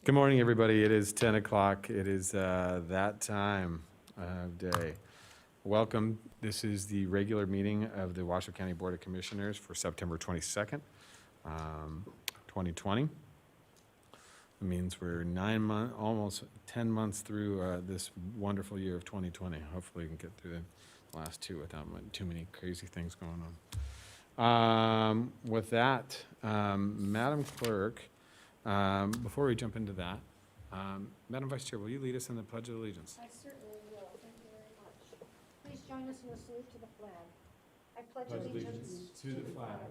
Good morning, everybody. It is 10 o'clock. It is that time of day. Welcome. This is the regular meeting of the Washoe County Board of Commissioners for September 22nd, 2020. It means we're 9 months, almost 10 months through this wonderful year of 2020. Hopefully we can get through the last two without too many crazy things going on. With that, Madam Clerk, before we jump into that, Madam Vice Chair, will you lead us in the Pledge of Allegiance? I certainly will. Thank you very much. Please join us in a salute to the flag. I pledge allegiance to the flag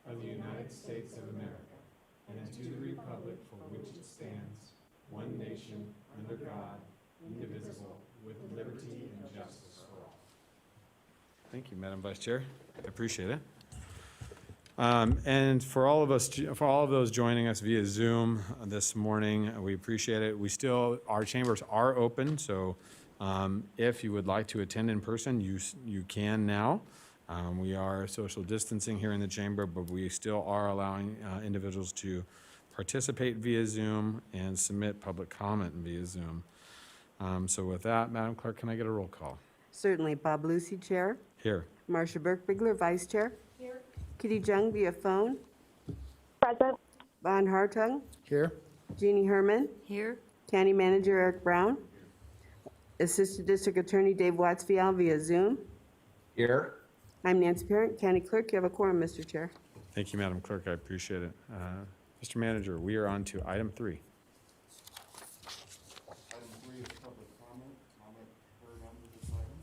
of the United States of America and to the republic for which it stands, one nation, under God, indivisible, with liberty and justice for all. Thank you, Madam Vice Chair. I appreciate it. And for all of those joining us via Zoom this morning, we appreciate it. Our chambers are open, so if you would like to attend in person, you can now. We are social distancing here in the chamber, but we still are allowing individuals to participate via Zoom and submit public comment via Zoom. So with that, Madam Clerk, can I get a roll call? Certainly. Bob Lucy, Chair. Here. Marcia Burke-Bigler, Vice Chair. here. Kitty Jung via phone. Present. Von Hartung. Here. Jeannie Herman. Here. County Manager Eric Brown. Assistant District Attorney Dave Wattsfield via Zoom. Here. I'm Nancy Parent, County Clerk. You have a quorum, Mr. Chair. Thank you, Madam Clerk. I appreciate it. Mr. Manager, we are on to item 3. Item 3 is public comment. Comment heard under this item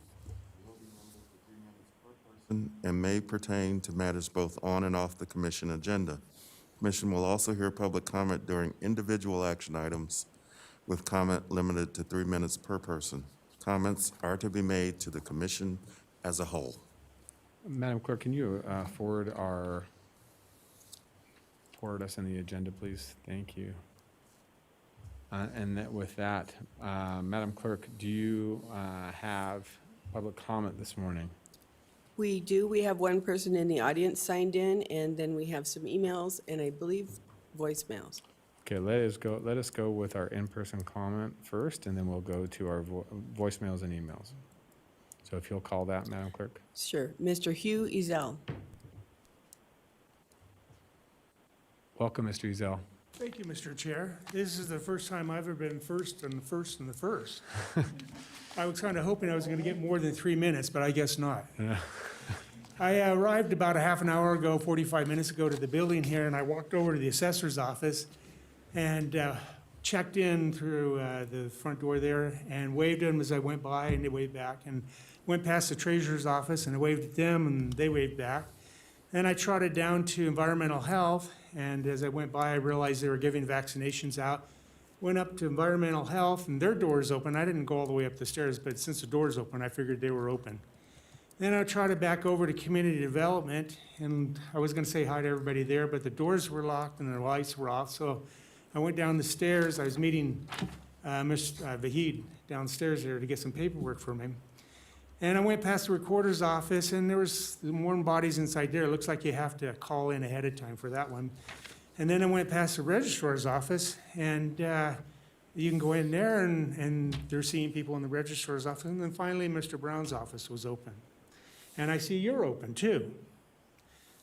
will be limited to 3 minutes per person and may pertain to matters both on and off the commission agenda. Commission will also hear public comment during individual action items with comment limited to 3 minutes per person. Comments are to be made to the commission as a whole. Madam Clerk, can you forward us in the agenda, please? Thank you. And with that, Madam Clerk, do you have public comment this morning? We do. We have one person in the audience signed in, and then we have some emails and I believe voicemails. Okay, let us go with our in-person comment first, and then we'll go to our voicemails and emails. So if you'll call that, Madam Clerk. Sure. Mr. Hugh Ezell. Welcome, Mr. Ezel. Thank you, Mr. Chair. This is the first time I've ever been first and the first and the first. I was kind of hoping I was going to get more than 3 minutes, but I guess not. I arrived about a half an hour ago, 45 minutes ago to the building here, and I walked over to the assessor's office and checked in through the front door there and waved at them as I went by, and they waved back, and went past the treasurer's office and I waved at them and they waved back. Then I trotted down to environmental health, and as I went by, I realized they were giving vaccinations out. Went up to environmental health, and their door's open. I didn't go all the way up the stairs, but since the door's open, I figured they were open. Then I trotted back over to community development, and I was gonna say hi to everybody there, but the doors were locked and the lights were off, so I went down the stairs. I was meeting Mr. Vahid downstairs there to get some paperwork from him. And I went past the recorder's office, and there was warm bodies inside there. It looks like you have to call in ahead of time for that one. And then I went past the registrar's office, and you can go in there, and they're seeing people in the registrar's office. And then finally, Mr. Brown's office was open. And I see you're open, too.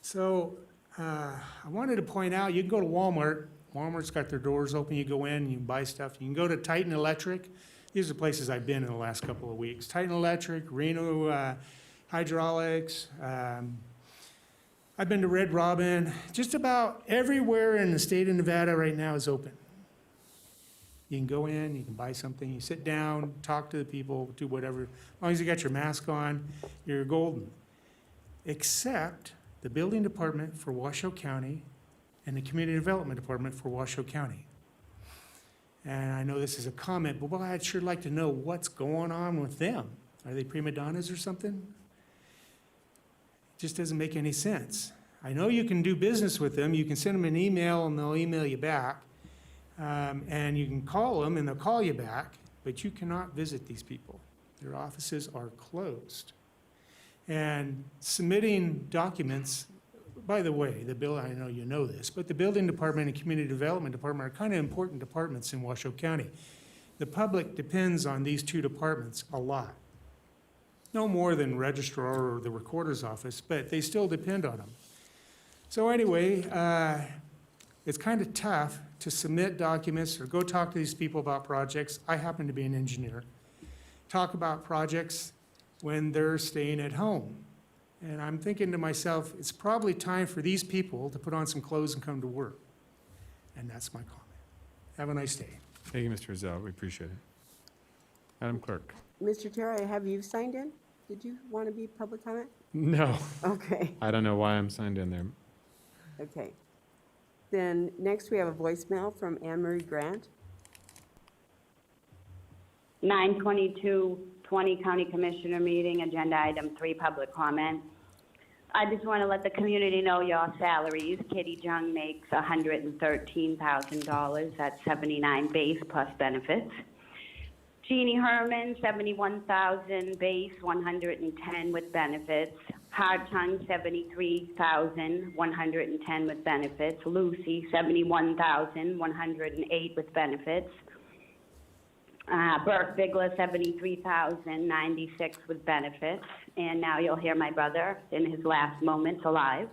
So I wanted to point out, you can go to Walmart. Walmart's got their doors open. You go in, you can buy stuff. You can go to Titan Electric. These are places I've been in the last couple of weeks. Titan Electric, Reno Hydraulics. I've been to Red Robin. Just about everywhere in the state of Nevada right now is open. You can go in, you can buy something, you sit down, talk to the people, do whatever. As long as you got your mask on, you're golden. Except the building department for Washoe County and the community development department for Washoe County. And I know this is a comment, but well, I'd sure like to know what's going on with them. Are they prima donnas or something? It just doesn't make any sense. I know you can do business with them. You can send them an email and they'll email you back. And you can call them and they'll call you back, but you cannot visit these people. Their offices are closed. And submitting documents by the way, I know you know this, but the building department and community development department are kind of important departments in Washoe County. The public depends on these two departments a lot. No more than registrar or the recorder's office, but they still depend on them. So anyway, it's kind of tough to submit documents or go talk to these people about projects. I happen to be an engineer. Talk about projects when they're staying at home. And I'm thinking to myself, it's probably time for these people to put on some clothes and come to work. And that's my comment. Have a nice day. Thank you, Mr. Rizal. We appreciate it. Madam Clerk? Mr. Chair, have you signed in? Did you want to be public comment? No. Okay, I don't know why I'm signed in there. okay. Then next we have a voicemail from Anne Marie Grant. 9/22/20 County Commissioner meeting, agenda item 3, public comment. I just want to let the community know your salaries. Kitty Jung makes $113,000. That's 79 base plus benefits. Jeannie Herman, 71,000 base, 110 with benefits. Hartung, 73,000, 110 with benefits. Lucy, 71,000, 108 with benefits. Burke Bigler, 73,000, 96 with benefits. And now you'll hear my brother in his last moments alive.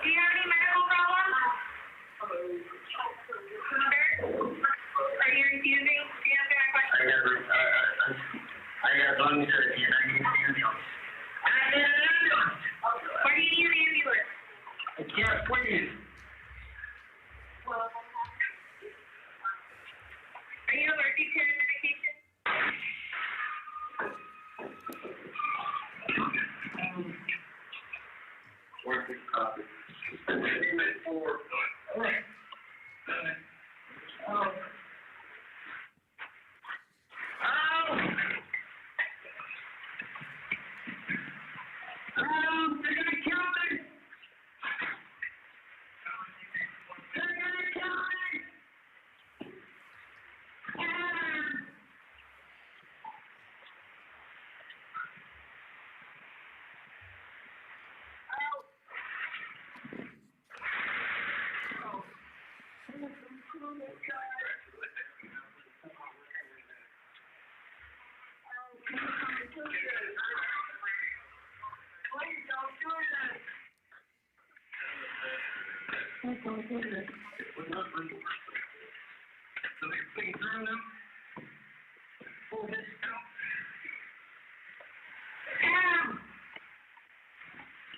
Do you have any medical problems? Are you refusing to answer my question? I got lung surgery and I need an ambulance. I need an ambulance. Where do you need an ambulance? I can't breathe. Are you allergic to any medication? Where's the copy? Payment for. All right. Oh. They're gonna kill me! They're gonna kill me!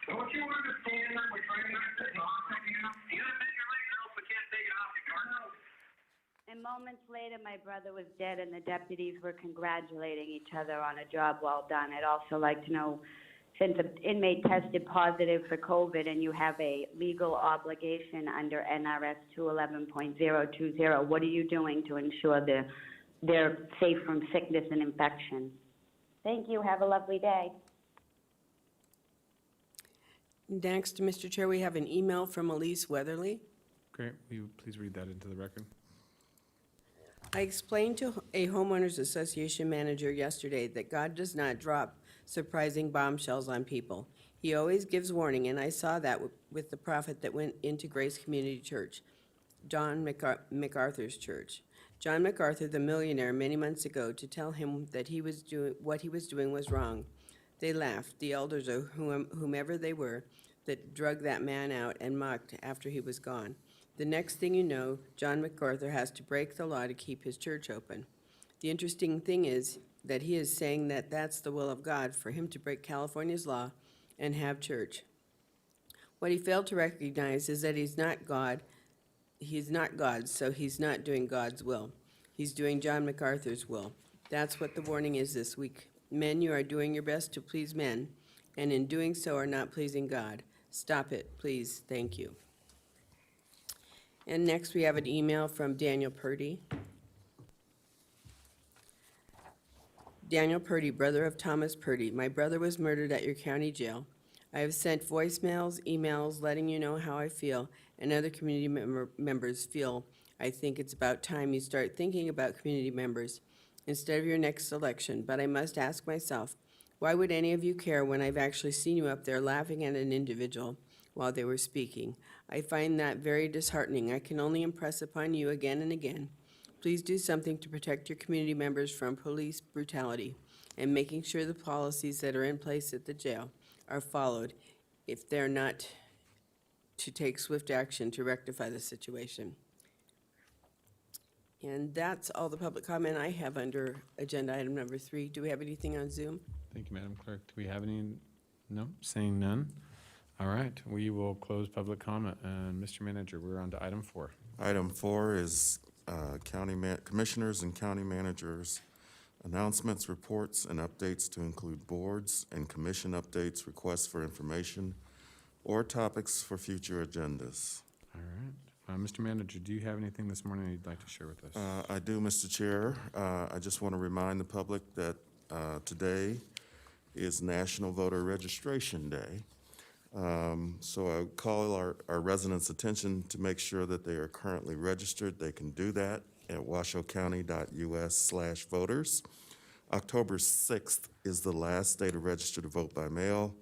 Don't you understand that we're trying not to knock on you? You don't make your leg out, but can't take it off your guard. And moments later, my brother was dead and the deputies were congratulating each other on a job well done. I'd also like to know, since an inmate tested positive for COVID and you have a legal obligation under NRS 211.020, what are you doing to ensure they're safe from sickness and infection? Thank you. Have a lovely day. Next, Mr. Chair, we have an email from Elise Weatherly. Great. Will you please read that into the record? I explained to a homeowners association manager yesterday that God does not drop surprising bombshells on people. He always gives warning, and I saw that with the prophet that went into Grace Community Church, John MacArthur's church. John MacArthur, the millionaire, many months ago, to tell him that what he was doing was wrong. They laughed, the elders or whomever they were, that drug that man out and mocked after he was gone. The next thing you know, John MacArthur has to break the law to keep his church open. The interesting thing is that he is saying that that's the will of God for him to break California's law and have church. What he failed to recognize is that he's not God, so he's not doing God's will. He's doing John MacArthur's will. That's what the warning is this week. Men, you are doing your best to please men, and in doing so are not pleasing God. Stop it, please. Thank you. And next we have an email from Daniel Purdy. Daniel Purdy, brother of Thomas Purdy. My brother was murdered at your county jail. I have sent voicemails, emails, letting you know how I feel, and other community members feel. I think it's about time you start thinking about community members instead of your next election. But I must ask myself, Why would any of you care when I've actually seen you up there laughing at an individual while they were speaking? I find that very disheartening. I can only impress upon you again and again. Please do something to protect your community members from police brutality and making sure the policies that are in place at the jail are followed if they're not, to take swift action to rectify the situation. And that's all the public comment I have under agenda item number 3. Do we have anything on Zoom? Thank you, Madam Clerk. Do we have any? No, seeing none. All right, we will close public comment. And Mr. Manager, we're on to item 4. Item 4 is commissioners and county managers' announcements, reports, and updates to include boards and commission updates, requests for information, or topics for future agendas. All right. Mr. Manager, do you have anything this morning you'd like to share with us? I do, Mr. Chair. I just want to remind the public that today is National Voter Registration Day. So I call our residents' attention to make sure that they are currently registered. They can do that at washocounty.us/voters. October 6th is the last day to register to vote by mail.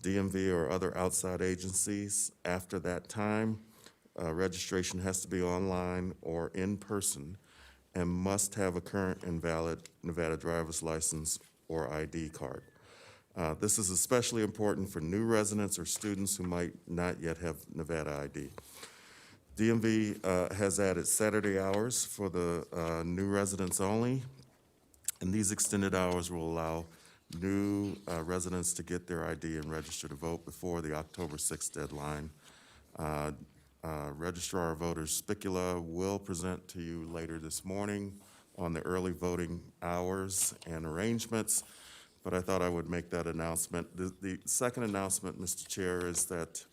DMV or other outside agencies, after that time, registration has to be online or in person and must have a current and valid Nevada driver's license or ID card. This is especially important for new residents or students who might not yet have Nevada ID. DMV has added Saturday hours for the new residents only, and these extended hours will allow new residents to get their ID and register to vote before the October 6th deadline. Registrar of Voters Spicula will present to you later this morning on the early voting hours and arrangements, but I thought I would make that announcement. The second announcement, Mr. Chair, is that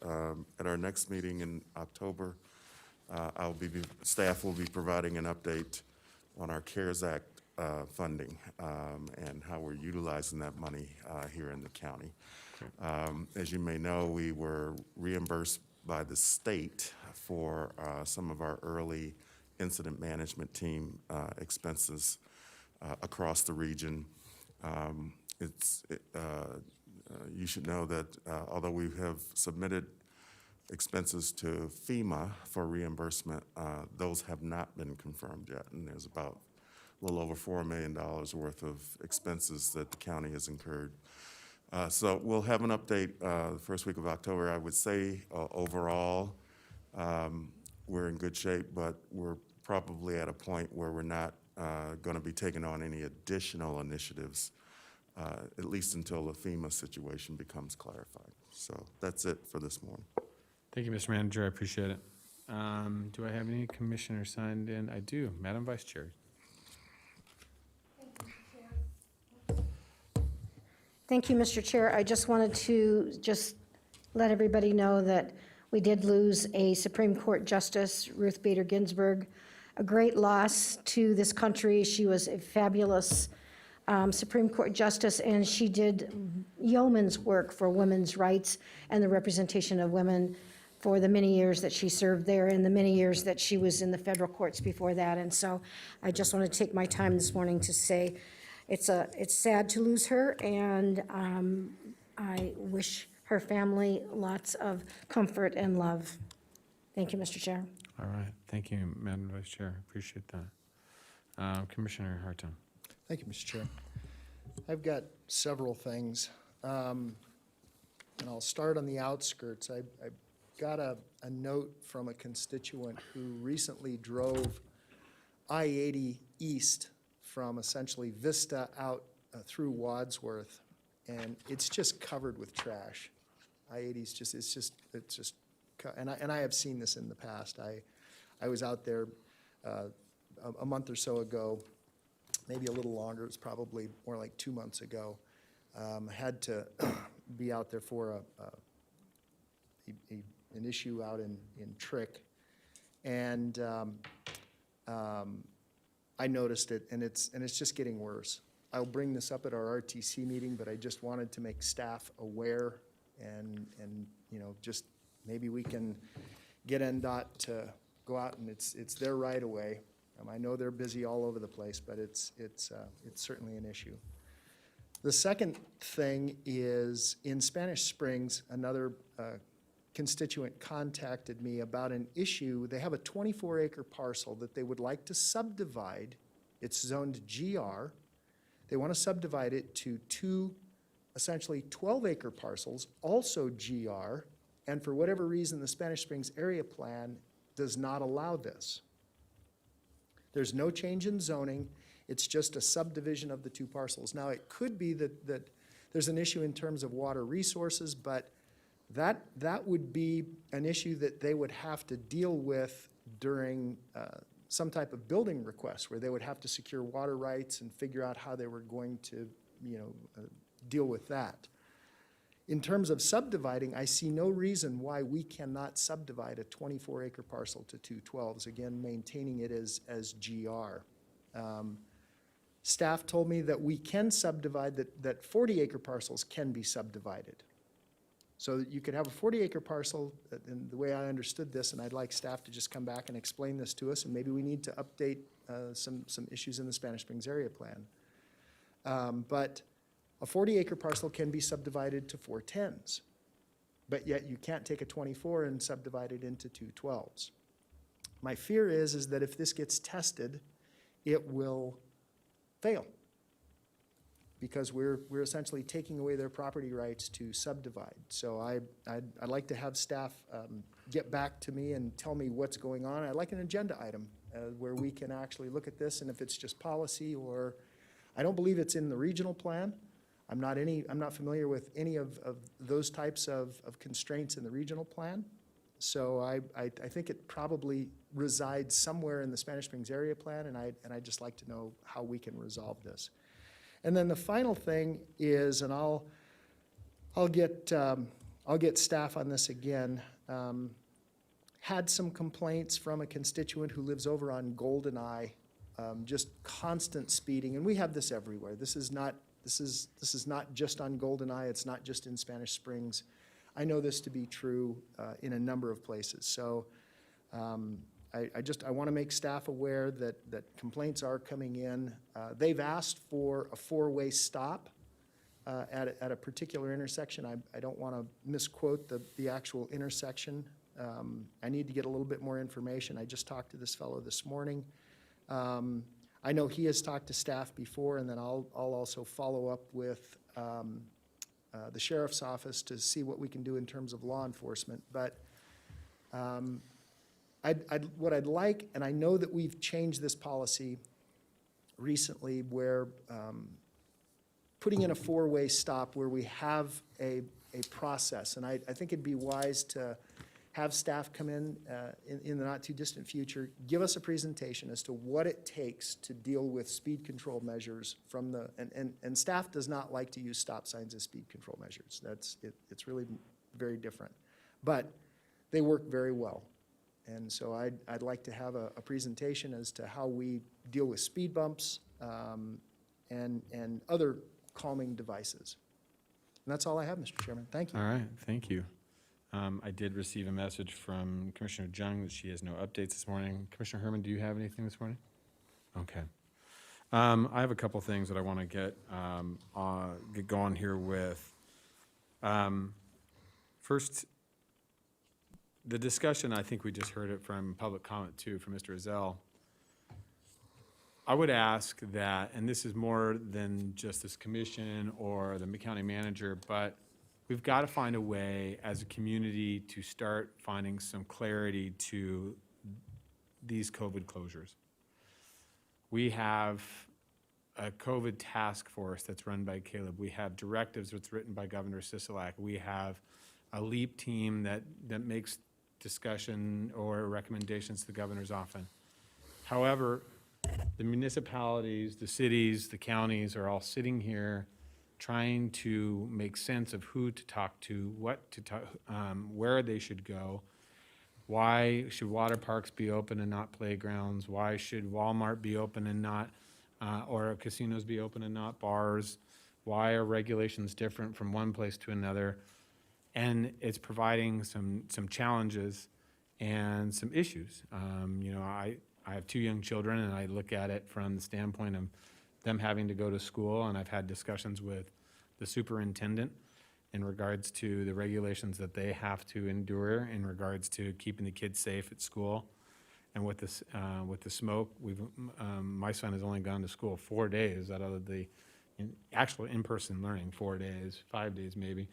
at our next meeting in October, staff will be providing an update on our CARES Act funding and how we're utilizing that money here in the county. As you may know, we were reimbursed by the state for some of our early incident management team expenses across the region. You should know that although we have submitted expenses to FEMA for reimbursement, those have not been confirmed yet, and there's about a little over $4 million worth of expenses that the county has incurred. So we'll have an update the first week of October. I would say overall, we're in good shape, but we're probably at a point where we're not going to be taking on any additional initiatives, at least until the FEMA situation becomes clarified. So that's it for this morning. Thank you, Mr. Manager. I appreciate it. Do I have any commissioners signed in? I do. Madam Vice Chair. Thank you, Mr. Chair. I just wanted to let everybody know that we did lose a Supreme Court Justice, Ruth Bader Ginsburg, a great loss to this country. She was a fabulous Supreme Court Justice, and she did yeoman's work for women's rights and the representation of women for the many years that she served there and the many years that she was in the federal courts before that. And so I just want to take my time this morning to say it's sad to lose her, and I wish her family lots of comfort and love. Thank you, Mr. Chair. All right. Thank you, Madam Vice Chair. Appreciate that. Commissioner Hartung. Thank you, Mr. Chair. I've got several things, and I'll start on the outskirts. I got a note from a constituent who recently drove I-80 east from essentially Vista out through Wadsworth, and it's just covered with trash. I-80 is and I have seen this in the past. I was out there a month or so ago, maybe a little longer. It was probably more like 2 months ago. Had to be out there for an issue out in Trick, and I noticed it, and it's just getting worse. I'll bring this up at our RTC meeting, but I just wanted to make staff aware, and just maybe we can get NDOT to go out, and it's their right of way. I know they're busy all over the place, but it's certainly an issue. The second thing is in Spanish Springs, another constituent contacted me about an issue. They have a 24-acre parcel that they would like to subdivide. It's zoned GR. They want to subdivide it to two, essentially 12-acre parcels, also GR, and for whatever reason, the Spanish Springs area plan does not allow this. There's no change in zoning. It's just a subdivision of the two parcels. Now, it could be that there's an issue in terms of water resources, but that would be an issue that they would have to deal with during some type of building request, where they would have to secure water rights and figure out how they were going to, deal with that. In terms of subdividing, I see no reason why we cannot subdivide a 24-acre parcel to two 12s, again, maintaining it as GR. Staff told me that we can subdivide, that 40-acre parcels can be subdivided. So that you could have a 40-acre parcel, and the way I understood this, and I'd like staff to just come back and explain this to us, and maybe we need to update some issues in the Spanish Springs area plan. But a 40-acre parcel can be subdivided to 4 10s, but yet you can't take a 24 and subdivide it into two 12s. My fear is that if this gets tested, it will fail, because we're essentially taking away their property rights to subdivide. So I'd like to have staff get back to me and tell me what's going on. I'd like an agenda item where we can actually look at this, and if it's just policy, or I don't believe it's in the regional plan. I'm not familiar with any of those types of constraints in the regional plan. So I think it probably resides somewhere in the Spanish Springs area plan, and I'd just like to know how we can resolve this. And then the final thing is, and I'll get staff on this again. Had some complaints from a constituent who lives over on Golden Eye, just constant speeding, and we have this everywhere. This is not just on Golden Eye. It's not just in Spanish Springs. I know this to be true in a number of places. So I want to make staff aware that complaints are coming in. They've asked for a 4-way stop at a particular intersection. I don't want to misquote the actual intersection. I need to get a little bit more information. I just talked to this fellow this morning. I know he has talked to staff before, and then I'll also follow up with the sheriff's office to see what we can do in terms of law enforcement. But what I'd like, and I know that we've changed this policy recently, where putting in a 4-way stop where we have a process, and I think it'd be wise to have staff come in the not-too-distant future, give us a presentation as to what it takes to deal with speed control measures from the, and staff does not like to use stop signs as speed control measures. It's really very different. But they work very well. And so I'd like to have a presentation as to how we deal with speed bumps and other calming devices. And that's all I have, Mr. Chairman. Thank you. All right, thank you. I did receive a message from Commissioner Jung that she has no updates this morning. Commissioner Herman, do you have anything this morning? Okay. I have a couple things that I want to get going here with. First, the discussion, I think we just heard it from public comment too, from Mr. Ezell. I would ask that, and this is more than just this commission or the county manager, but we've got to find a way as a community to start finding some clarity to these COVID closures. We have a COVID task force that's run by Caleb. We have directives that's written by Governor Sisolak. We have a LEAP team that makes discussion or recommendations to the governor's office. However, the municipalities, the cities, the counties are all sitting here trying to make sense of who to talk to, what to talk, where they should go. Why should water parks be open and not playgrounds? Why should Walmart be open and not, or casinos be open and not bars? Why are regulations different from one place to another? And it's providing some challenges and some issues. I have 2 young children, and I look at it from the standpoint of them having to go to school, and I've had discussions with the superintendent in regards to the regulations that they have to endure in regards to keeping the kids safe at school. And with the smoke, my son has only gone to school 4 days out of the actual in-person learning, 4 days, 5 days maybe,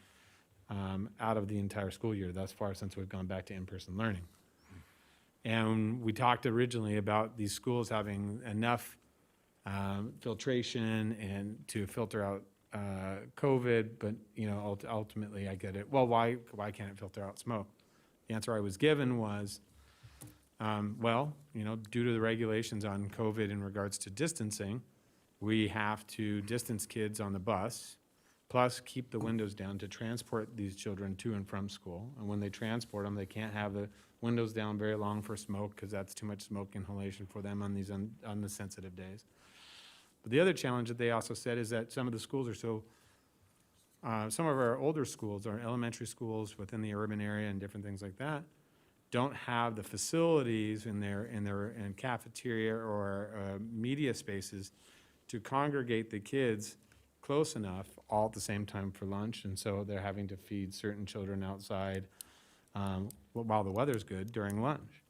out of the entire school year thus far since we've gone back to in-person learning. And we talked originally about these schools having enough filtration and to filter out COVID, but ultimately I get it. Well, why can't it filter out smoke? The answer I was given was, due to the regulations on COVID in regards to distancing, we have to distance kids on the bus, plus keep the windows down to transport these children to and from school. And when they transport them, they can't have the windows down very long for smoke because that's too much smoke inhalation for them on these on the sensitive days. But the other challenge that they also said is that some of the schools are some of our older schools, our elementary schools within the urban area and different things like that, don't have the facilities in cafeteria or media spaces to congregate the kids close enough all at the same time for lunch, and so they're having to feed certain children outside while the weather's good during lunch.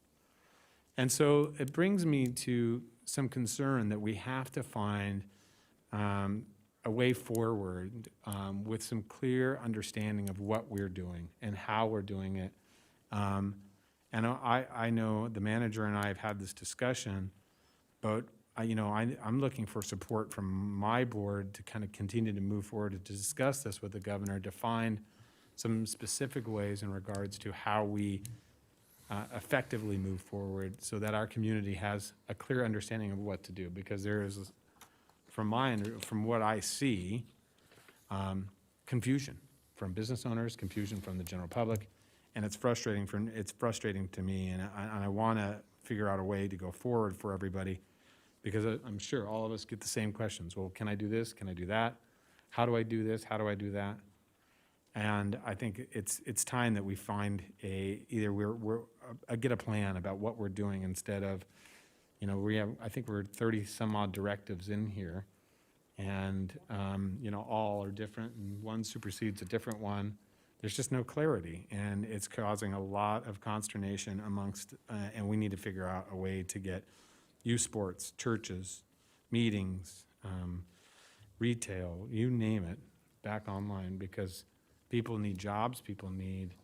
And so it brings me to some concern that we have to find a way forward with some clear understanding of what we're doing and how we're doing it. And I know the manager and I have had this discussion, but I'm looking for support from my board to kind of continue to move forward to discuss this with the governor, to find some specific ways in regards to how we effectively move forward so that our community has a clear understanding of what to do. Because there is, from what I see, confusion from business owners, confusion from the general public, and it's frustrating to me, and I want to figure out a way to go forward for everybody, because I'm sure all of us get the same questions. Well, can I do this? Can I do that? How do I do this? How do I do that? And I think it's time that we find get a plan about what we're doing instead of, I think we're 30 some odd directives in here, and all are different, and one supersedes a different one. There's just no clarity, and it's causing a lot of consternation amongst, and we need to figure out a way to get youth sports, churches, meetings, retail, you name it, back online, because people need jobs, people need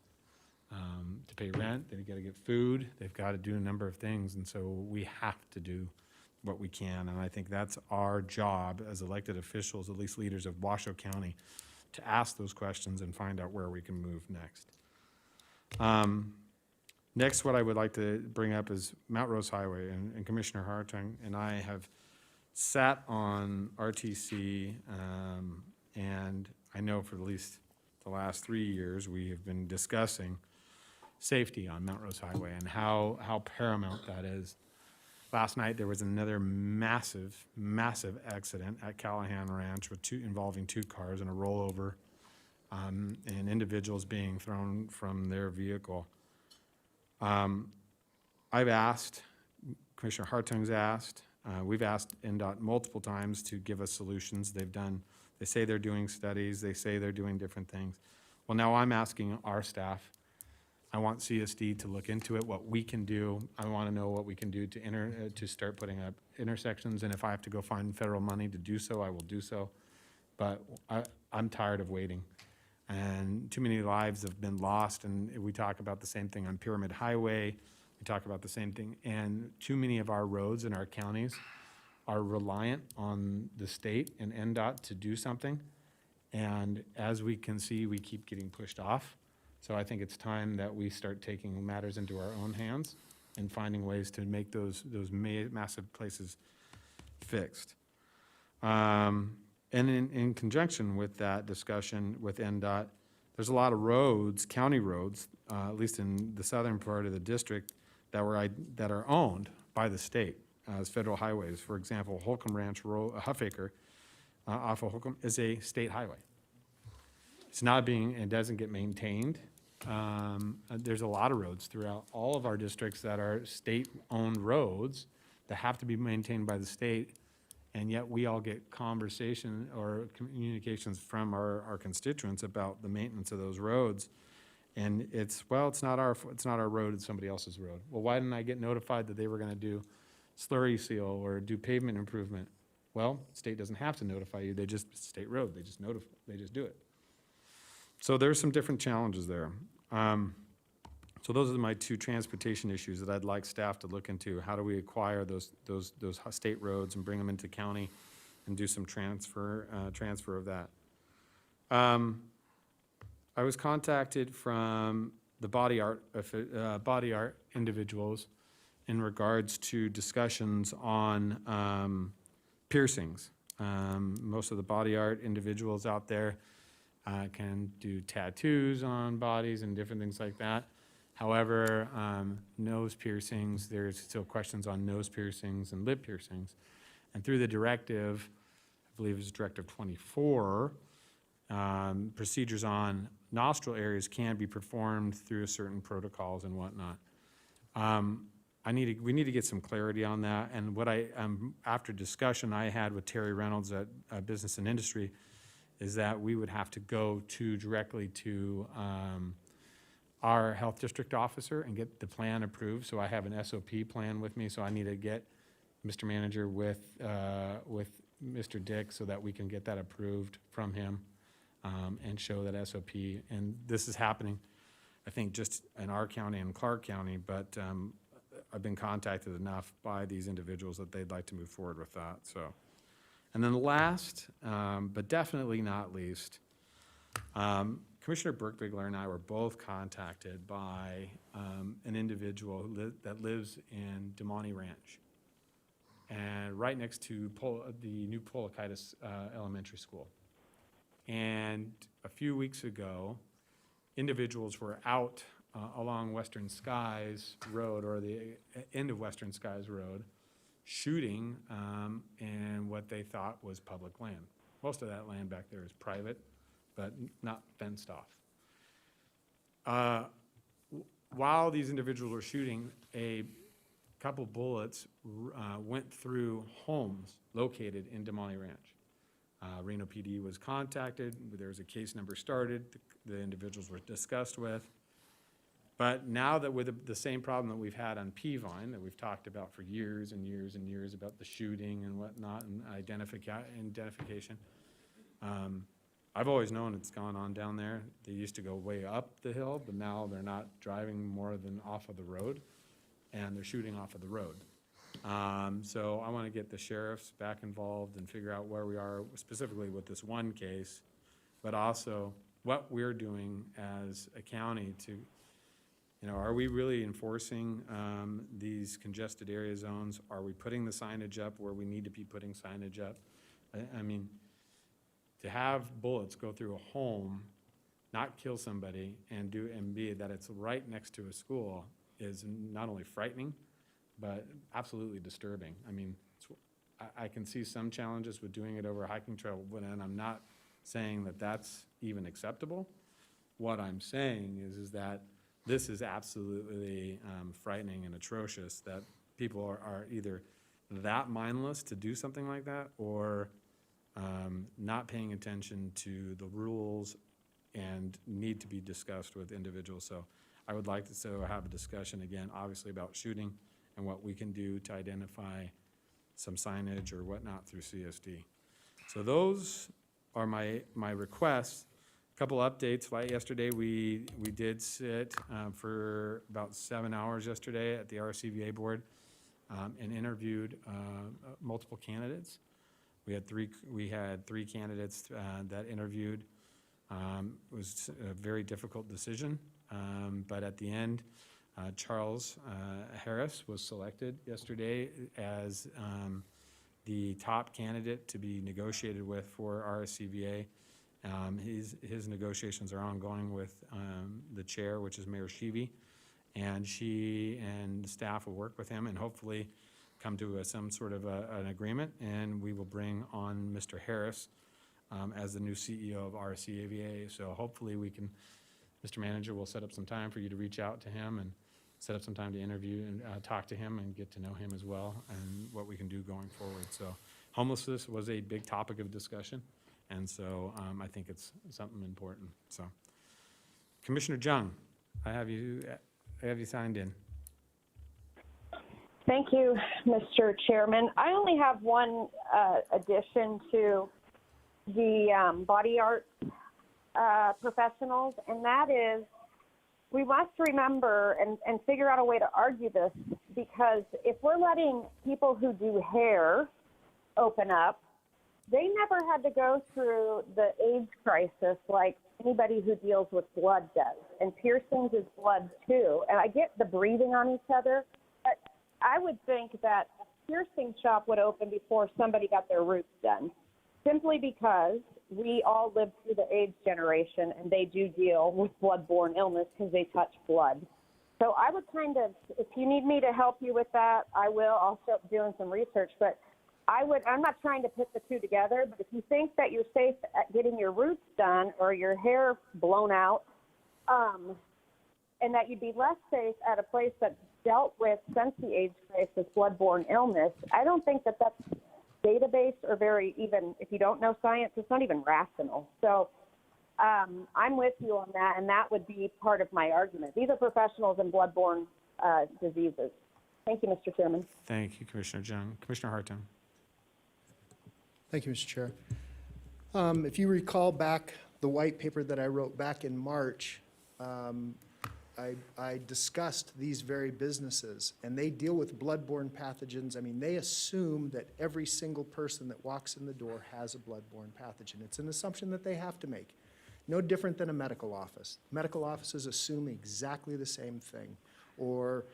to pay rent, they've got to get food, they've got to do a number of things, and so we have to do what we can, and I think that's our job as elected officials, at least leaders of Washoe County, to ask those questions and find out where we can move next. Next, what I would like to bring up is Mount Rose Highway, and Commissioner Hartung and I have sat on RTC, and I know for at least the last 3 years, we have been discussing safety on Mount Rose Highway and how paramount that is. Last night, there was another massive accident at Callahan Ranch involving 2 cars and a rollover, and individuals being thrown from their vehicle. I've asked, Commissioner Hartung's asked, we've asked NDOT multiple times to give us solutions. They say they're doing studies, they say they're doing different things. Well, now I'm asking our staff, I want CSD to look into it, what we can do. I want to know what we can do to start putting up intersections, and if I have to go find federal money to do so, I will do so. But I'm tired of waiting, and too many lives have been lost, and we talk about the same thing on Pyramid Highway. We talk about the same thing, and too many of our roads in our counties are reliant on the state and NDOT to do something, and as we can see, we keep getting pushed off. So I think it's time that we start taking matters into our own hands and finding ways to make those massive places fixed. And in conjunction with that discussion with NDOT, there's a lot of roads, county roads, at least in the southern part of the district, that are owned by the state as federal highways. For example, Holcomb Ranch Road, Huffacre, off of Holcomb, is a state highway. It's not it doesn't get maintained. There's a lot of roads throughout all of our districts that are state-owned roads that have to be maintained by the state, And yet we all get conversation or communications from our constituents about the maintenance of those roads. And it's not our road, it's somebody else's road. Well, why didn't I get notified that they were gonna do slurry seal or do pavement improvement? Well, state doesn't have to notify you, state road, they just do it. So there's some different challenges there. So those are my two transportation issues that I'd like staff to look into. How do we acquire those state roads and bring them into county and do some transfer of that? I was contacted from the body art individuals in regards to discussions on piercings. Most of the body art individuals out there can do tattoos on bodies and different things like that. However, nose piercings, there's still questions on nose piercings and lip piercings. And through the directive, I believe it's Directive 24, procedures on nostril areas can be performed through certain protocols and whatnot. We need to get some clarity on that. And what after discussion I had with Terry Reynolds at Business and Industry, is that we would have to go directly to our health district officer and get the plan approved. So I have an SOP plan with me, so I need to get Mr. Manager with Mr. Dick so that we can get that approved from him and show that SOP. And this is happening, I think, just in our county and Clark County, but I've been contacted enough by these individuals that they'd like to move forward with that, so. And then last, but definitely not least, Commissioner Burkbigler and I were both contacted by an individual that lives in Demonte Ranch, and right next to the new Polikitis Elementary School. And a few weeks ago, individuals were out along Western Skies Road, or the end of Western Skies Road, shooting in what they thought was public land. Most of that land back there is private, but not fenced off. While these individuals were shooting, a couple bullets went through homes located in Demonte Ranch. Reno PD was contacted, there was a case number started, the individuals were discussed with. But now that with the same problem that we've had on Peavine, that we've talked about for years and years and years about the shooting and whatnot and identification, I've always known it's gone on down there. They used to go way up the hill, but now they're not driving more than off of the road, and they're shooting off of the road. So I want to get the sheriffs back involved and figure out where we are specifically with this one case, but also what we're doing as a county to, are we really enforcing these congested area zones? Are we putting the signage up where we need to be putting signage up? I mean, to have bullets go through a home, not kill somebody, and be that it's right next to a school is not only frightening, but absolutely disturbing. I mean, I can see some challenges with doing it over a hiking trail, and I'm not saying that that's even acceptable. What I'm saying is that this is absolutely frightening and atrocious that people are either that mindless to do something like that, or not paying attention to the rules and need to be discussed with individuals. So I would like to have a discussion again, obviously, about shooting and what we can do to identify some signage or whatnot through CSD. So those are my requests. A couple updates. Like yesterday, we did sit for about 7 hours yesterday at the RCVA board and interviewed multiple candidates. We had three candidates that interviewed. It was a very difficult decision, but at the end, Charles Harris was selected yesterday as the top candidate to be negotiated with for RSCVA. His negotiations are ongoing with the chair, which is Mayor Sheevy, and she and the staff will work with him and hopefully come to some sort of an agreement, and we will bring on Mr. Harris as the new CEO of RSCVA. So hopefully we can, Mr. Manager will set up some time for you to reach out to him and set up some time to interview and talk to him and get to know him as well and what we can do going forward. So homelessness was a big topic of discussion, and so I think it's something important, so. Commissioner Jung, I have you signed in. Thank you, Mr. Chairman. I only have one addition to the body art professionals, and that is we must remember and figure out a way to argue this, because if we're letting people who do hair open up, they never had to go through the AIDS crisis like anybody who deals with blood does. And piercings is blood too. And I get the breathing on each other, but I would think that a piercing shop would open before somebody got their roots done, simply because we all lived through the AIDS generation and they do deal with blood-borne illness because they touch blood. So I would kind of, if you need me to help you with that, I will. I'll start doing some research, but I'm not trying to put the two together, but if you think that you're safe at getting your roots done or your hair blown out, and that you'd be less safe at a place that's dealt with, since the AIDS crisis, blood-borne illness, I don't think that that's database or very, even if you don't know science, it's not even rational. So I'm with you on that, and that would be part of my argument. These are professionals in blood-borne diseases. Thank you, Mr. Chairman. Thank you, Commissioner Jung. Commissioner Hartung. Thank you, Mr. Chair. If you recall back the white paper that I wrote back in March, I discussed these very businesses, and they deal with bloodborne pathogens. I mean, they assume that every single person that walks in the door has a bloodborne pathogen. It's an assumption that they have to make. No different than a medical office. Medical offices assume exactly the same thing. Or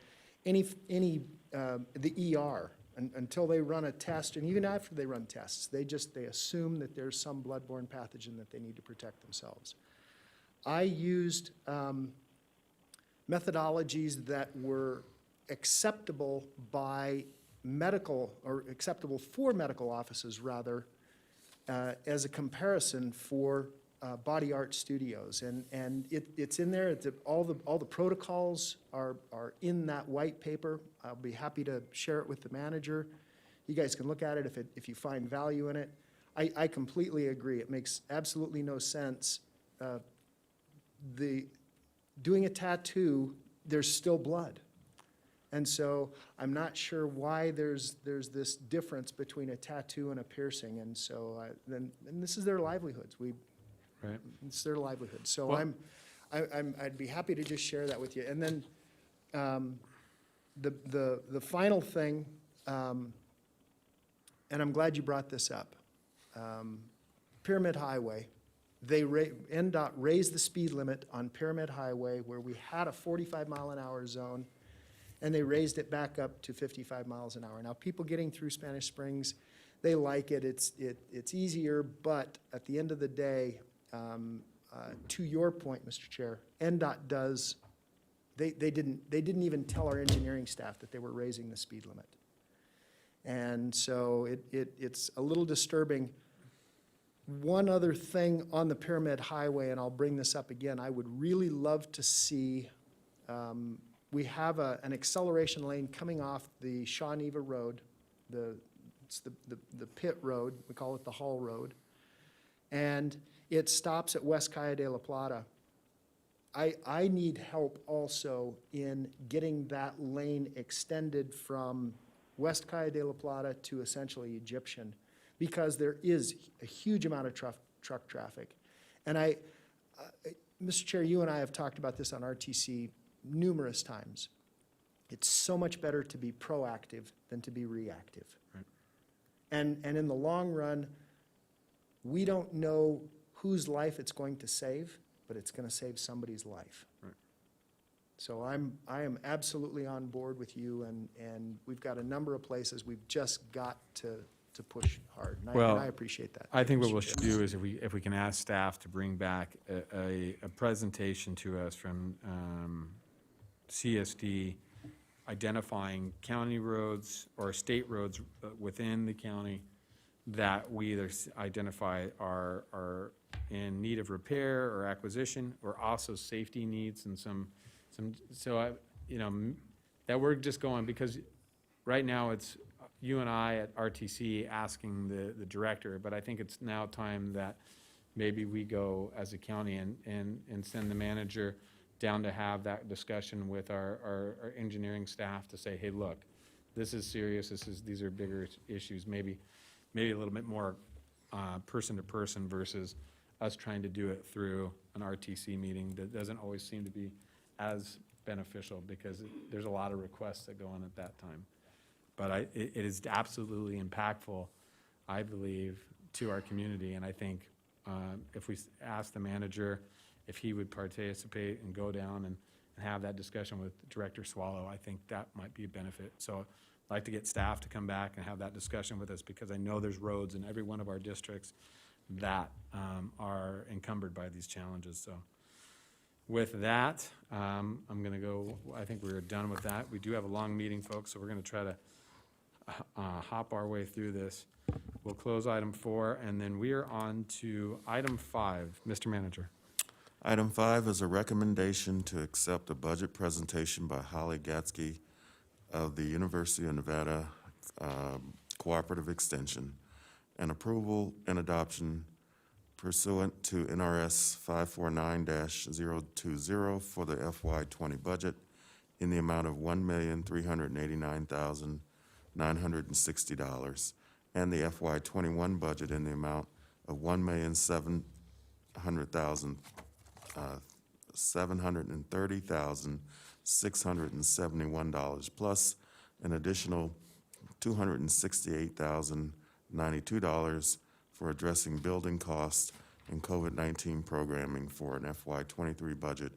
the ER, until they run a test, and even after they run tests, they assume that there's some bloodborne pathogen that they need to protect themselves. I used methodologies that were acceptable by medical, or acceptable for medical offices rather, as a comparison for body art studios. And it's in there. All the protocols are in that white paper. I'll be happy to share it with the manager. You guys can look at it if you find value in it. I completely agree. It makes absolutely no sense. Doing a tattoo, there's still blood. And so I'm not sure why there's this difference between a tattoo and a piercing. And so and this is their livelihoods. Right. It's their livelihood. So Well- I'd be happy to just share that with you. And then the final thing, and I'm glad you brought this up, Pyramid Highway. NDOT raised the speed limit on Pyramid Highway where we had a 45-mile-an-hour zone, and they raised it back up to 55 miles an hour. Now, people getting through Spanish Springs, they like it. It's easier, but at the end of the day, to your point, Mr. Chair, NDOT does. They didn't even tell our engineering staff that they were raising the speed limit, and so it's a little disturbing. One other thing on the Pyramid Highway, and I'll bring this up again, I would really love to see, we have an acceleration lane coming off the Shawnee-Neva Road, it's the pit road, we call it the Hall Road, and it stops at West Calle de la Plata. I need help also in getting that lane extended from West Calle de la Plata to essentially Egyptian, because there is a huge amount of truck traffic. And Mr. Chair, you and I have talked about this on RTC numerous times. It's so much better to be proactive than to be reactive. Right. And in the long run, we don't know whose life it's going to save, but it's going to save somebody's life. Right. So I am absolutely on board with you, and we've got a number of places we've just got to push hard, and Well, I appreciate that. I think what Mr. we Chair. should do is if we can ask staff to bring back a presentation to us from CSD identifying county roads or state roads within the county that we either identify are in need of repair or acquisition, or also safety needs and that we're just going, because right now you and I at RTC asking the director, but I think it's now time that maybe we go as a county and send the manager down to have that discussion with our engineering staff to say, hey, look, this is serious, these are bigger issues, maybe a little bit more person to person versus us trying to do it through an RTC meeting that doesn't always seem to be as beneficial because there's a lot of requests that go on at that time. But it is absolutely impactful, I believe, to our community. And I think if we ask the manager if he would participate and go down and have that discussion with Director Swallow, I think that might be a benefit. So I'd like to get staff to come back and have that discussion with us because I know there's roads in every one of our districts that are encumbered by these challenges. So with that, I'm going to go, I think we're done with that. We do have a long meeting, folks, so we're going to try to hop our way through this. We'll close item 4, and then we are on to item 5. Mr. Manager. Item 5 is a recommendation to accept a budget presentation by Holly Gatsky of the University of Nevada Cooperative Extension, and approval and adoption pursuant to NRS 549-020 for the FY20 budget in the amount of $1,389,960, and the FY21 budget in the amount of $1,730,671, plus an additional $268,092 for addressing building costs and COVID-19 programming for an FY23 budget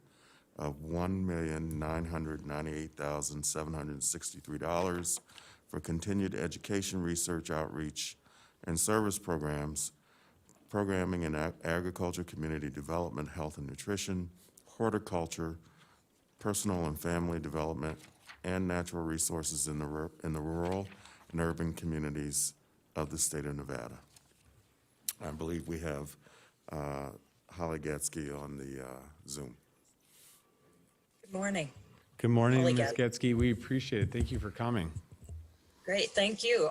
of $1,998,763 for continued education, research, outreach, and service programs, programming in agriculture, community development, health and nutrition, horticulture, personal and family development, and natural resources in the rural and urban communities of the state of Nevada. I believe we have Holly Gatsky on the Zoom. Good morning. Good morning, Holly Ms. Getsky. We appreciate it. Thank you for coming. Great, thank you.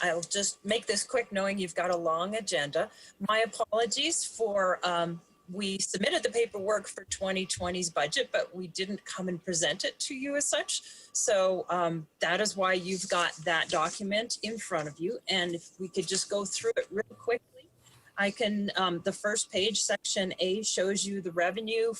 I'll just make this quick, knowing you've got a long agenda. My apologies for, we submitted the paperwork for 2020's budget, but we didn't come and present it to you as such. So that is why you've got that document in front of you. And if we could just go through it real quickly. I can, the first page, section A, shows you the revenue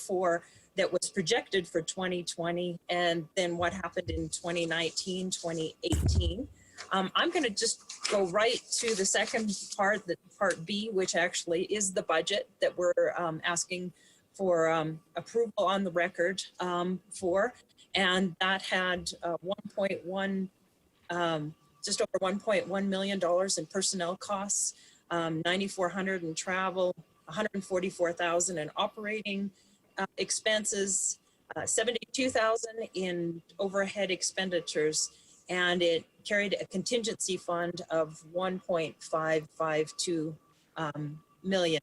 that was projected for 2020, and then what happened in 2019, 2018. I'm going to just go right to the second part, part B, which actually is the budget that we're asking for approval on the record for, and that had just over $1.1 million in personnel costs, $9,400 in travel, $144,000 in operating expenses, $72,000 in overhead expenditures, and it carried a contingency fund of $1.552 million,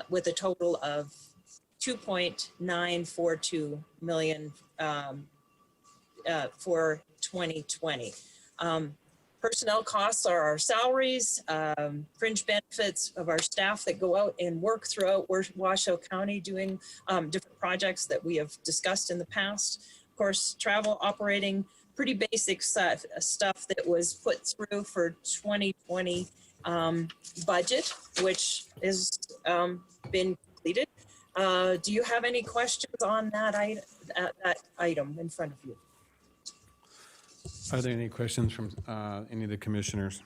with a total of $2.942 million for 2020. Personnel costs are our salaries, fringe benefits of our staff that go out and work throughout Washoe County doing different projects that we have discussed in the past. Of course, travel, operating, pretty basic stuff that was put through for 2020 budget, which has been completed. Do you have any questions on that item in front of you? Are there any questions from any of the commissioners?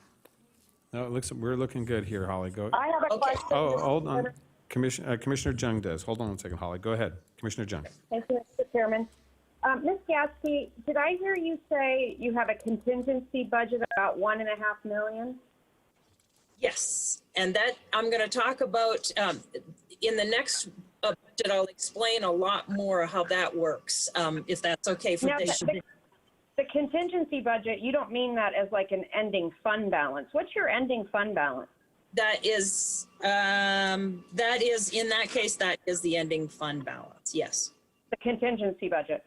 No, it looks, we're looking good here, Holly. Go. I have a question. Oh, hold on. Commissioner Jung does. Hold on one second, Holly. Go ahead. Commissioner Jung. Thank you, Mr. Chairman. Ms. Gatsky, did I hear you say you have a contingency budget about $1.5 million? Yes, and that I'm going to talk about in the next budget. I'll explain a lot more how that works, if that's okay for Now, the the contingency budget, you don't mean that as like an ending fund balance. What's your ending fund balance? That is in that case, that is the ending fund balance. Yes. The contingency budget.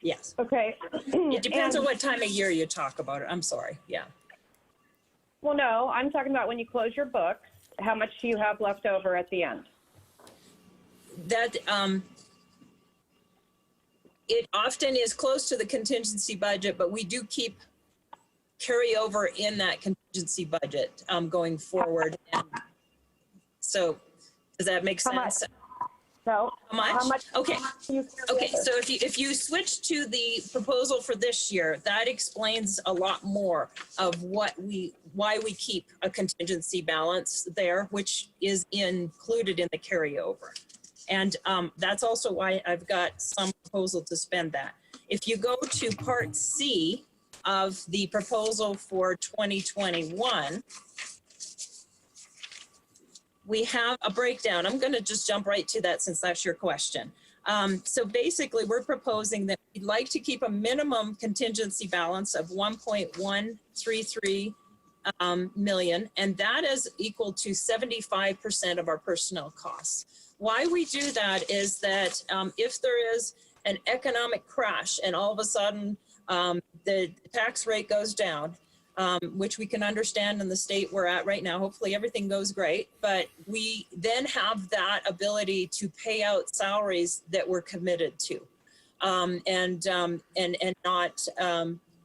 Yes. Okay. It depends on what time of year you talk about it. I'm sorry. Yeah. Well, no, I'm talking about when you close your books, how much do you have left over at the end? That, it often is close to the contingency budget, but we do keep carryover in that contingency budget going forward. And so, does that make How much? sense? So, How much? Okay. do you carry Okay, over? so if you switch to the proposal for this year, that explains a lot more of why we keep a contingency balance there, which is included in the carryover. And that's also why I've got some proposal to spend that. If you go to Part C of the proposal for 2021, we have a breakdown. I'm going to just jump right to that since that's your question. So basically, we're proposing that we'd like to keep a minimum contingency balance of 1.133 million, and that is equal to 75% of our personnel costs. Why we do that is that if there is an economic crash and all of a sudden the tax rate goes down, which we can understand in the state we're at right now. Hopefully everything goes great, but we then have that ability to pay out salaries that we're committed to, and not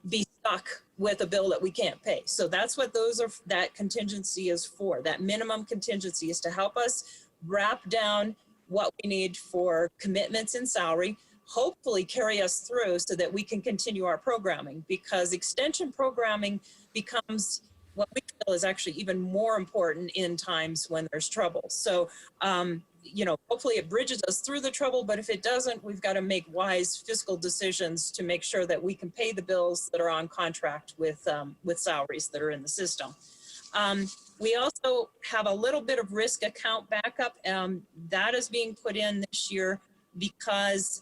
be stuck with a bill that we can't pay. So that's what that contingency is for. That minimum contingency is to help us wrap down what we need for commitments in salary, hopefully carry us through so that we can continue our programming, because extension programming becomes what we feel is actually even more important in times when there's trouble. So, hopefully it bridges us through the trouble, but if it doesn't, we've got to make wise fiscal decisions to make sure that we can pay the bills that are on contract with salaries that are in the system. We also have a little bit of risk account backup. That is being put in this year because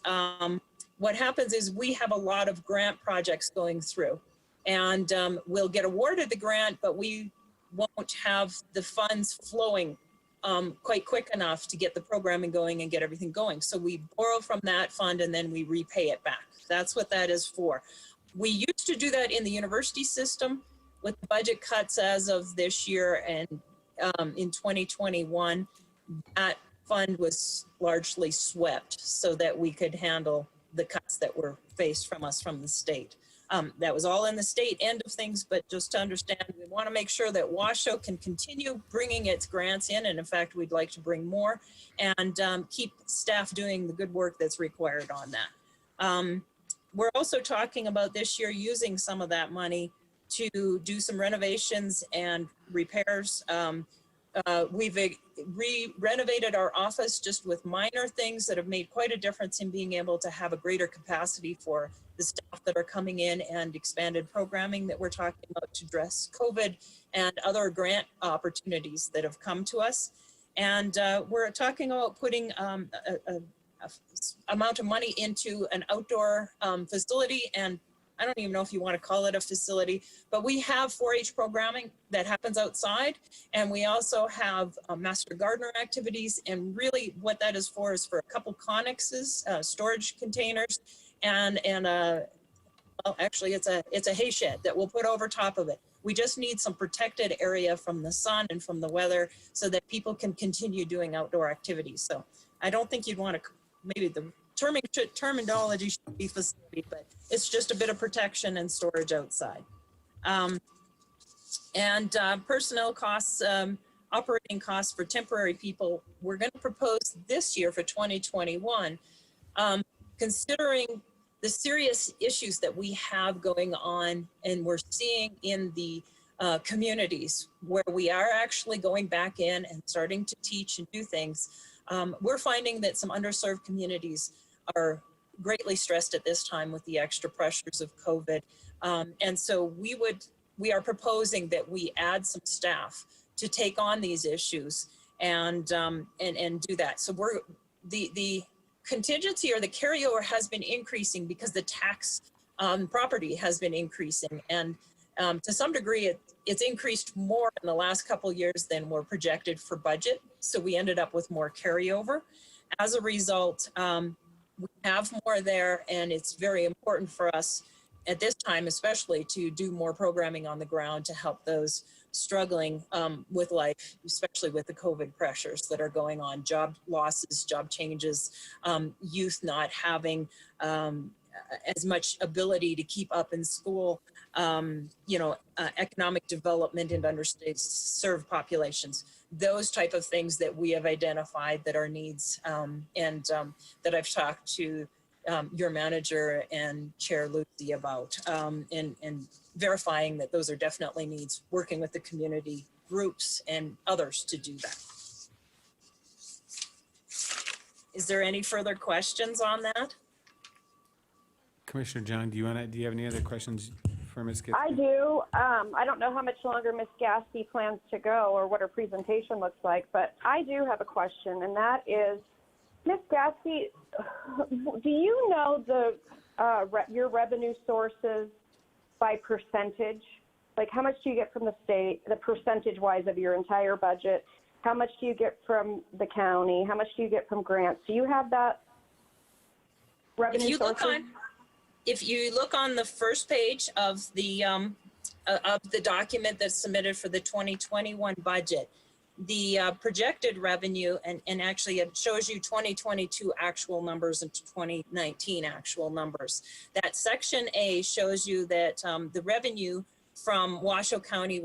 what happens is we have a lot of grant projects going through, and we'll get awarded the grant, but we won't have the funds flowing quite quick enough to get the programming going and get everything going. So we borrow from that fund and then we repay it back. That's what that is for. We used to do that in the university system with the budget cuts as of this year, and in 2021, that fund was largely swept so that we could handle the cuts that were faced from us from the state. That was all in the state end of things, but just to understand, we want to make sure that Washoe can continue bringing its grants in, and in fact, we'd like to bring more, and keep staff doing the good work that's required on that. We're also talking about this year using some of that money to do some renovations and repairs. We've renovated our office just with minor things that have made quite a difference in being able to have a greater capacity for the staff that are coming in, and expanded programming that we're talking about to address COVID and other grant opportunities that have come to us. And we're talking about putting a amount of money into an outdoor facility, and I don't even know if you want to call it a facility, but we have 4-H programming that happens outside, and we also have master gardener activities, and really what that is for a couple connexes, storage containers, and well, actually it's a hay shed that we'll put over top of it. We just need some protected area from the sun and from the weather so that people can continue doing outdoor activities. So I don't think you'd want to, maybe the terminology should be facility, but it's just a bit of protection and storage outside. Personnel costs, operating costs for temporary people, we're going to propose this year for 2021, considering the serious issues that we have going on and we're seeing in the communities where we are actually going back in and starting to teach and do things. We're finding that some underserved communities are greatly stressed at this time with the extra pressures of COVID. And so we are proposing that we add some staff to take on these issues and do that. So the contingency or the carryover has been increasing because the tax property has been increasing. And to some degree, it's increased more in the last couple of years than were projected for budget. So we ended up with more carryover. As a result, we have more there, and it's very important for us at this time, especially to do more programming on the ground to help those struggling with life, especially with the COVID pressures that are going on, job losses, job changes, youth not having as much ability to keep up in school, economic development in underserved populations, those type of things that we have identified that are needs, and that I've talked to your manager and Chair Lucy about, and verifying that those are definitely needs, working with the community groups and others to do that. Is there any further questions on that? Commissioner Jung, do you have any other questions for Ms. Gitsky? I do. I don't know how much longer Ms. Gaske plans to go or what her presentation looks like, but I do have a question, and that is, Ms. Gaske, do you know your revenue sources by percentage? Like, how much do you get from the state, the percentage-wise of your entire budget? How much do you get from the county? How much do you get from grants? Do you have that revenue sources? If you look on the first page of the document that's submitted for the 2021 budget, the projected revenue, and actually it shows you 2022 actual numbers and 2019 actual numbers. That section A shows you that the revenue from Washoe County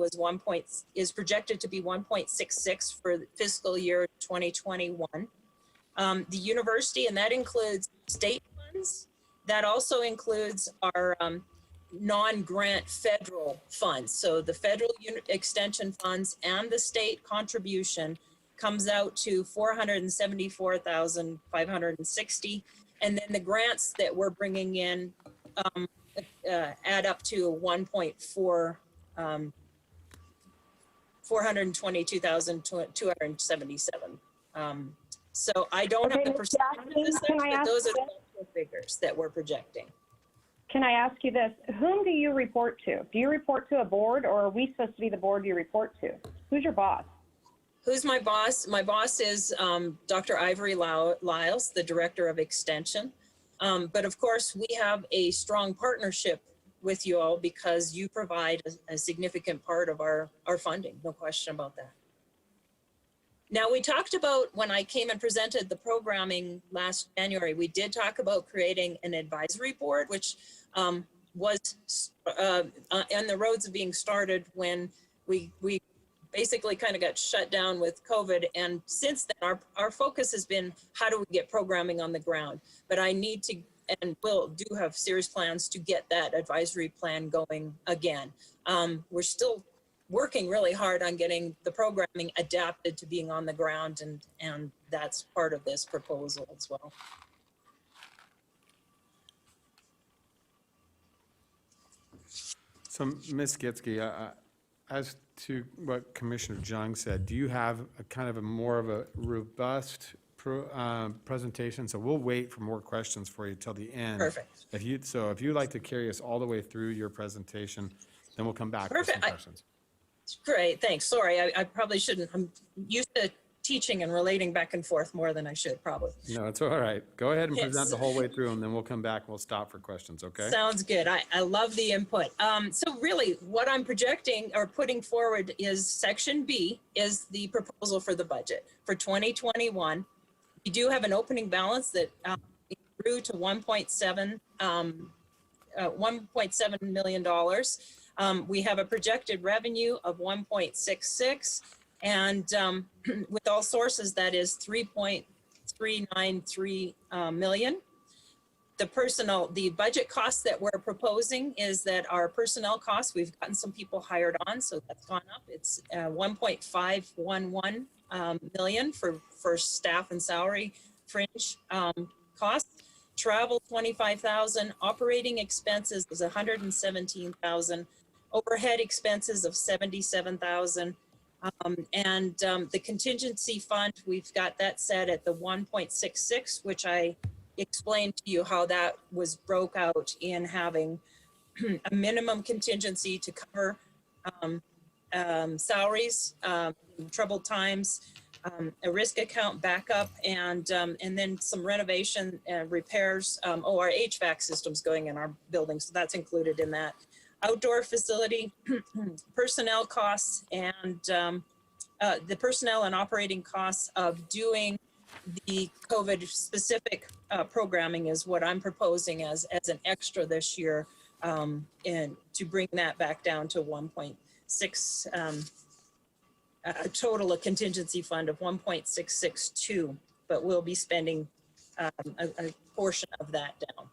is projected to be 1.66 for the fiscal year 2021. The university, and that includes state funds. That also includes our non-grant federal funds. So the federal extension funds and the state contribution comes out to $474,560. And then the grants that we're bringing in add up to 422,277. So I don't have the percentages, but those are the figures that we're projecting. Can I ask you this? Whom do you report to? Do you report to a board, or are we supposed to be the board you report to? Who's your boss? Who's my boss? My boss is Dr. Ivory Lyles, the Director of Extension. But of course, we have a strong partnership with you all because you provide a significant part of our funding, no question about that. Now, we talked about, when I came and presented the programming last January, we did talk about creating an advisory board, which was on the roads of being started when we basically kind of got shut down with COVID. And since then, our focus has been, how do we get programming on the ground? But I need to, and do have serious plans to get that advisory plan going again. We're still working really hard on getting the programming adapted to being on the ground, and that's part of this proposal as well. So, Ms. Gitsky, as to what Commissioner Jung said, do you have a kind of more of a robust presentation? So we'll wait for more questions for you till the end. Perfect. If you'd like to carry us all the way through your presentation, then we'll come back with some questions. Great, thanks. Sorry, I probably shouldn't. I'm used to teaching and relating back and forth more than I should, probably. No, it's all right. Go ahead and present Yes. the whole way through, and then we'll come back and we'll stop for questions, okay? Sounds good. I love the input. So really, what I'm projecting or putting forward is Section B is the proposal for the budget for 2021. We do have an opening balance that grew to $1.7 million. We have a projected revenue of 1.66, and with all sources, that is 3.393 million. The budget costs that we're proposing is that our personnel costs, we've gotten some people hired on, so that's gone up. It's 1.511 million for staff and salary fringe costs. Travel, 25,000. Operating expenses was 117,000. Overhead expenses of 77,000. And the contingency fund, we've got that set at the 1.66, which I explained to you how that was broke out in having a minimum contingency to cover salaries, troubled times, a risk account backup, and then some renovation and repairs. Our HVAC system's going in our building, so that's included in that. Outdoor facility, personnel costs, and the personnel and operating costs of doing the COVID-specific programming is what I'm proposing as an extra this year, and to bring that back down to 1.6, a total of contingency fund of 1.662, but we'll be spending a portion of that down.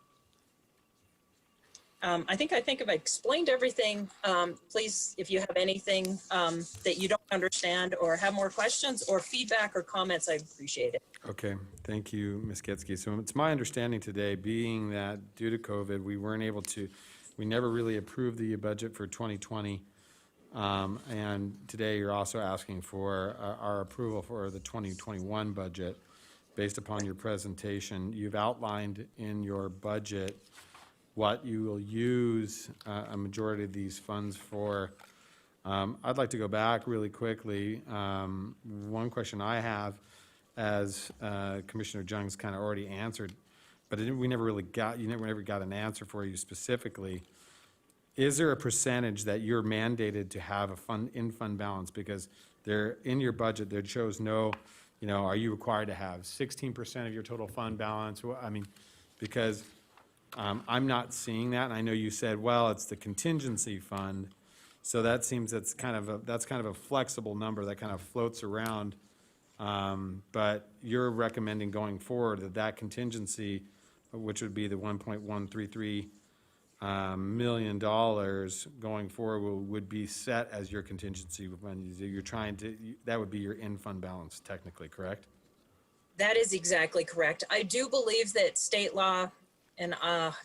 I think I've explained everything. Please, if you have anything that you don't understand or have more questions or feedback or comments, I appreciate it. Okay, thank you, Ms. Getsky. So it's my understanding today, being that due to COVID, we never really approved the budget for 2020. And today you're also asking for our approval for the 2021 budget. Based upon your presentation, you've outlined in your budget what you will use a majority of these funds for. I'd like to go back really quickly. One question I have, as Commissioner Jung's kind of already answered, but we never really got, you never got an answer for you specifically. Is there a percentage that you're mandated to have a in-fund balance? Because there, in your budget, there shows no, are you required to have 16% of your total fund balance? Well, I mean, because I'm not seeing that, and I know you said, well, it's the contingency fund, so that seems that's kind of a flexible number that kind of floats around. But you're recommending going forward that contingency, which would be the $1.133 million going forward, would be set as your contingency fund. You're trying to, that would be your in-fund balance, technically, correct? That is exactly correct. I do believe that state law, and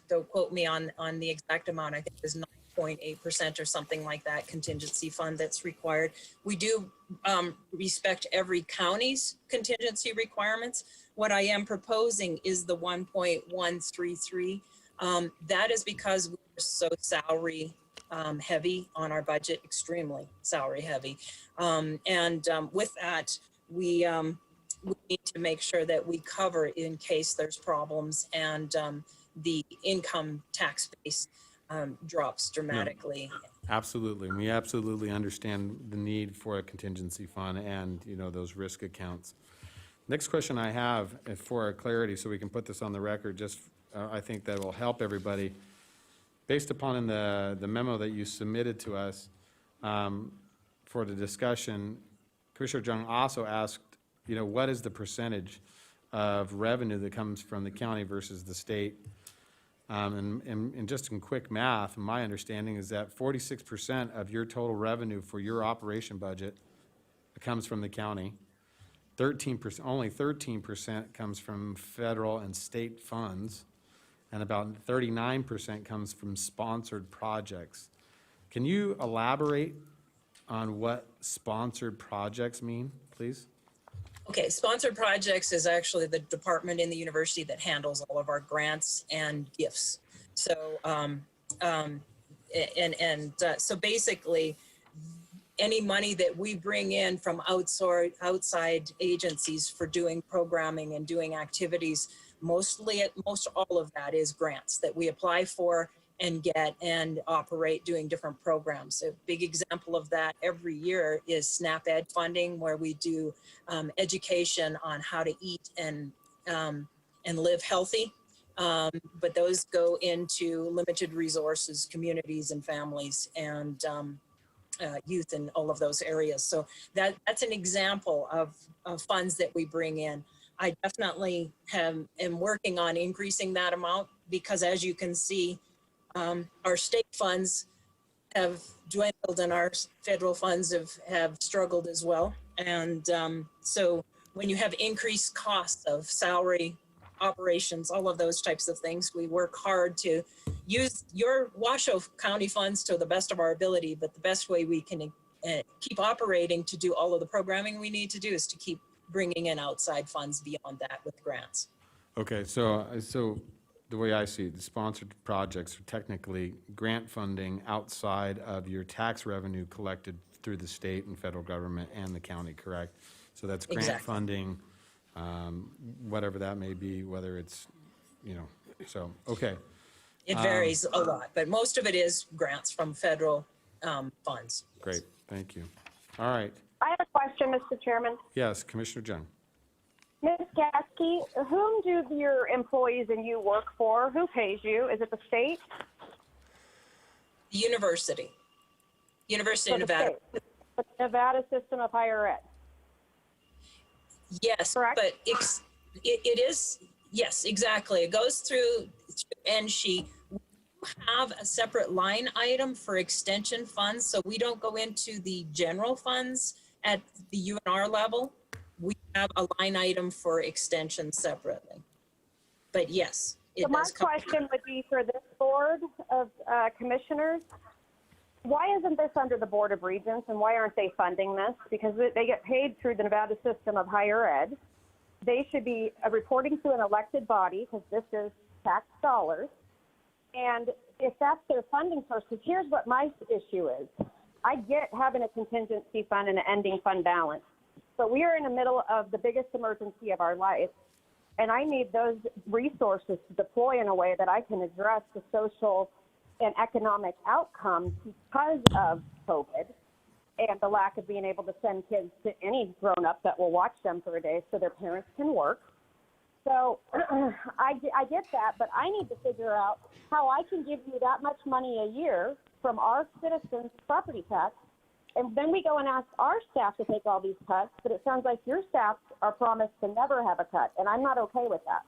don't quote me on the exact amount, I think it was 9.8% or something like that, contingency fund that's required. We do respect every county's contingency requirements. What I am proposing is the 1.133. That is because we're so salary heavy on our budget, extremely salary heavy. With that, we need to make sure that we cover in case there's problems and the income tax base drops dramatically. Absolutely. We absolutely understand the need for a contingency fund and, those risk accounts. Next question I have for clarity, so we can put this on the record, just I think that will help everybody. Based upon the memo that you submitted to us for the discussion, Commissioner Jung also asked, what is the percentage of revenue that comes from the county versus the state? And just in quick math, my understanding is that 46% of your total revenue for your operation budget comes from the county. 13%, only 13% comes from federal and state funds, and about 39% comes from sponsored projects. Can you elaborate on what sponsored projects mean, please? Okay, sponsored projects is actually the department in the university that handles all of our grants and gifts. So, so basically, any money that we bring in from outside agencies for doing programming and doing activities, most all of that is grants that we apply for and get and operate doing different programs. A big example of that every year is SNAP Ed funding, where we do education on how to eat and live healthy. But those go into limited resources, communities and families, and youth in all of those areas. So that's an example of funds that we bring in. I definitely am working on increasing that amount because, as you can see, our state funds have dwindled and our federal funds have struggled as well. And so when you have increased costs of salary, operations, all of those types of things, we work hard to use your Washoe County funds to the best of our ability. But the best way we can keep operating to do all of the programming we need to do is to keep bringing in outside funds beyond that with grants. Okay, so the way I see it, the sponsored projects are technically grant funding outside of your tax revenue collected through the state and federal government and the county, correct? So that's grant Exactly. funding, whatever that may be, whether it's, so, okay. It varies a lot, but most of it is grants from federal funds. Great, thank you. All right, I have a question, Mr. Chairman. yes, Commissioner Jung. Ms. Gasky, whom do your employees and you work for? Who pays you? Is it the state? The university of or the Nevada. state? The Nevada System of Higher Ed. Yes, Correct? but it is, yes, exactly. It goes through NSHE. We have a separate line item for extension funds, so we don't go into the general funds at the UNR level. We have a line item for extension separately. But yes, So it my does come. question would be for this board of commissioners, why isn't this under the Board of Regents and why aren't they funding this? Because they get paid through the Nevada System of Higher Ed. They should be reporting to an elected body because this is tax dollars. And if that's their funding source, because here's what my issue is. I get having a contingency fund and an ending fund balance, but we are in the middle of the biggest emergency of our life. And I need those resources to deploy in a way that I can address the social and economic outcomes because of COVID and the lack of being able to send kids to any grown-up that will watch them for a day so their parents can work. So I get that, but I need to figure out how I can give you that much money a year from our citizens' property tax, and then we go and ask our staff to take all these cuts, but it sounds like your staff are promised to never have a cut, and I'm not okay with that.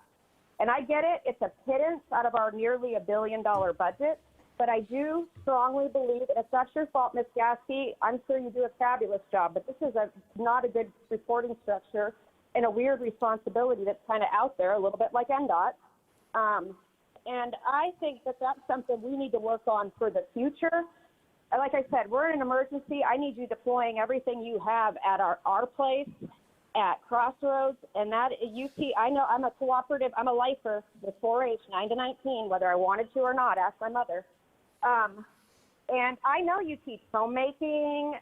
And I get it, it's a pittance out of our nearly $1 billion budget, but I do strongly believe, and it's not your fault, Ms. Gasky, I'm sure you do a fabulous job, but this is not a good reporting structure and a weird responsibility that's kind of out there, a little bit like NDOT. And I think that that's something we need to work on for the future. And like I said, we're in an emergency. I need you deploying everything you have at our place, at Crossroads, and that I know I'm a cooperative, I'm a lifer with 4-H, 9 to 19, whether I wanted to or not, ask my mother. And I know you teach homemaking,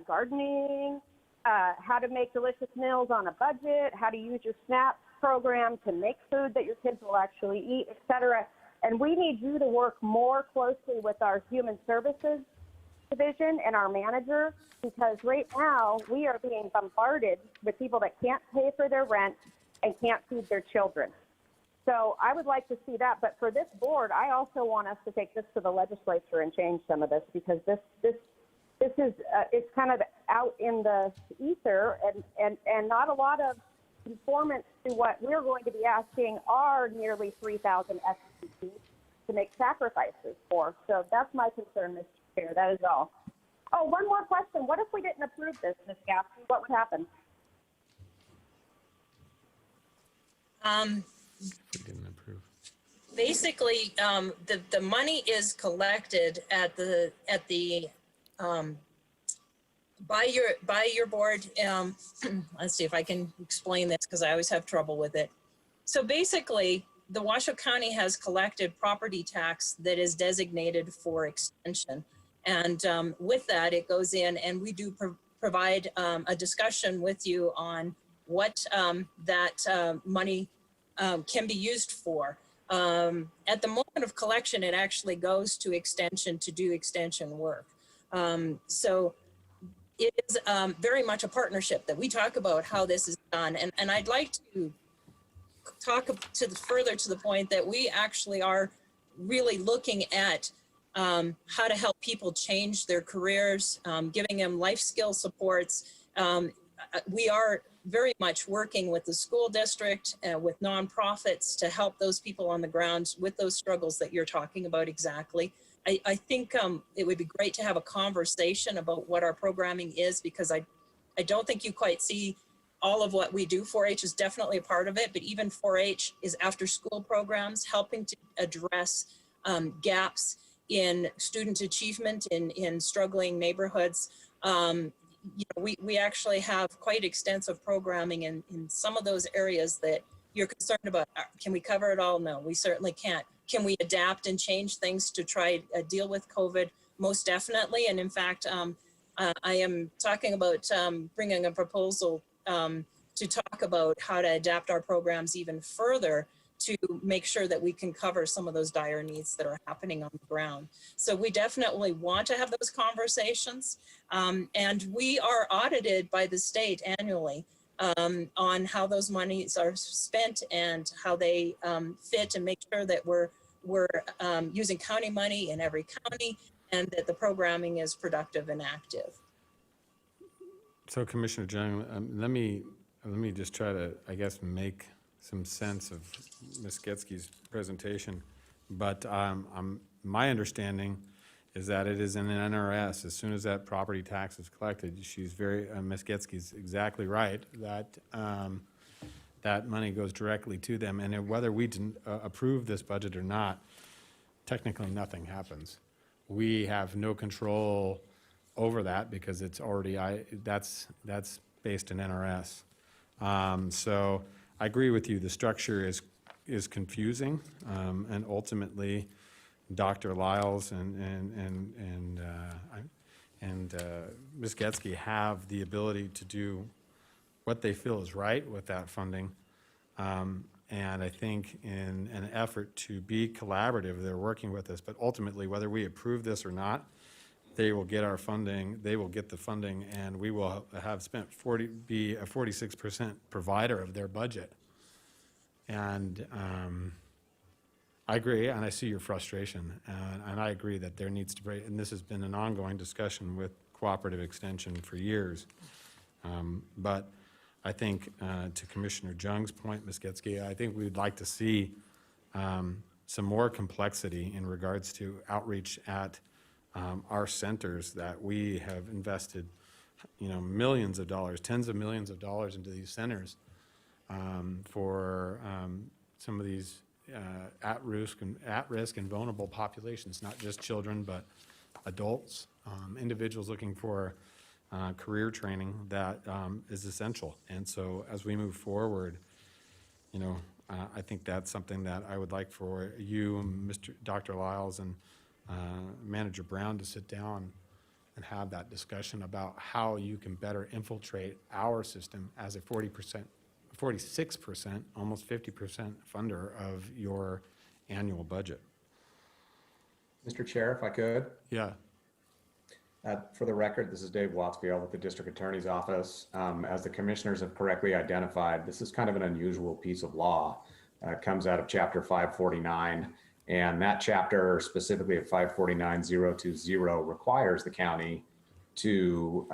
gardening, how to make delicious meals on a budget, how to use your SNAP program to make food that your kids will actually eat, et cetera. And we need you to work more closely with our human services division and our manager, because right now we are being bombarded with people that can't pay for their rent and can't feed their children. So I would like to see that. But for this board, I also want us to take this to the legislature and change some of this, because this is it's kind of out in the ether and not a lot of conformance to what we're going to be asking our nearly 3,000 SPCs to make sacrifices for. So that's my concern, Mr. Chair. That is all. Oh, one more question. What if we didn't approve this, Ms. Gaffney? What would happen? We didn't approve. Basically, the money is collected at the by your board. Let's see if I can explain this, because I always have trouble with it. So basically, the Washoe County has collected property tax that is designated for extension, and with that, it goes in, and we do provide a discussion with you on what that money can be used for. At the moment of collection, it actually goes to extension to do extension work. So it is very much a partnership that we talk about how this is done. And I'd like to talk further to the point that we actually are really looking at how to help people change their careers, giving them life skill supports. We are very much working with the school district, with nonprofits to help those people on the ground with those struggles that you're talking about exactly. I think it would be great to have a conversation about what our programming is, because I don't think you quite see all of what we do. 4-H is definitely a part of it, but even 4-H is after school programs, helping to address gaps in student achievement in struggling neighborhoods. We actually have quite extensive programming in some of those areas that you're concerned about. Can we cover it all? No, we certainly can't. Can we adapt and change things to try to deal with COVID? Most definitely. And in fact, I am talking about bringing a proposal to talk about how to adapt our programs even further to make sure that we can cover some of those dire needs that are happening on the ground. So we definitely want to have those conversations. And we are audited by the state annually on how those monies are spent and how they fit, and make sure that we're using county money in every county and that the programming is productive and active. So Commissioner Jung, let me just try to, I guess, make some sense of Ms. Getzke's presentation. But my understanding is that it is in an NRS. As soon as that property tax is collected, she's Ms. Getzke's exactly right, that that money goes directly to them. And whether we approve this budget or not, technically nothing happens. We have no control over that because it's already, that's based in NRS. So I agree with you. The structure is confusing, and ultimately, Dr. Lyles and Ms. Getzke have the ability to do what they feel is right with that funding. And I think in an effort to be collaborative, they're working with us. But ultimately, whether we approve this or not, they will get our funding, they will get the funding, and we will have spent be a 46% provider of their budget. And I agree, and I see your frustration, and I agree that there needs to be, and this has been an ongoing discussion with cooperative extension for years. But I think to Commissioner Jung's point, Ms. Getzke, I think we'd like to see some more complexity in regards to outreach at our centers, that we have invested, millions of dollars, tens of millions of dollars into these centers for some of these at-risk and vulnerable populations, not just children, but adults, individuals looking for career training that is essential. And so as we move forward, I think that's something that I would like for you, Dr. Lyles, and Manager Brown to sit down and have that discussion about how you can better infiltrate our system as a 46%, almost 50% funder of your annual budget. Mr. Chair, if I could. Yeah. For the record, this is Dave Watsfield with the District Attorney's Office. As the commissioners have correctly identified, this is kind of an unusual piece of law. It comes out of Chapter 549, and that chapter, specifically at 549.020, requires the county to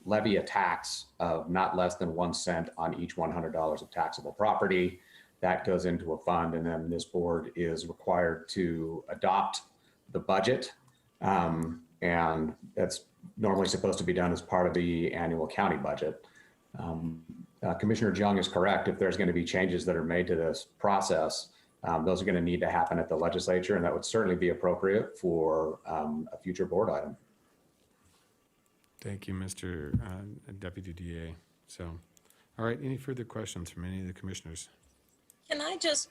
levy a tax of not less than 1 cent on each $100 of taxable property. That goes into a fund, and then this board is required to adopt the budget. And that's normally supposed to be done as part of the annual county budget. Commissioner Jung is correct. If there's going to be changes that are made to this process, those are going to need to happen at the legislature, and that would certainly be appropriate for a future board item. Thank you, Mr. Deputy DA. So, all right, any further questions from any of the commissioners? Can I just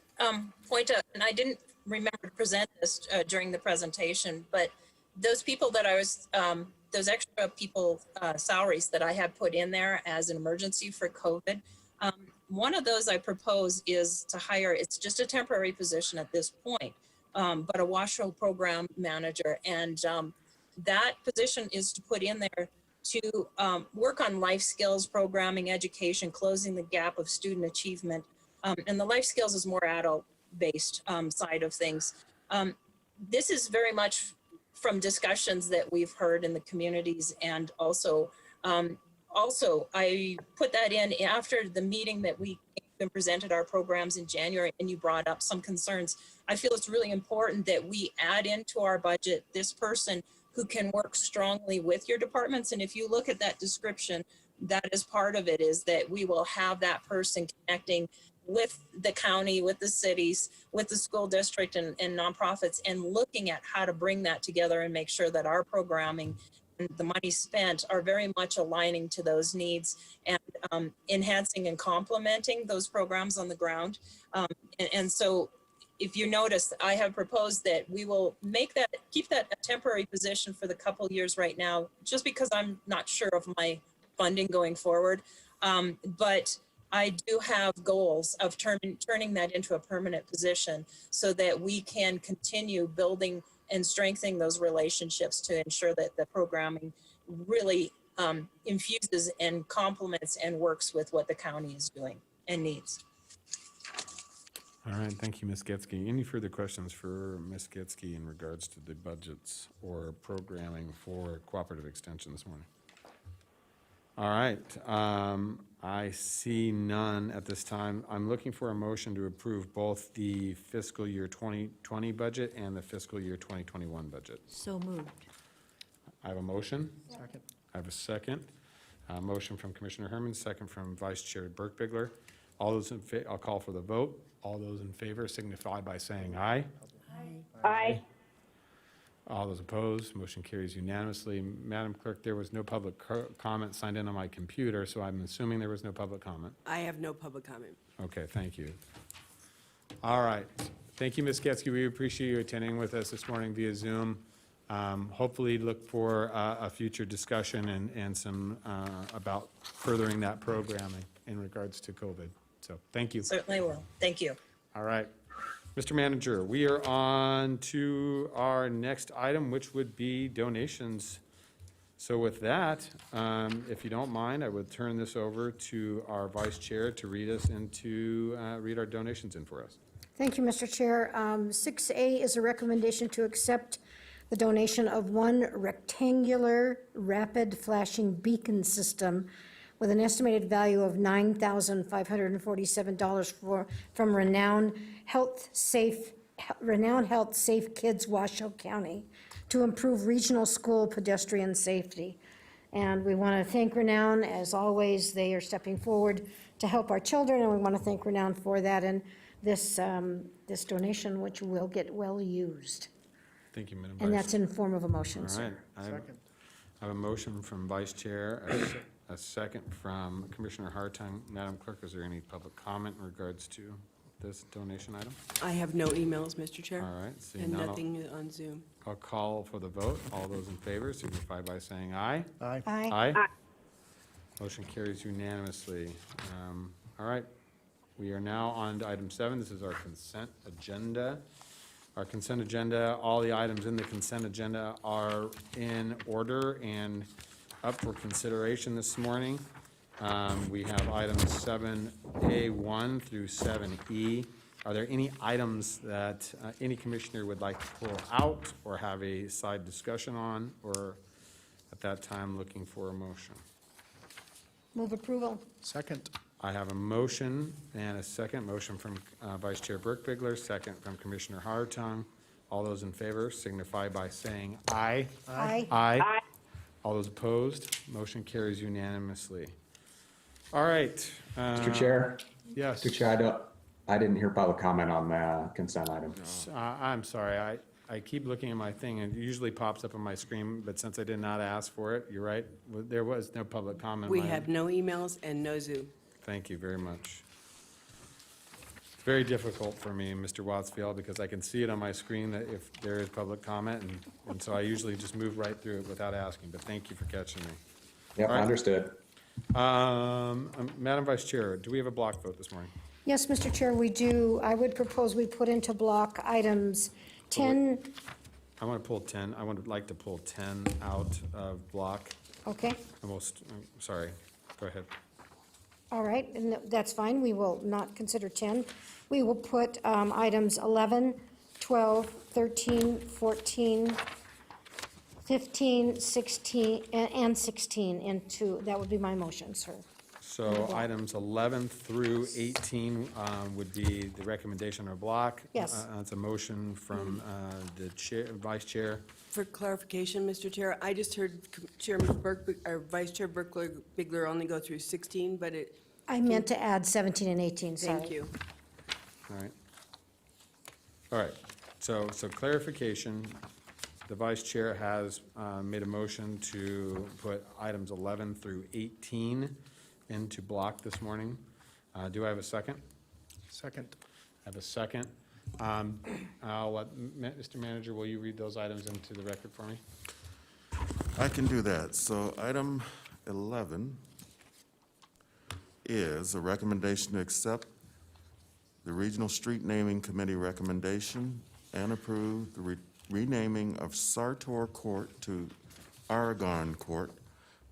point out, and I didn't remember to present this during the presentation, but those people that I was, those extra people salaries that I had put in there as an emergency for COVID, one of those I propose is to hire, it's just a temporary position at this point, but a Washoe program manager. And that position is to put in there to work on life skills, programming, education, closing the gap of student achievement. And the life skills is more adult-based side of things. This is very much from discussions that we've heard in the communities, and also I put that in after the meeting that we presented our programs in January, and you brought up some concerns. I feel it's really important that we add into our budget this person who can work strongly with your departments. And if you look at that description, that is part of it, is that we will have that person connecting with the county, with the cities, with the school district and nonprofits, and looking at how to bring that together and make sure that our programming and the money spent are very much aligning to those needs, and enhancing and complementing those programs on the ground. And so if you notice, I have proposed that we will keep that a temporary position for the couple years right now, just because I'm not sure of my funding going forward. But I do have goals of turning that into a permanent position so that we can continue building and strengthening those relationships to ensure that the programming really infuses and complements and works with what the county is doing and needs. All right, thank you, Ms. Getzky. Any further questions for Ms. Getzky in regards to the budgets or programming for cooperative extension this morning? All right, I see none at this time. I'm looking for a motion to approve both the fiscal year 2020 budget and the fiscal year 2021 budget. So moved. I have a motion. Second. I have a second. Motion from Commissioner Herman, second from Vice Chair Burke-Bigler. All those in favor, I'll call for the vote. All those in favor signify by saying aye. Aye. All those opposed, motion carries unanimously. Madam Clerk, there was no public comment signed in on my computer, so I'm assuming there was no public comment. I have no public comment. Okay, thank you. All right. Thank you, Ms. Getzky. We appreciate you attending with us this morning via Zoom. Hopefully look for a future discussion and some about furthering that programming in regards to COVID. So thank you. Certainly will. Thank you. All right. Mr. Manager, we are on to our next item, which would be donations. So with that, if you don't mind, I would turn this over to our Vice Chair to read our donations in for us. Thank you, Mr. Chair. 6A is a recommendation to accept the donation of one rectangular rapid flashing beacon system with an estimated value of $9,547 from Renowned Health Safe Kids, Washoe County, to improve regional school pedestrian safety. And we want to thank Renown, as always. They are stepping forward to help our children, and we want to thank Renown for that and this donation, which will get well used. Thank you, Madam And Vice. that's in form of a motion, All sir. right. I have a motion from Vice Chair, a second from Commissioner Hartung. Madam Clerk, is there any public comment in regards to this donation item? I have no emails, Mr. Chair. All right, seeing And none, nothing on Zoom. I'll call for the vote. All those in favor signify by saying aye. Aye. Aye. Aye. Motion carries unanimously. All right, we are now on to item 7. This is our consent agenda. Our consent agenda, all the items in the consent agenda are in order and up for consideration this morning. We have items 7A1 through 7E. Are there any items that any commissioner would like to pull out or have a side discussion on, or at that time looking for a motion? Move approval. Second. I have a motion and a second. Motion from Vice Chair Burke-Bigler, second from Commissioner Hartung. All those in favor signify by saying aye. Aye. Aye. All those opposed, motion carries unanimously. All right. Mr. Chair? Yes. Mr. Chair, I didn't hear public comment on the consent item. I'm sorry. I keep looking at my thing and it usually pops up on my screen, but since I did not ask for it, you're right. There was no public comment. We have no emails and no Zoom. Thank you very much. It's very difficult for me, Mr. Watsfield, because I can see it on my screen that if there is public comment, and so I usually just move right through it without asking, but thank you for catching me. Yep, All right. understood. Madam Vice Chair, do we have a block vote this morning? Yes, Mr. Chair, we do. I would propose we put into block items 10, I want to pull 10. I would like to pull 10 out of block. okay? Sorry, go ahead. All right, and that's fine. We will not consider 10. We will put items 11, 12, 13, 14, 15, 16, and 16 into, that would be my motion, sir. So items 11 through 18 would be the recommendation or block. Yes. It's a motion from the chair, Vice Chair. For clarification, Mr. Chair, I just heard Chairman Vice Chair Burke-Bigler only go through 16, but it, I meant to add 17 and 18, sorry. thank you. All right. All right, so clarification, the Vice Chair has made a motion to put items 11 through 18 into block this morning. Do I have a second? Second. I have a second. I'll let, Mr. Manager, will you read those items into the record for me? I can do that. So item 11 is a recommendation to accept the Regional Street Naming Committee recommendation and approve the renaming of Sartor Court to Aragon Court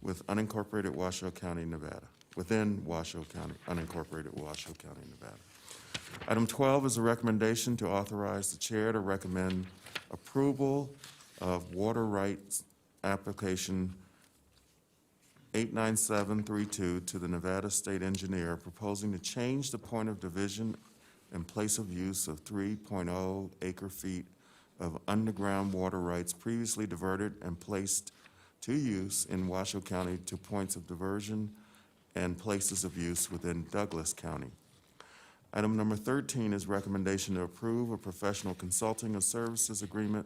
with unincorporated Washoe County, Nevada, within Washoe County, unincorporated Washoe County, Nevada. Item 12 is a recommendation to authorize the chair to recommend approval of water rights application 89732 to the Nevada State Engineer, proposing to change the point of division and place of use of 3.0 acre-feet of underground water rights previously diverted and placed to use in Washoe County to points of diversion and places of use within Douglas County. Item number 13 is recommendation to approve a professional consulting and services agreement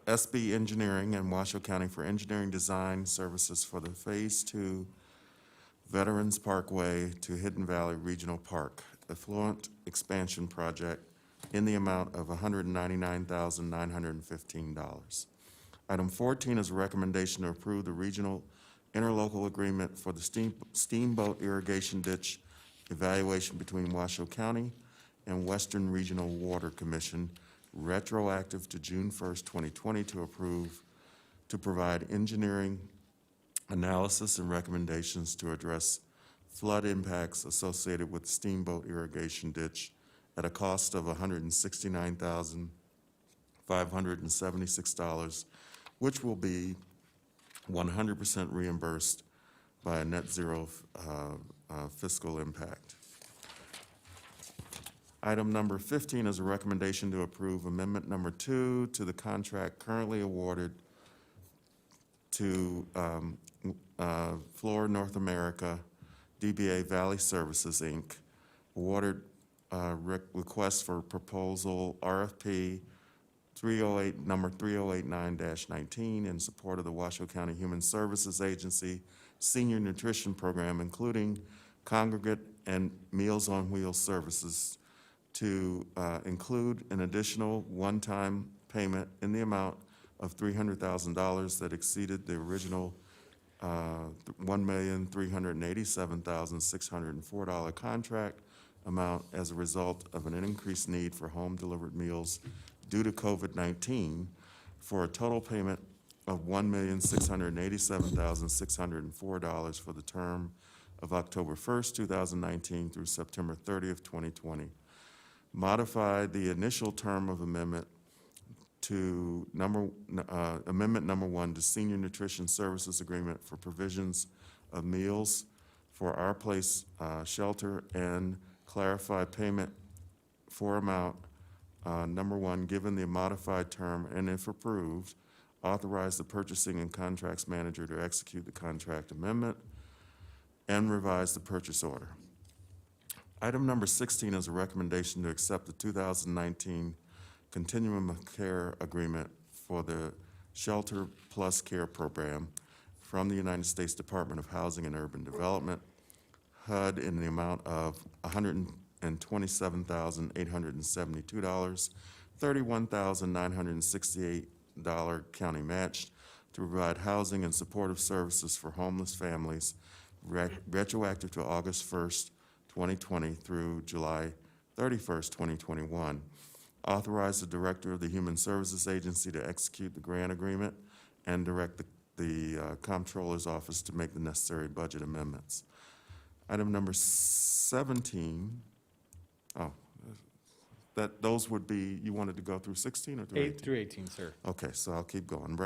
SB Engineering and Washoe County for engineering design services for the Phase 2 Veterans Parkway to Hidden Valley Regional Park Affluent Expansion Project in the amount of $199,915. Item 14 is a recommendation to approve the regional interlocal agreement for the steamboat irrigation ditch evaluation between Washoe County and Western Regional Water Commission, retroactive to June 1st, 2020, to provide engineering analysis and recommendations to address flood impacts associated with steamboat irrigation ditch at a cost of $169,576, which will be 100% reimbursed by a net zero fiscal impact. Item number 15 is a recommendation to approve amendment number 2 to the contract currently awarded to Floor North America DBA Valley Services, Inc., awarded request for proposal RFP 308, number 3089-19 in support of the Washoe County Human Services Agency Senior Nutrition Program, including congregate and Meals on Wheels services, to include an additional one-time payment in the amount of $300,000 that exceeded the original $1,387,604 contract amount as a result of an increased need for home-delivered meals due to COVID-19, for a total payment of $1,687,604 for the term of October 1st, 2019 through September 30th, 2020. Modified the initial term of amendment to amendment number 1 to Senior Nutrition Services Agreement for provisions of meals for Our Place shelter, and clarify payment for amount number 1, given the modified term, and if approved, authorize the purchasing and contracts manager to execute the contract amendment and revise the purchase order. Item number 16 is a recommendation to accept the 2019 Continuum of Care Agreement for the Shelter Plus Care Program from the United States Department of Housing and Urban Development, HUD, in the amount of $127,872, $31,968 county matched, to provide housing and supportive services for homeless families, retroactive to August 1st, 2020 through July 31st, 2021. Authorize the Director of the Human Services Agency to execute the grant agreement and direct the Comptroller's Office to make the necessary budget amendments. Item number 17, those would be, you wanted to go through 16 or through 18? 8 through 18, sir. Okay, so I'll keep going.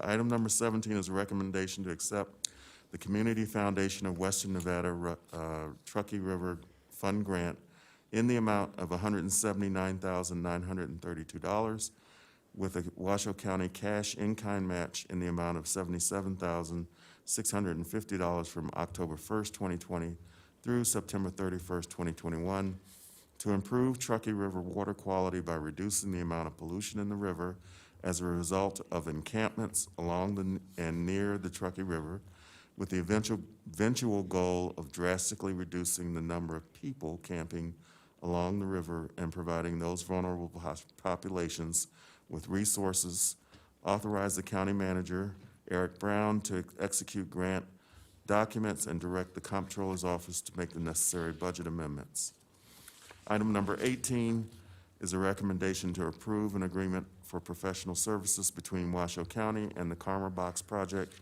Item number 17 is a recommendation to accept the Community Foundation of Western Nevada Truckee River Fund Grant in the amount of $179,932, with a Washoe County cash in-kind match in the amount of $77,650 from October 1st, 2020 through September 31st, 2021, to improve Truckee River water quality by reducing the amount of pollution in the river as a result of encampments along and near the Truckee River, with the eventual goal of drastically reducing the number of people camping along the river and providing those vulnerable populations with resources. Authorize the county manager, Eric Brown, to execute grant documents and direct the comptroller's office to make the necessary budget amendments. Item number 18 is a recommendation to approve an agreement for professional services between Washoe County and the Karma Box Project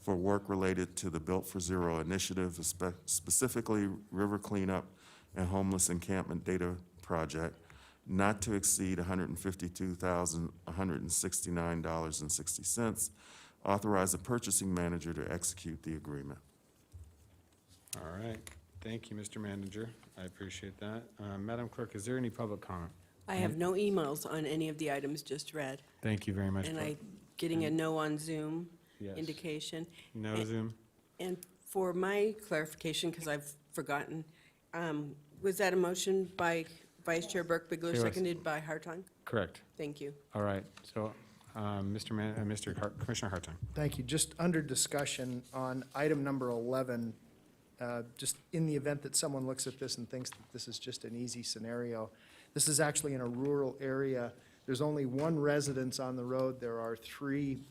for work related to the Built for Zero initiative, specifically river cleanup and homeless encampment data project, not to exceed $152,169.60. Authorize the purchasing manager to execute the agreement. All right. Thank you, Mr. Manager. I appreciate that. Madam Clerk, is there any public comment? I have no emails on any of the items just read. Thank you very much. And getting a no on Zoom Yes. indication. No And- Zoom? And for my clarification, because I've forgotten, was that a motion by Vice Chair Burke-Bigler, It was. seconded by Hartung? Correct. Thank you. All right. So, Commissioner Hartung. Thank you. Just under discussion on item number 11, just in the event that someone looks at this and thinks that this is just an easy scenario, this is actually in a rural area. There's only one residence on the road. There are three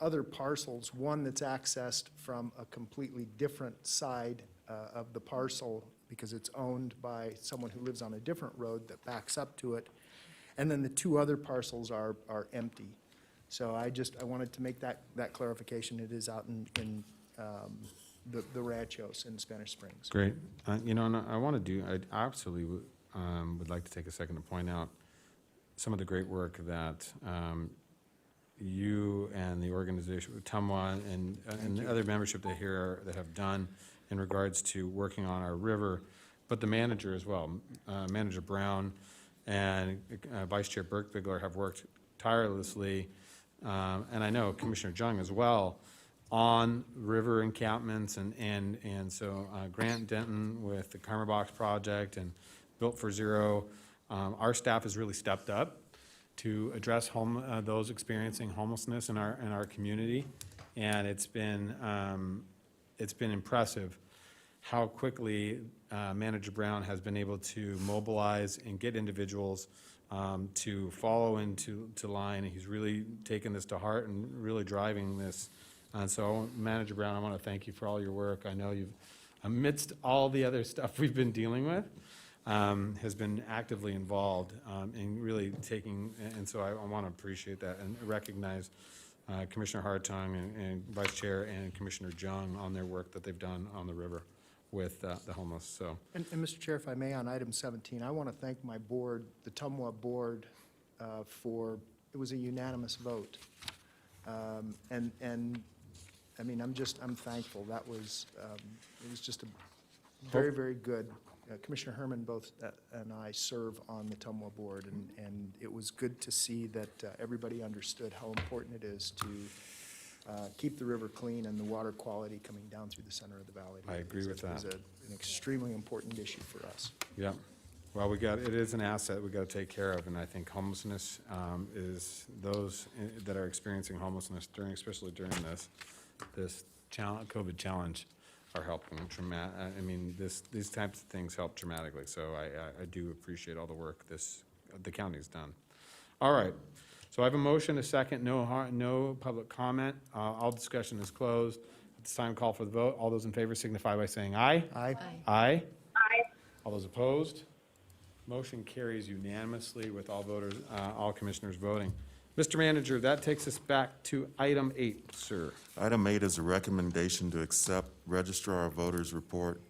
other parcels, one that's accessed from a completely different side of the parcel because it's owned by someone who lives on a different road that backs up to it. And then the two other parcels are empty. So I wanted to make that clarification. It is out in the ranchos in Spanish Springs. Great. And I absolutely would like to take a second to point out some of the great work that you and the organization, Tumwa, and the other membership that have done in regards to working on our river, but the manager as well. Manager Brown and Vice Chair Burke-Bigler have worked tirelessly, and I know Commissioner Jung as well, on river encampments, and so Grant Denton with the Karma Box Project and Built for Zero. Our staff has really stepped up to address those experiencing homelessness in our community, and it's been impressive how quickly Manager Brown has been able to mobilize and get individuals to follow into line. He's really taken this to heart and really driving this. And so, Manager Brown, I want to thank you for all your work. I know you've, amidst all the other stuff we've been dealing with, has been actively involved in really taking, and so I want to appreciate that and recognize Commissioner Hartung and Vice Chair and Commissioner Jung on their work that they've done on the river with the homeless. So, And Mr. Chair, if I may, on item 17, I want to thank my board, the Tumwa board, it was a unanimous vote. And I mean, I'm thankful. That was, it was just a very, very good. Commissioner Herman and I serve on the Tumwa board, and it was good to see that everybody understood how important it is to keep the river clean and the water quality coming down through the center of the valley. I agree with that. It was an extremely important issue for us. yeah. Well, it is an asset we got to take care of, and I think homelessness is those that are experiencing homelessness especially during this COVID challenge, are helping I mean, these types of things help dramatically. So I do appreciate all the work the county's done. All right. So I have a motion, a second, no public comment. All discussion is closed. At this time, call for the vote. All those in favor signify by saying aye. Aye. Aye. All those opposed? Motion carries unanimously with all commissioners voting. Mr. Manager, that takes us back to item 8, sir. Item 8 is a recommendation to accept Registrar of Voters report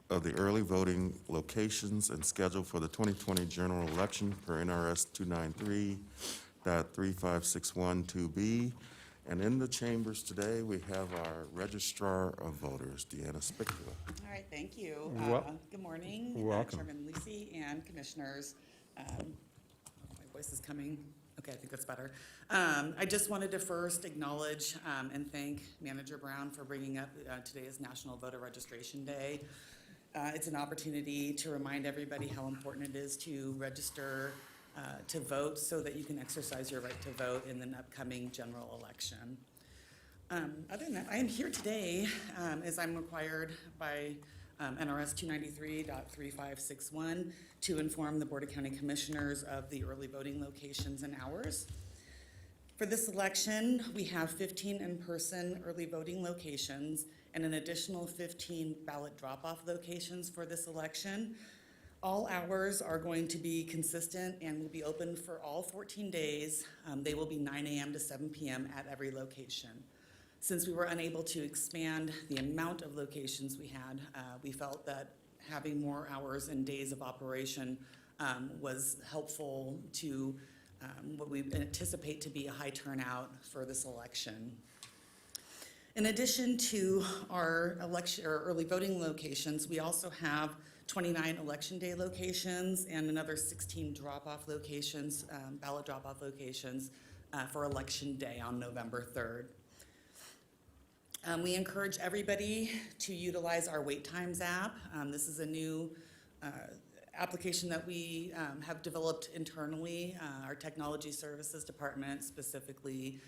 of the early voting locations and schedule for the 2020 general election per NRS 293.35612B. And in the chambers today, we have our Registrar of Voters, Deanna Spicula. All right, thank you. Good morning. Welcome. Chairman Lisi and Commissioners. My voice is coming. Okay, I think that's better. I just wanted to first acknowledge and thank Manager Brown for bringing up today is National Voter Registration Day. It's an opportunity to remind everybody how important it is to register to vote so that you can exercise your right to vote in the upcoming general election. Other than that, I am here today as I'm required by NRS 293.3561 to inform the Board of County Commissioners of the early voting locations and hours. For this election, we have 15 in-person early voting locations and an additional 15 ballot drop-off locations for this election. All hours are going to be consistent and will be open for all 14 days. They will be 9 a.m. to 7 p.m. at every location. Since we were unable to expand the amount of locations we had, we felt that having more hours and days of operation was helpful to what we anticipate to be a high turnout for this election. In addition to our election or early voting locations, we also have 29 election day locations and another 16 drop-off locations, ballot drop-off locations for election day on November 3rd. We encourage everybody to utilize our wait times app. This is a new application that we have developed internally. Our technology services department, specifically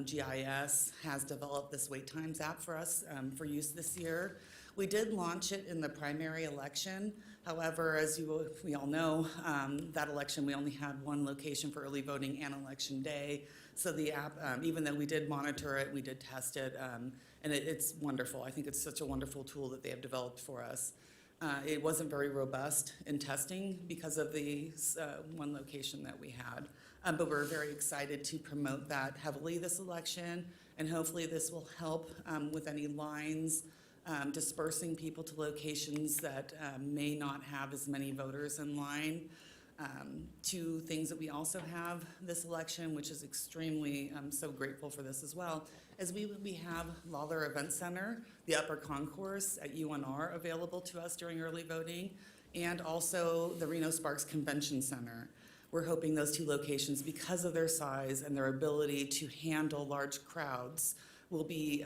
GIS, has developed this wait times app for us for use this year. We did launch it in the primary election. However, as we all know, that election we only had one location for early voting and election day. So the app, even though we did monitor it, we did test it, and it's wonderful. I think it's such a wonderful tool that they have developed for us. It wasn't very robust in testing because of the one location that we had, but we're very excited to promote that heavily this election, and hopefully this will help with any lines, dispersing people to locations that may not have as many voters in line. Two things that we also have this election, which is extremely, I'm so grateful for this as well, is we have Lawler Event Center, the upper concourse at UNR available to us during early voting, and also the Reno Sparks Convention Center. We're hoping those two locations, because of their size and their ability to handle large crowds, will be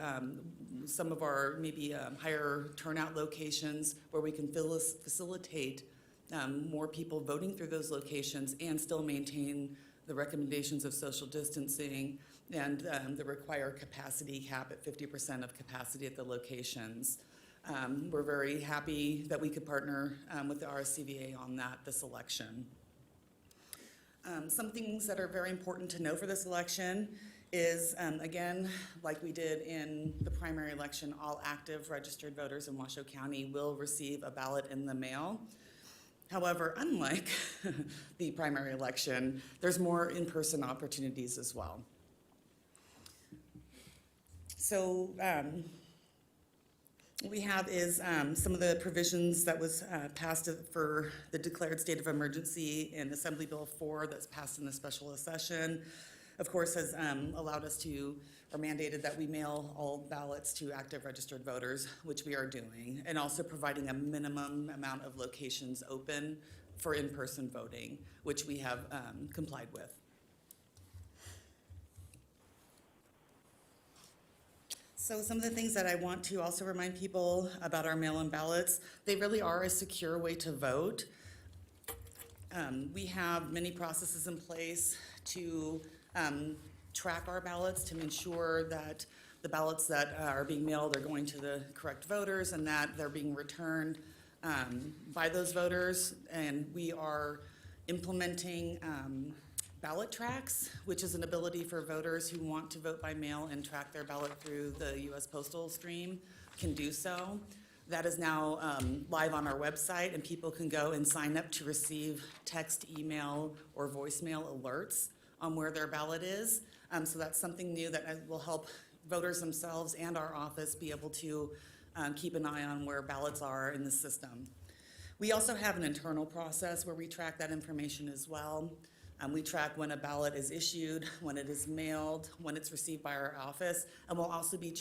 some of our maybe higher turnout locations where we can facilitate more people voting through those locations and still maintain the recommendations of social distancing and the required capacity cap at 50% of capacity at the locations. We're very happy that we could partner with the RSCVA on that this election. Some things that are very important to know for this election is, again, like we did in the primary election, all active registered voters in Washoe County will receive a ballot in the mail. However, unlike the primary election, there's more in-person opportunities as well. So what we have is some of the provisions that was passed for the declared state of emergency in Assembly Bill 4 that's passed in the special session. Of course, has allowed us to, or mandated that we mail all ballots to active registered voters, which we are doing, and also providing a minimum amount of locations open for in-person voting, which we have complied with. So some of the things that I want to also remind people about our mail-in ballots, they really are a secure way to vote. We have many processes in place to track our ballots to ensure that the ballots that are being mailed are going to the correct voters and that they're being returned by those voters. And we are implementing Ballot Tracks, which is an ability for voters who want to vote by mail and track their ballot through the U.S. Postal Stream can do so. That is now live on our website, and people can go and sign up to receive text, email, or voicemail alerts on where their ballot is. So that's something new that will help voters themselves and our office be able to keep an eye on where ballots are in the system. We also have an internal process where we track that information as well. We track when a ballot is issued, when it is mailed, when it's received by our office, and we'll also be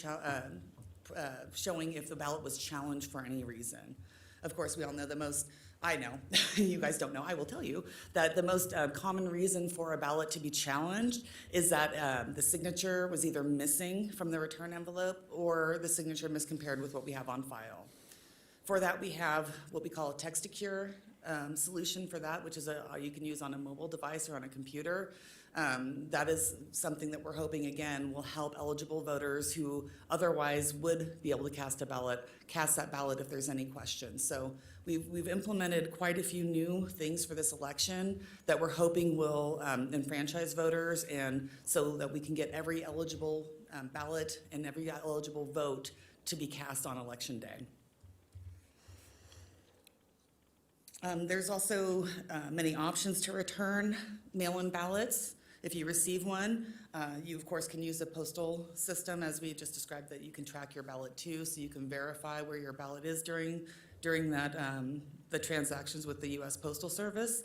showing if the ballot was challenged for any reason. Of course, we all know I know, you guys don't know, I will tell you, that the most common reason for a ballot to be challenged is that the signature was either missing from the return envelope or the signature miscompared with what we have on file. For that, we have what we call a text-to-cure solution for that, which is you can use on a mobile device or on a computer. That is something that we're hoping, again, will help eligible voters who otherwise would be able to cast that ballot if there's any questions. So we've implemented quite a few new things for this election that we're hoping will enfranchise voters, and so that we can get every eligible ballot and every eligible vote to be cast on Election Day. There's also many options to return mail-in ballots. If you receive one, you of course can use the postal system, as we just described, that you can track your ballot to, so you can verify where your ballot is during that the transactions with the U.S. Postal Service.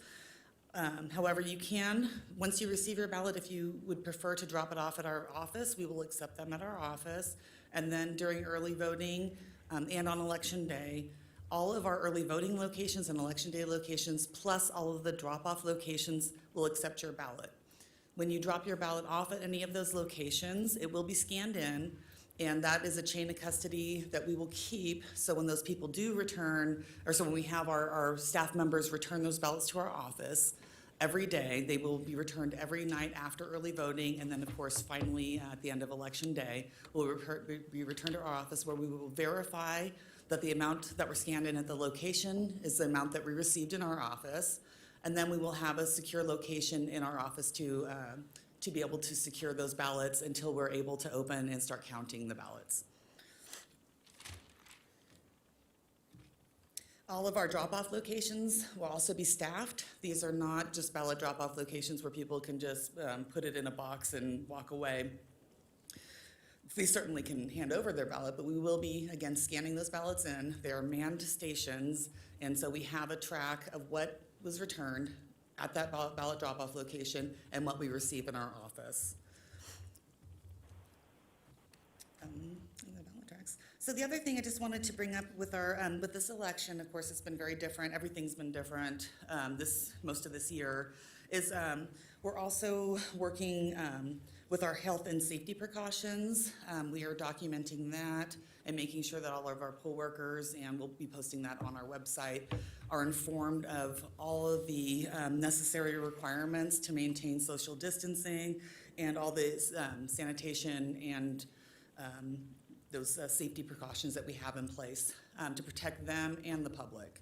However, you can, once you receive your ballot, if you would prefer to drop it off at our office, we will accept them at our office. And then during early voting and on Election Day, all of our early voting locations and Election Day locations, plus all of the drop-off locations, will accept your ballot. When you drop your ballot off at any of those locations, it will be scanned in, and that is a chain of custody that we will keep. So when those people do return, or so when we have our staff members return those ballots to our office, every day, they will be returned every night after early voting, and then of course, finally, at the end of Election Day, will be returned to our office, where we will verify that the amount that were scanned in at the location is the amount that we received in our office. And then we will have a secure location in our office to be able to secure those ballots until we're able to open and start counting the ballots. All of our drop-off locations will also be staffed. These are not just ballot drop-off locations where people can just put it in a box and walk away. They certainly can hand over their ballot, but we will be, again, scanning those ballots in. They are manned stations, and so we have a track of what was returned at that ballot drop-off location and what we receive in our office. The ballot tracks. So the other thing I just wanted to bring up with our with this election, of course, it's been very different. Everything's been different most of this year. Is we're also working with our health and safety precautions. We are documenting that and making sure that all of our poll workers, and we'll be posting that on our website, are informed of all of the necessary requirements to maintain social distancing and all the sanitation and those safety precautions that we have in place to protect them and the public.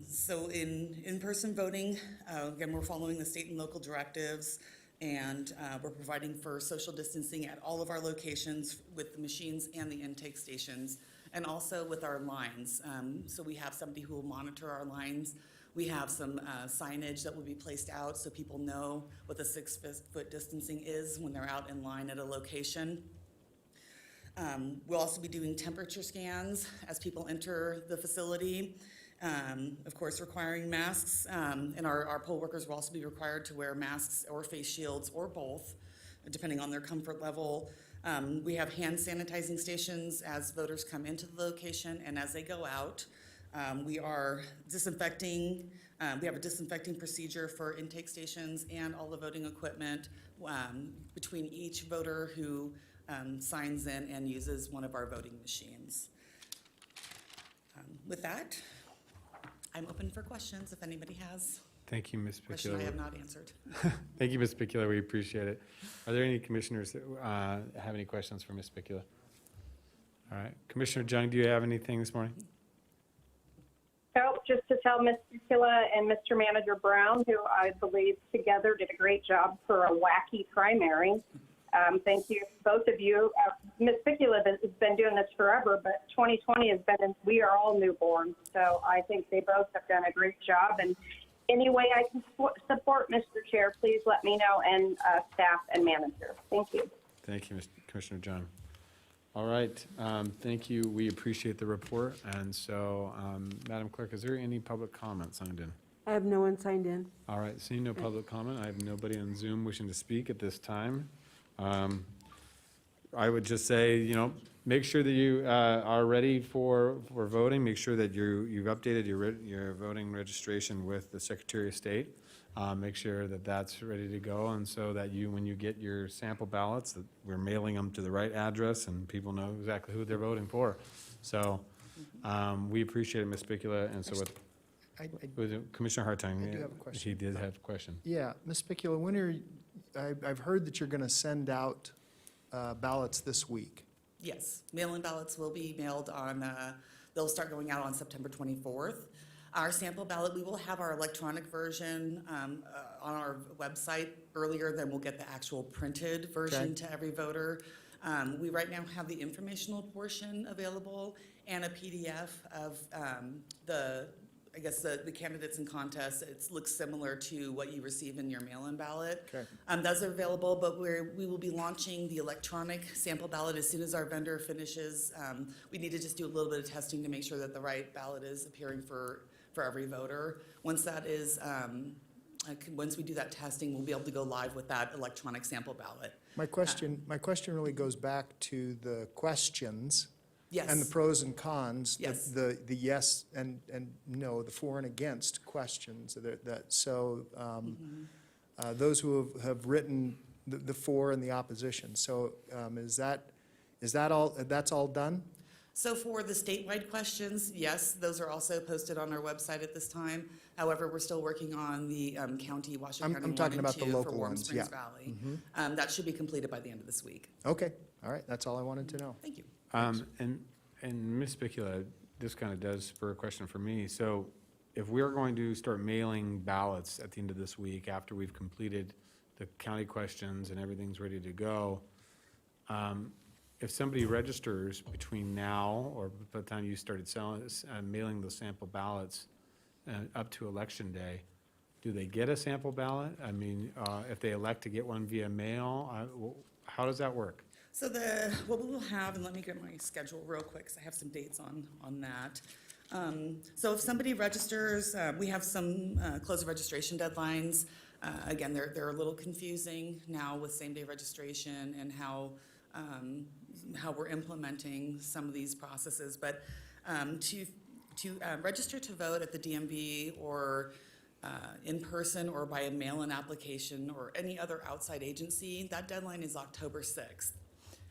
So in-person voting, again, we're following the state and local directives, and we're providing for social distancing at all of our locations with the machines and the intake stations, and also with our lines. So we have somebody who will monitor our lines. We have some signage that will be placed out so people know what the 6-foot distancing is when they're out in line at a location. We'll also be doing temperature scans as people enter the facility. Of course, requiring masks, and our poll workers will also be required to wear masks or face shields or both, depending on their comfort level. We have hand sanitizing stations as voters come into the location and as they go out. We are disinfecting. We have a disinfecting procedure for intake stations and all the voting equipment between each voter who signs in and uses one of our voting machines. With that, I'm open for questions if anybody has Thank you, Ms. a question Picula. I have not answered. Thank you, Ms. Picula. We appreciate it. Are there any commissioners that have any questions for Ms. Picula? All right. Commissioner Jung, do you have anything this morning? Oh, just to tell Ms. Picula and Mr. Manager Brown, who I believe together did a great job for a wacky primary. Thank you, both of you. Ms. Fiscal has been doing this forever, but 2020 has been, we are all newborns. So I think they both have done a great job. And any way I can support, Mr. Chair, please let me know, and staff and manager. Thank you. Thank you, Commissioner John. All right, thank you. We appreciate the report. And so, Madam Clerk, is there any public comment signed in? I have no one signed in. All right, seeing no public comment, I have nobody on Zoom wishing to speak at this time. I would just say, make sure that you are ready for voting. Make sure that you've updated your voting registration with the Secretary of State. Make sure that that's ready to go, and so that when you get your sample ballots, that we're mailing them to the right address and people know exactly who they're voting for. So we appreciate it, Ms. Spicula, and so with. Was it Commissioner Hartung? I do have a question. He did have a question. Yeah, Ms. Spicula, when are, I've heard that you're going to send out ballots this week. Yes, mail-in ballots will be mailed on, they'll start going out on September 24th. Our sample ballot, we will have our electronic version on our website earlier than we'll get the actual printed version Okay. to every voter. We right now have the informational portion available and a PDF of I guess the candidates and contests. It looks similar to what you receive in your mail-in ballot. Okay. Those are available, but we will be launching the electronic sample ballot as soon as our vendor finishes. We need to just do a little bit of testing to make sure that the right ballot is appearing for every voter. Once that is, once we do that testing, we'll be able to go live with that electronic sample ballot. My question really goes back to the questions. Yes. And the pros and cons. Yes. The yes and no, the for and against questions. Those who have written the for and the opposition. So is that all, that's all done? So for the statewide questions, yes, those are also posted on our website at this time. However, we're still working on the county, Washington County I'm talking 1 and about the 2 for local Warm ones, Springs yeah. Valley. That should be completed by the end of this week. Okay, all right, that's all I wanted to know. Thank you. And Ms. Spicula, this kind of does spur a question for me. So if we're going to start mailing ballots at the end of this week, after we've completed the county questions and everything's ready to go, if somebody registers between now or by the time you started mailing the sample ballots up to Election Day, do they get a sample ballot? I mean, if they elect to get one via mail, how does that work? So what we will have, and let me get my schedule real quick, because I have some dates on that. So if somebody registers, we have some close of registration deadlines. Again, they're a little confusing now with same-day registration and how we're implementing some of these processes. But to register to vote at the DMV or in person or by a mail-in application or any other outside agency, that deadline is October 6th.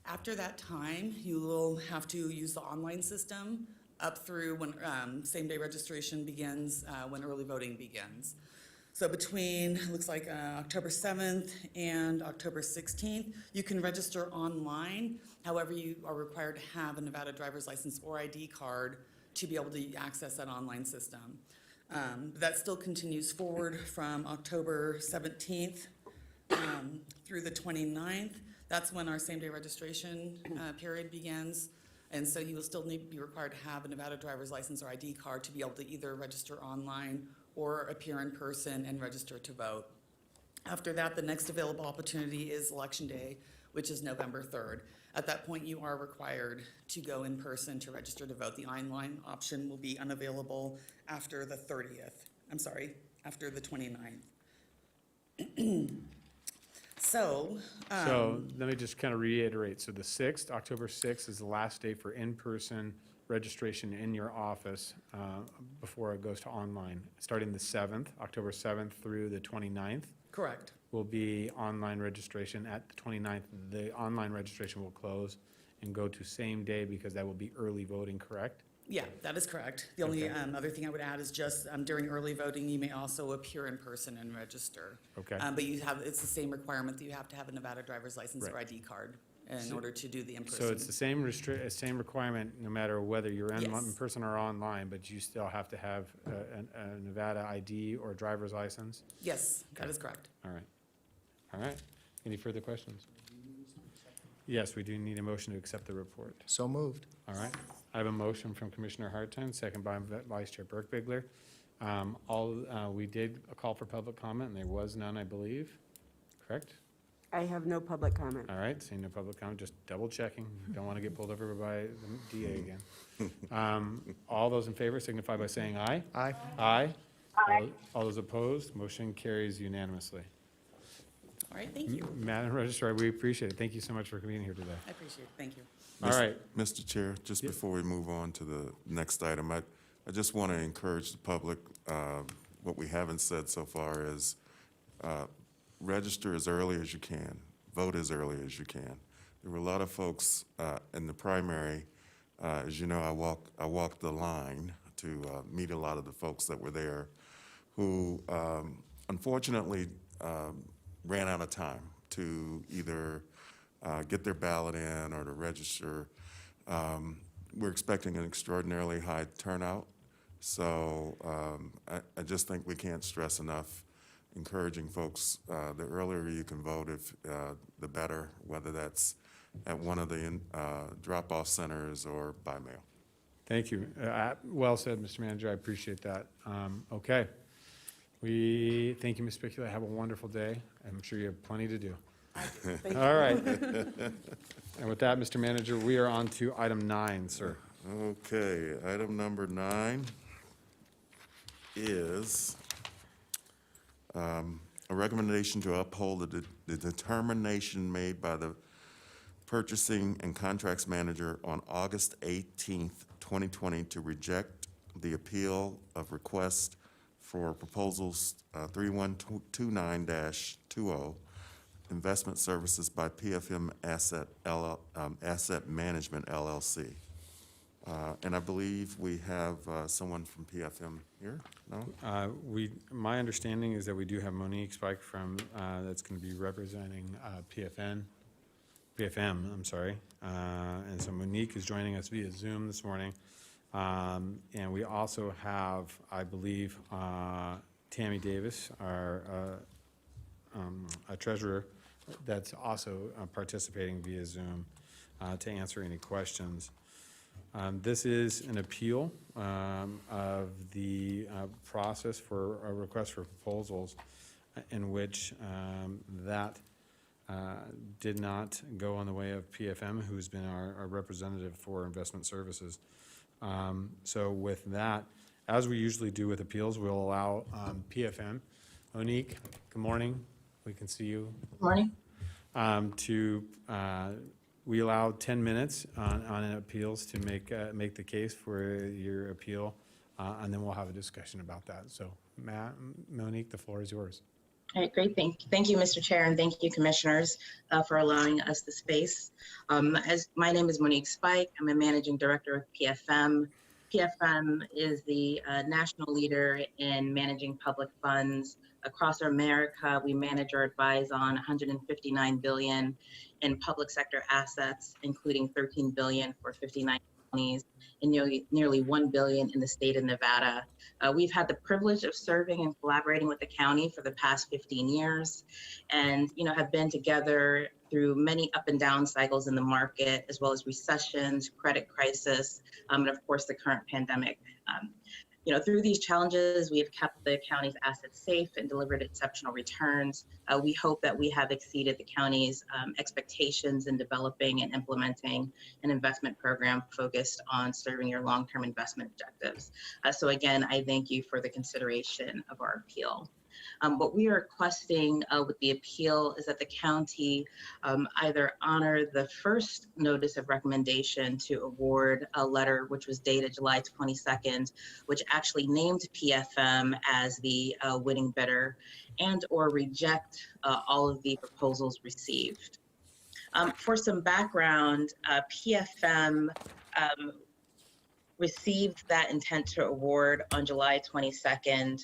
After that time, you will have to use the online system up through when same-day registration begins, when early voting begins. So between, it looks like October 7th and October 16th, you can register online. However, you are required to have a Nevada driver's license or ID card to be able to access that online system. That still continues forward from October 17th through the 29th. That's when our same-day registration period begins. And so you will still be required to have a Nevada driver's license or ID card to be able to either register online or appear in person and register to vote. After that, the next available opportunity is Election Day, which is November 3rd. At that point, you are required to go in person to register to vote. The online option will be unavailable after the 30th. I'm sorry, after the 29th. So let me just kind of reiterate. So the 6th, October 6th is the last day for in-person registration in your office before it goes to online. Starting the 7th, October 7th through the 29th. Correct. Will be online registration. At the 29th, the online registration will close and go to same day because that will be early voting, correct? Yeah, that is correct. The only other thing I would add is just during early voting, you may also appear in person and register. Okay. But it's the same requirement that you have to have a Nevada driver's license or ID card in order to do the in-person. So it's the same requirement no matter whether you're in Yes. person or online, but you still have to have a Nevada ID or driver's license? Yes, that is correct. All right. All right. Any further questions? Yes, we do need a motion to accept the report. So moved. All right. I have a motion from Commissioner Hartung, second by Vice Chair Burkbigler. We did a call for public comment, and there was none, I believe. Correct? I have no public comment. All right, seeing no public comment, just double checking. Don't want to get pulled over by the DA again. All those in favor signify by saying aye. Aye. Aye. All those opposed, motion carries unanimously. All right, thank you. Madam Registrar, we appreciate it. Thank you so much for being here today. I appreciate it. Thank you. All right. Mr. Chair, just before we move on to the next item, I just want to encourage the public, what we haven't said so far is register as early as you can, vote as early as you can. There were a lot of folks in the primary, as you know, I walked the line to meet a lot of the folks that were there who unfortunately ran out of time to either get their ballot in or to register. We're expecting an extraordinarily high turnout, so I just think we can't stress enough encouraging folks, the earlier you can vote, if the better, whether that's at one of the drop-off centers or by mail. Thank you. Well said, Mr. Manager. I appreciate that. Okay. Thank you, Ms. Spicula. Have a wonderful day. I'm sure you have plenty to do. All right. And with that, Mr. Manager, we are on to item 9, sir. Okay, item number 9 is a recommendation to uphold the determination made by the Purchasing and Contracts Manager on August 18th, 2020, to reject the appeal of request for proposals 3129-20, investment services by PFM Asset Management LLC. And I believe we have someone from PFM here, no? My understanding is that we do have Monique Spike from, that's going to be representing PFM, I'm sorry. And so Monique is joining us via Zoom this morning. And we also have, I believe, Tammy Davis, our treasurer, that's also participating via Zoom to answer any questions. This is an appeal of the process for a request for proposals in which that did not go on the way of PFM, who's been our representative for investment services. So with that, as we usually do with appeals, we'll allow PFM. Monique, good morning. We can see you. Good morning. We allow 10 minutes on appeals to make the case for your appeal, and then we'll have a discussion about that. So, Monique, the floor is yours. All right, great. Thank you, Mr. Chair, and thank you, commissioners, for allowing us the space. As my name is Monique Spike, I'm a managing director of PFM. PFM is the national leader in managing public funds across America. We manage or advise on $159 billion in public sector assets, including $13 billion for 59 counties and nearly $1 billion in the state of Nevada. We've had the privilege of serving and collaborating with the county for the past 15 years, and have been together through many up and down cycles in the market, as well as recessions, credit crisis, and of course the current pandemic. Through these challenges, we have kept the county's assets safe and delivered exceptional returns. We hope that we have exceeded the county's expectations in developing and implementing an investment program focused on serving your long-term investment objectives. So again, I thank you for the consideration of our appeal. What we are requesting with the appeal is that the county either honor the first notice of recommendation to award a letter which was dated July 22nd, which actually named PFM as the winning bidder, and or reject all of the proposals received. For some background, PFM received that intent to award on July 22nd,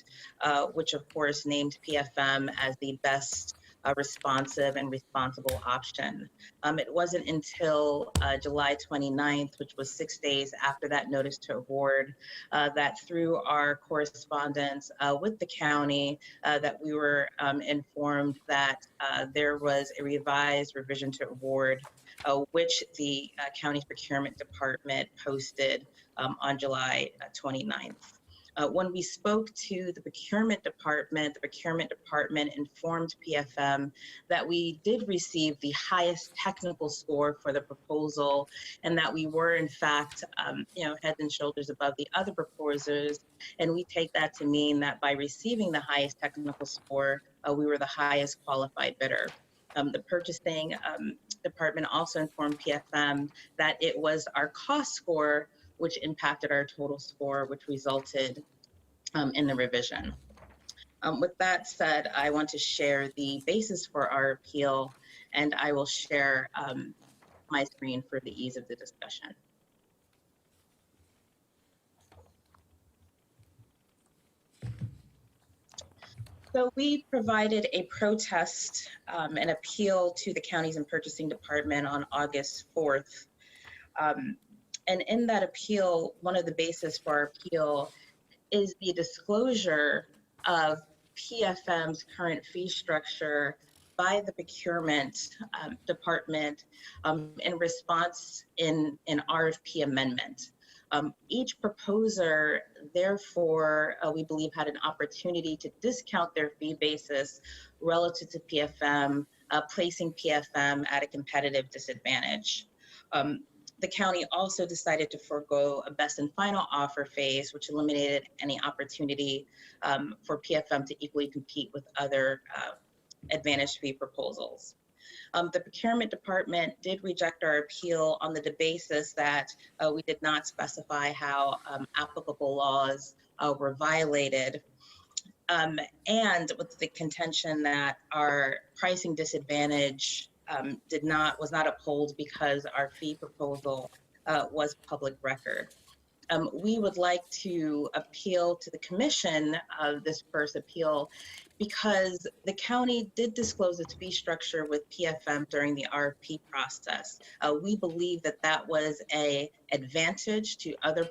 which of course named PFM as the best responsive and responsible option. It wasn't until July 29th, which was 6 days after that notice to award, that through our correspondence with the county, that we were informed that there was a revised revision to award, which the county's procurement department posted on July 29th. When we spoke to the procurement department informed PFM that we did receive the highest technical score for the proposal, and that we were in fact, head and shoulders above the other proposers. And we take that to mean that by receiving the highest technical score, we were the highest qualified bidder. The purchasing department also informed PFM that it was our cost score which impacted our total score, which resulted in the revision. With that said, I want to share the basis for our appeal, and I will share my screen for the ease of the discussion. So we provided a protest, an appeal to the counties and purchasing department on August 4th. And in that appeal, one of the bases for our appeal is the disclosure of PFM's current fee structure by the procurement department in response in an RFP amendment. Each proposer, therefore, we believe had an opportunity to discount their fee basis relative to PFM, placing PFM at a competitive disadvantage. The county also decided to forego a best and final offer phase, which eliminated any opportunity for PFM to equally compete with other advantage fee proposals. The procurement department did reject our appeal on the basis that we did not specify how applicable laws were violated, and with the contention that our pricing disadvantage was not upheld because our fee proposal was public record. We would like to appeal to the commission of this first appeal because the county did disclose its fee structure with PFM during the RFP process. We believe that that was an advantage to other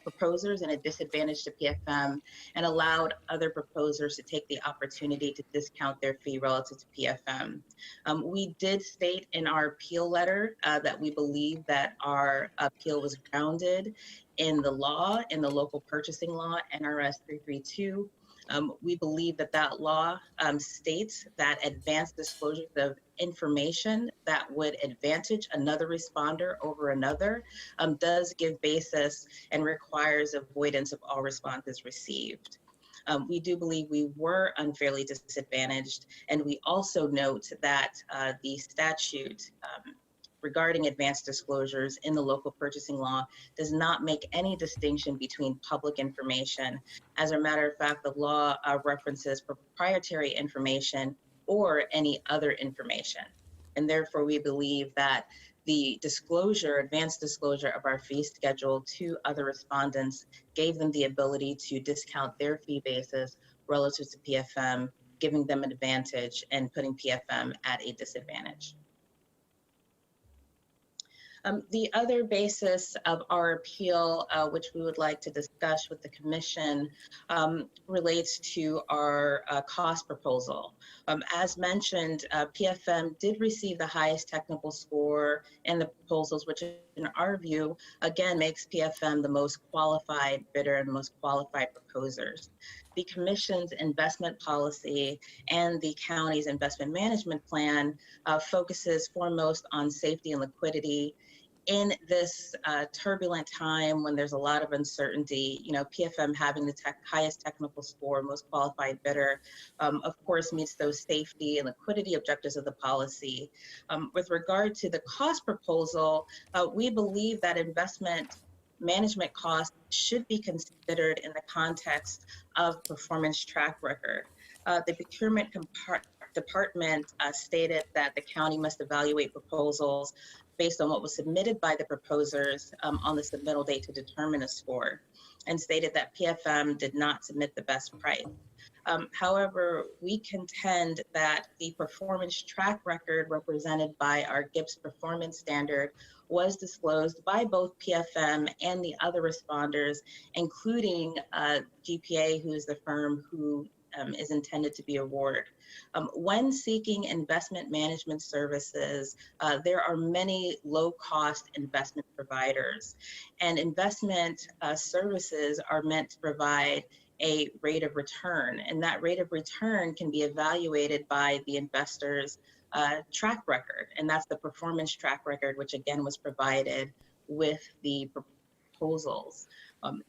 proposers and a disadvantage to PFM, and allowed other proposers to take the opportunity to discount their fee relative to PFM. We did state in our appeal letter that we believe that our appeal was grounded in the law, in the local purchasing law, NRS 332. We believe that that law states that advanced disclosure of information that would advantage another responder over another does give basis and requires avoidance of all responses received. We do believe we were unfairly disadvantaged, and we also note that the statute regarding advanced disclosures in the local purchasing law does not make any distinction between public information. As a matter of fact, the law references proprietary information or any other information. And therefore, we believe that the disclosure, advanced disclosure of our fee schedule to other respondents gave them the ability to discount their fee basis relative to PFM, giving them an advantage and putting PFM at a disadvantage. The other basis of our appeal, which we would like to discuss with the commission, relates to our cost proposal. As mentioned, PFM did receive the highest technical score in the proposals, which in our view, again, makes PFM the most qualified bidder and most qualified proposers. The commission's investment policy and the county's investment management plan focuses foremost on safety and liquidity. In this turbulent time when there's a lot of uncertainty, you know, PFM having the highest technical score, most qualified bidder, of course, meets those safety and liquidity objectives of the policy. With regard to the cost proposal, we believe that investment management costs should be considered in the context of performance track record. The procurement department stated that the county must evaluate proposals based on what was submitted by the proposers on the submittal date to determine a score, and stated that PFM did not submit the best price. However, we contend that the performance track record represented by our GIPS performance standard was disclosed by both PFM and the other responders, including GPA, who is the firm who is intended to be awarded. When seeking investment management services, there are many low-cost investment providers, and investment services are meant to provide a rate of return, and that rate of return can be evaluated by the investor's track record, and that's the performance track record, which again was provided with the proposals.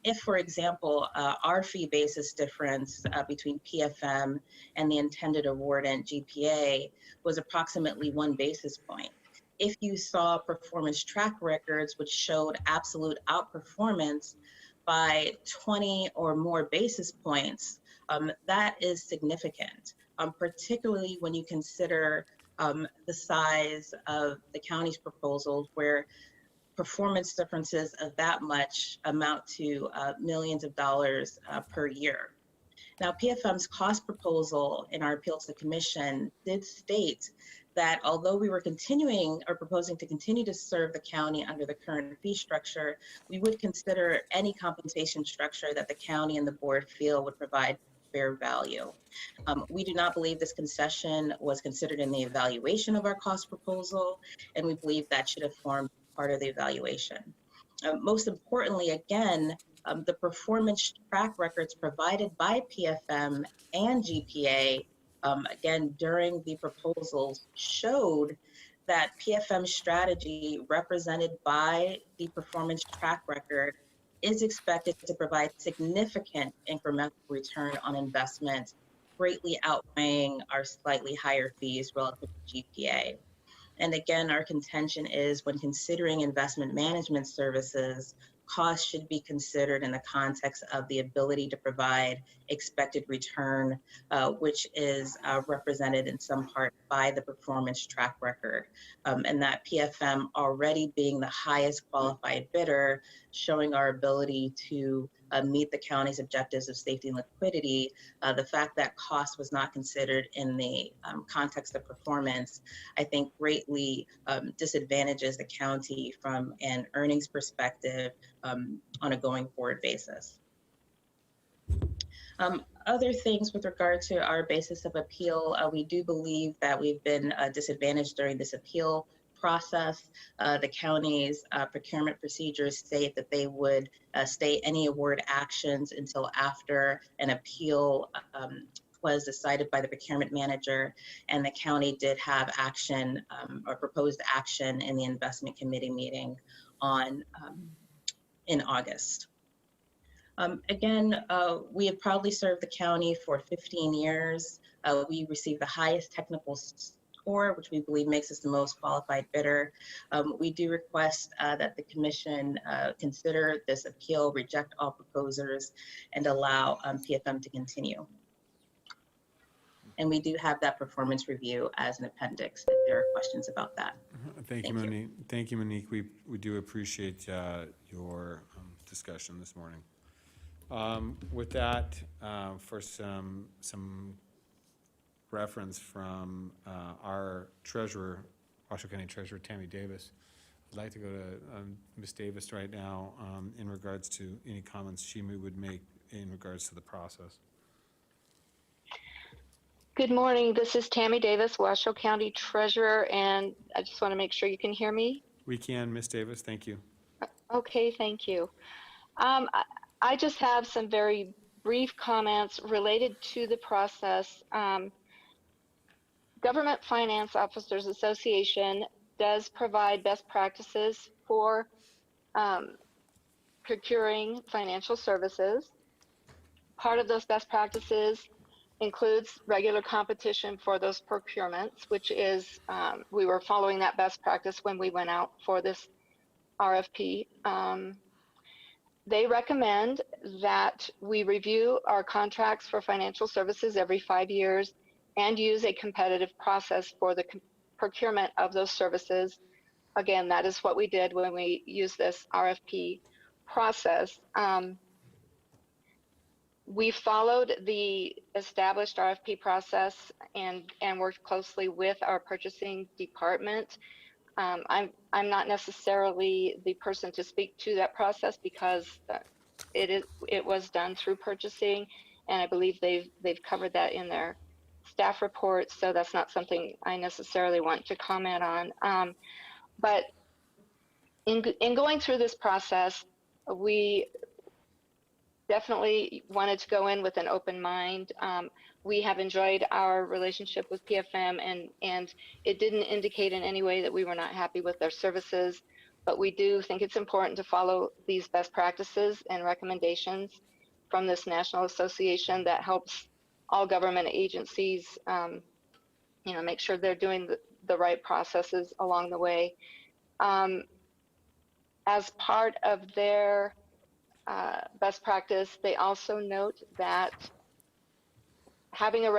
If, for example, our fee basis difference between PFM and the intended awardant GPA was approximately 1 basis point. If you saw performance track records which showed absolute outperformance by 20 or more basis points, that is significant, particularly when you consider the size of the county's proposals, where performance differences of that much amount to millions of dollars per year. Now, PFM's cost proposal in our appeal to the commission did state that although we were continuing or proposing to continue to serve the county under the current fee structure, we would consider any compensation structure that the county and the board feel would provide fair value. We do not believe this concession was considered in the evaluation of our cost proposal, and we believe that should have formed part of the evaluation. Most importantly, again, the performance track records provided by PFM and GPA, again, during the proposals showed that PFM strategy represented by the performance track record is expected to provide significant incremental return on investment, greatly outweighing our slightly higher fees relative to GPA. And again, our contention is when considering investment management services, costs should be considered in the context of the ability to provide expected return, which is represented in some part by the performance track record. And that PFM already being the highest qualified bidder, showing our ability to meet the county's objectives of safety and liquidity, the fact that cost was not considered in the context of performance, I think greatly disadvantages the county from an earnings perspective on a going forward basis. Other things with regard to our basis of appeal, we do believe that we've been disadvantaged during this appeal process. The county's procurement procedures state that they would stay any award actions until after an appeal was decided by the procurement manager, and the county did have action or proposed action in the investment committee meeting on in August. Again, we have proudly served the county for 15 years. We received the highest technical score, which we believe makes us the most qualified bidder. We do request that the commission consider this appeal, reject all proposers, and allow PFM to continue. And we do have that performance review as an appendix if there are questions about that. Thank you, Monique. Thank you, Monique. We do appreciate your discussion this morning. With that, for some reference from our treasurer, Washoe County Treasurer Tammy Davis, I'd like to go to Ms. Davis right now in regards to any comments she would make in regards to the process. Good morning. This is Tammy Davis, Washoe County Treasurer, and I just want to make sure you can hear me. We can, Ms. Davis. Thank you. Okay, thank you. I just have some very brief comments related to the process. Government Finance Officers Association does provide best practices for procuring financial services. Part of those best practices includes regular competition for those procurements, which is, we were following that best practice when we went out for this RFP. They recommend that we review our contracts for financial services every 5 years and use a competitive process for the procurement of those services. Again, that is what we did when we used this RFP process. We followed the established RFP process and worked closely with our purchasing department. I'm not necessarily the person to speak to that process because it was done through purchasing, and I believe they've covered that in their staff report, so that's not something I necessarily want to comment on. But in going through this process, we definitely wanted to go in with an open mind. We have enjoyed our relationship with PFM, and it didn't indicate in any way that we were not happy with their services, but we do think it's important to follow these best practices and recommendations from this national association that helps all government agencies, make sure they're doing the right processes along the way. As part of their best practice, they also note that having a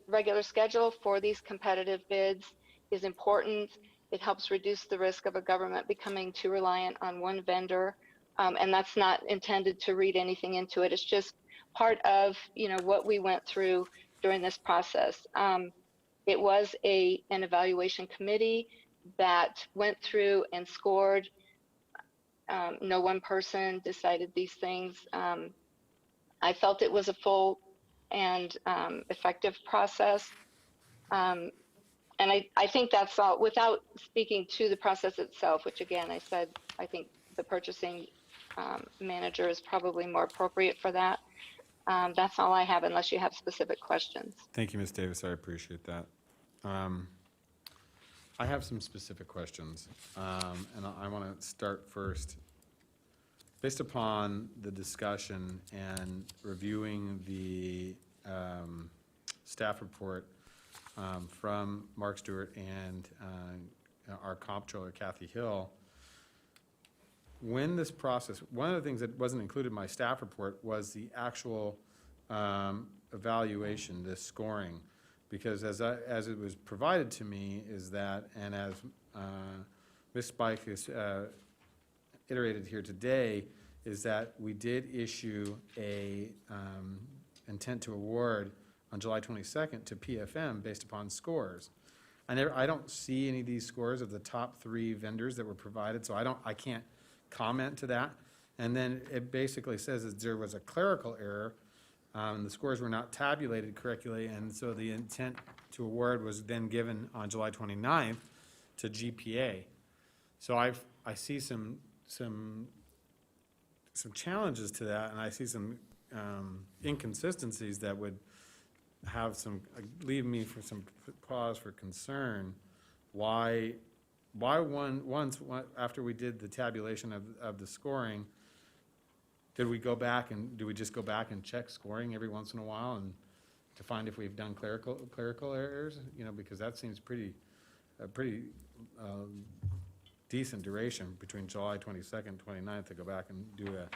regular schedule for these competitive bids is important. It helps reduce the risk of a government becoming too reliant on one vendor. And that's not intended to read anything into it. It's just part of, what we went through during this process. It was an evaluation committee that went through and scored. No one person decided these things. I felt it was a full and effective process. And I think that's all, without speaking to the process itself, which again, I said, I think the purchasing manager is probably more appropriate for that. That's all I have, unless you have specific questions. Thank you, Ms. Davis. I appreciate that. I have some specific questions, and I want to start first. Based upon the discussion and reviewing the staff report from Mark Stewart and our comptroller, Kathy Hill, when this process, one of the things that wasn't included in my staff report was the actual evaluation, the scoring, because as it was provided to me is that, and as Ms. Spike has iterated here today, is that we did issue a intent to award on July 22nd to PFM based upon scores. I don't see any of these scores of the top 3 vendors that were provided, so I can't comment to that. And then it basically says that there was a clerical error, the scores were not tabulated correctly, and so the intent to award was then given on July 29th to GPA. So I see some challenges to that, and I see some inconsistencies that would have leave me for some pause for concern. Why once after we did the tabulation of the scoring, do we just go back and check scoring every once in a while and to find if we've done clerical errors? Because that seems pretty decent duration between July 22nd and 29th to go back and do a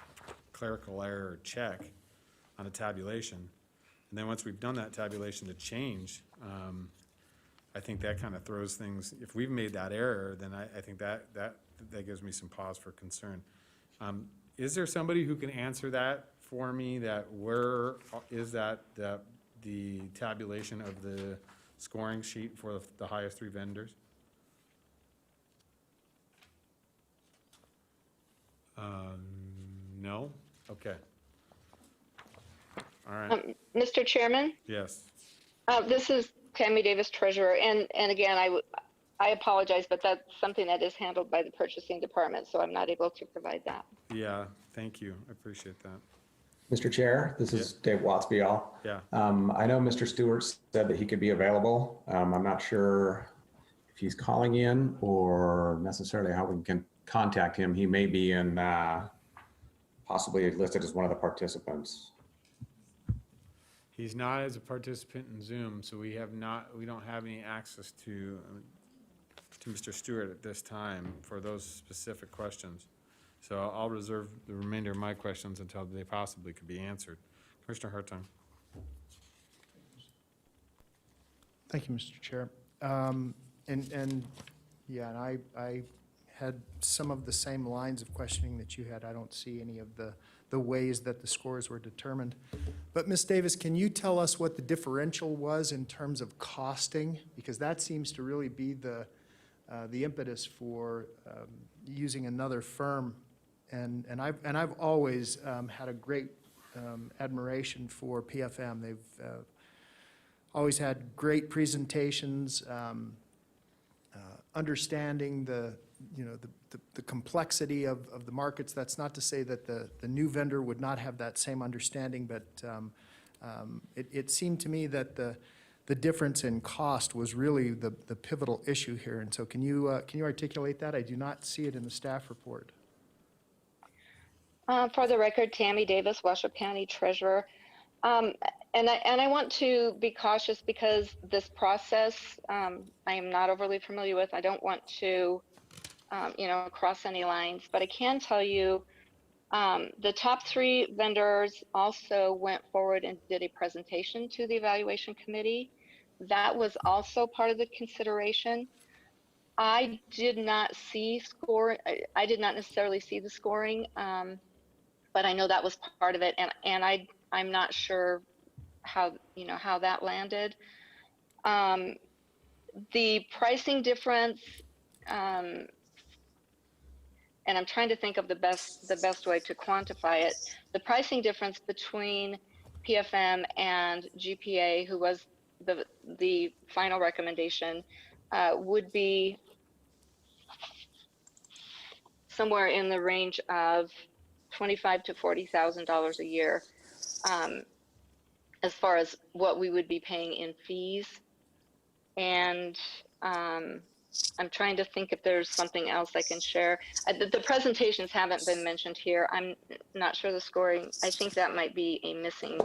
clerical error check on a tabulation. And then once we've done that tabulation to change, I think that kind of throws things. If we've made that error, then I think that gives me some pause for concern. Is there somebody who can answer that for me? Where is that the tabulation of the scoring sheet for the highest 3 vendors? No? Okay. All right. Mr. Chairman, Yes. this is Tammy Davis, treasurer, and again, I apologize, but that's something that is handled by the purchasing department, so I'm not able to provide that. Yeah, thank you. I appreciate that. Mr. Chair, this is Dave Watsby. Yeah. I know Mr. Stewart said that he could be available. I'm not sure if he's calling in or necessarily how we can contact him. He may be in, possibly listed as one of the participants. He's not as a participant in Zoom, so we don't have any access to Mr. Stewart at this time for those specific questions. So I'll reserve the remainder of my questions until they possibly could be answered. Commissioner Hartung. Thank you, Mr. Chair. And I had some of the same lines of questioning that you had. I don't see any of the ways that the scores were determined. But Ms. Davis, can you tell us what the differential was in terms of costing? Because that seems to really be the impetus for using another firm. And I've always had a great admiration for PFM. They've always had great presentations, understanding the complexity of the markets. That's not to say that the new vendor would not have that same understanding, but it seemed to me that the difference in cost was really the pivotal issue here. And so can you articulate that? I do not see it in the staff report. For the record, Tammy Davis, Washoe County Treasurer. And I want to be cautious because this process I am not overly familiar with. I don't want to cross any lines, but I can tell you the top 3 vendors also went forward and did a presentation to the evaluation committee. That was also part of the consideration. I did not see I did not necessarily see the scoring, but I know that was part of it. And I I'm not sure how that landed. The pricing difference, and I'm trying to think of the best way to quantify it. The pricing difference between PFM and GPA, who was the final recommendation, would be somewhere in the range of $25,000 to $40,000 a year, as far as what we would be paying in fees. And I'm trying to think if there's something else I can share. The presentations haven't been mentioned here. I'm not sure the scoring. I think that might be a missing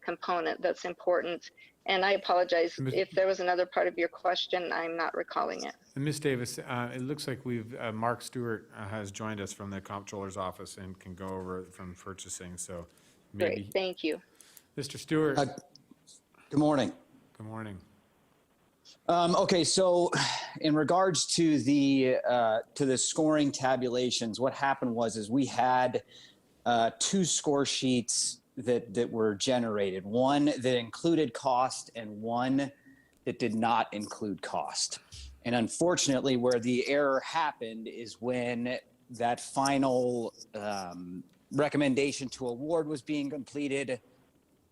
component that's important. And I apologize if there was another part of your question. I'm not recalling it. And Ms. Davis, it looks like Mark Stewart has joined us from the Comptroller's office and can go over it from purchasing. So maybe. Great, thank you. Mr. Stewart. Good morning. Good morning. Okay, so in regards to the scoring tabulations, what happened was we had two score sheets that were generated. One that included cost and one that did not include cost. And unfortunately, where the error happened is when that final recommendation to award was being completed,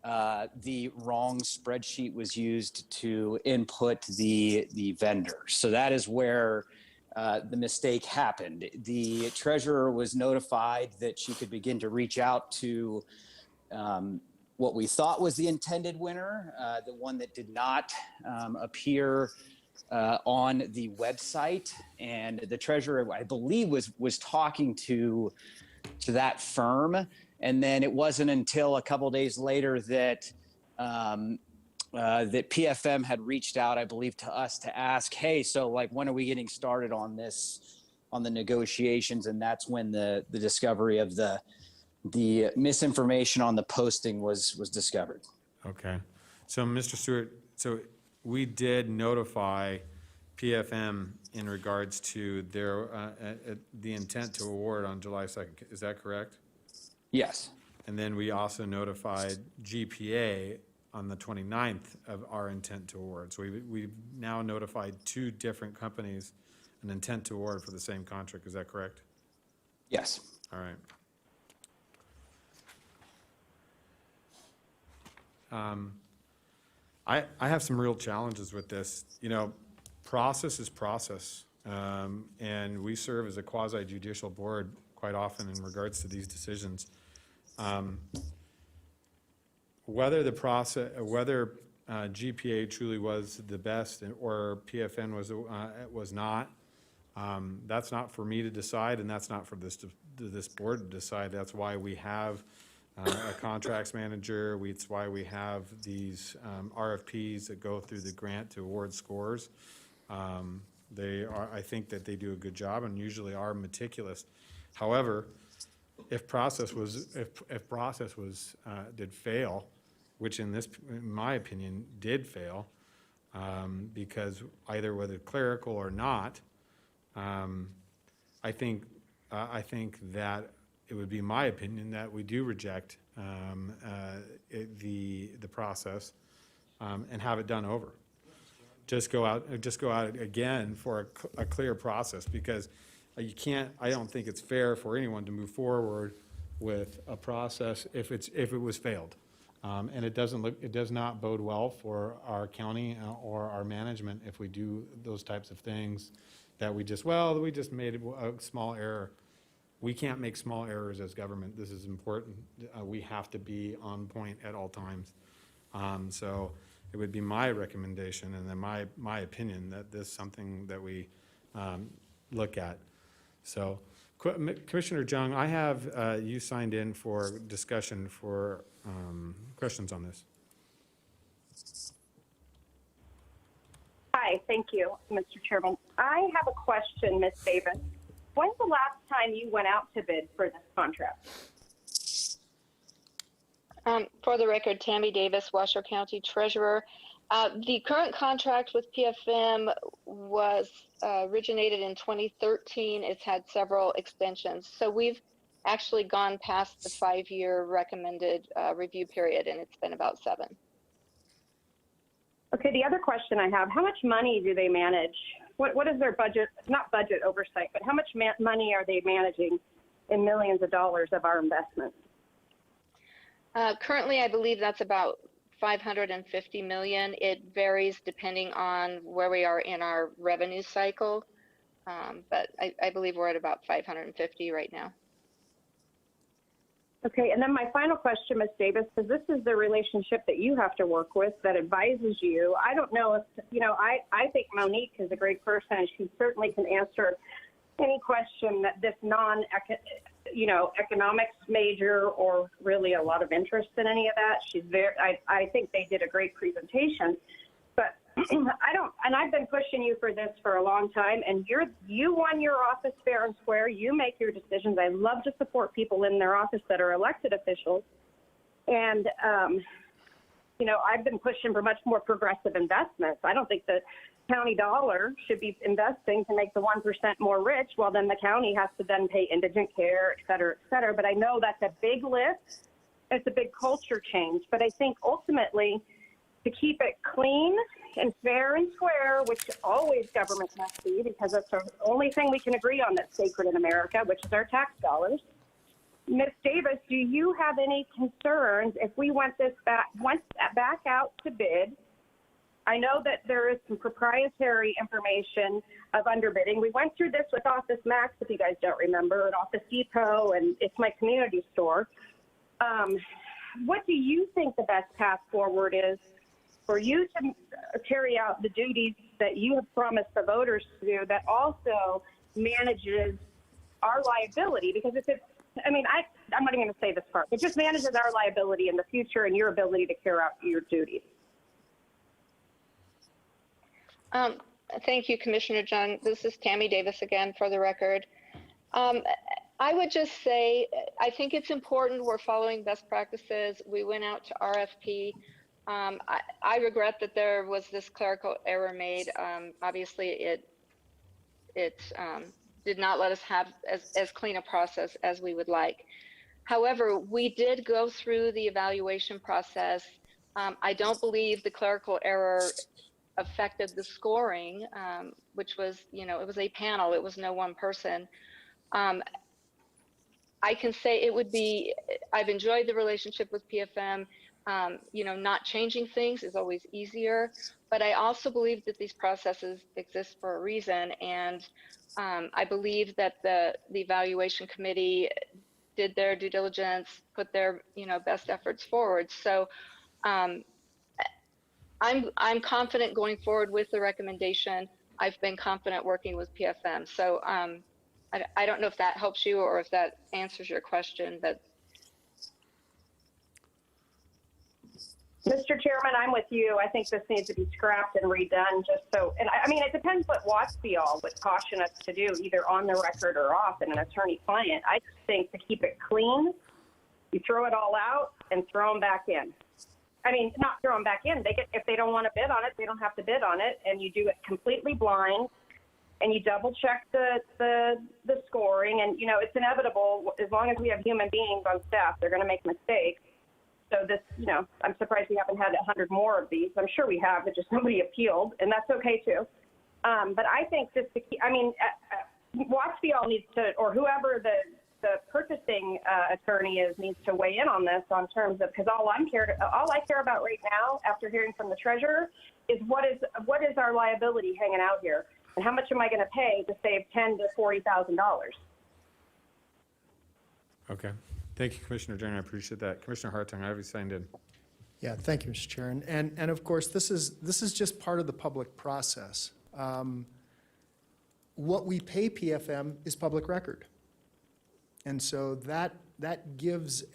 the wrong spreadsheet was used to input the vendor. So that is where the mistake happened. The treasurer was notified that she could begin to reach out to what we thought was the intended winner, the one that did not appear on the website. And the treasurer, I believe, was talking to that firm. And then it wasn't until a couple days later that that PFM had reached out, I believe, to us to ask, hey, so like, when are we getting started on this, on the negotiations? And that's when the discovery of the misinformation on the posting was discovered. Okay. So, Mr. Stewart, so we did notify PFM in regards to their the intent to award on July 2nd. Is that correct? Yes. And then we also notified GPA on the 29th of our intent to award. So we've now notified two different companies an intent to award for the same contract. Is that correct? Yes. All right. I have some real challenges with this. You know, process is process. And we serve as a quasi-judicial board quite often in regards to these decisions. Whether the process, whether GPA truly was the best or PFN was not, that's not for me to decide, and that's not for this board to decide. That's why we have a contracts manager. It's why we have these RFPs that go through the grant to award scores. I think that they do a good job and usually are meticulous. However, if process did fail, which in my opinion did fail, because either whether clerical or not, I think that it would be my opinion that we do reject the process and have it done over. Just go out again for a clear process, because you can't. I don't think it's fair for anyone to move forward with a process if it was failed, and it does not bode well for our county or our management if we do those types of things. That we just made a small error. We can't make small errors as government. This is important. We have to be on point at all times. So it would be my recommendation and then my opinion that this is something that we look at. So, Commissioner Jung, I have you signed in for discussion for questions on this. Hi, thank you, Mr. Chairman. I have a question, Ms. Davis. When's the last time you went out to bid for this contract? For the record, Tammy Davis, Washoe County Treasurer. The current contract with PFM was originated in 2013. It's had several extensions. So we've actually gone past the 5-year recommended review period, and it's been about 7. Okay, the other question I have, how much money do they manage? What is their budget, not budget oversight, but how much money are they managing in millions of dollars of our investments? Currently, I believe that's about $550 million. It varies depending on where we are in our revenue cycle, but I believe we're at about 550 right now. Okay, and then my final question, Ms. Davis, because this is the relationship that you have to work with that advises you. I don't know if, I think Monique is a great person, and she certainly can answer any question that this economics major or really a lot of interest in any of that. She's I think they did a great presentation, but I've been pushing you for this for a long time, and you won your office fair and square. You make your decisions. I love to support people in their office that are elected officials. And, I've been pushing for much more progressive investments. I don't think the county dollar should be investing to make the 1% more rich, while then the county has to then pay indigent care, et cetera, et cetera. But I know that's a big lift. It's a big culture change. But I think ultimately, to keep it clean and fair and square, which always government must be, because that's the only thing we can agree on that's sacred in America, which is our tax dollars. Ms. Davis, do you have any concerns if we went back out to bid? I know that there is some proprietary information of underbidding. We went through this with Office Max, if you guys don't remember, and Office Depot, and It's My Community Store. What do you think the best path forward is for you to carry out the duties that you have promised the voters to do, that also manages our liability? Because if it's, I'm not even going to say this part, it just manages our liability in the future and your ability to carry out your duties. Thank you, Commissioner John. This is Tammy Davis again, for the record. I would just say, I think it's important we're following best practices. We went out to RFP. I regret that there was this clerical error made. Obviously, it did not let us have as clean a process as we would like. However, we did go through the evaluation process. I don't believe the clerical error affected the scoring, which was, it was a panel. It was no one person. I can say it would be, I've enjoyed the relationship with PFM. Not changing things is always easier, but I also believe that these processes exist for a reason. And I believe that the evaluation committee did their due diligence, put their, best efforts forward. So I'm confident going forward with the recommendation. I've been confident working with PFM. So I don't know if that helps you or if that answers your question, but. Mr. Chairman, I'm with you. I think this needs to be scrapped and redone it depends what Wattsfield would caution us to do, either on the record or off in an attorney-client. I just think to keep it clean, you throw it all out and throw them back in. Not throw them back in. If they don't want to bid on it, they don't have to bid on it, and you do it completely blind, and you double check the scoring, and it's inevitable. As long as we have human beings on staff, they're going to make mistakes. So this, I'm surprised we haven't had 100 more of these. I'm sure we have, but just nobody appealed, and that's okay too. But I think just to keep, Wattsfield needs to, or whoever the purchasing attorney needs to weigh in on this on terms of, because all I care about right now, after hearing from the treasurer, is what is our liability hanging out here, and how much am I going to pay to save $10,000 to $40,000? Okay. Thank you, Commissioner Jordan. I appreciate that. Commissioner Hartung, I have you signed in. Yeah, thank you, Mr. Chair. And of course, this is just part of the public process. What we pay PFM is public record. And so that gives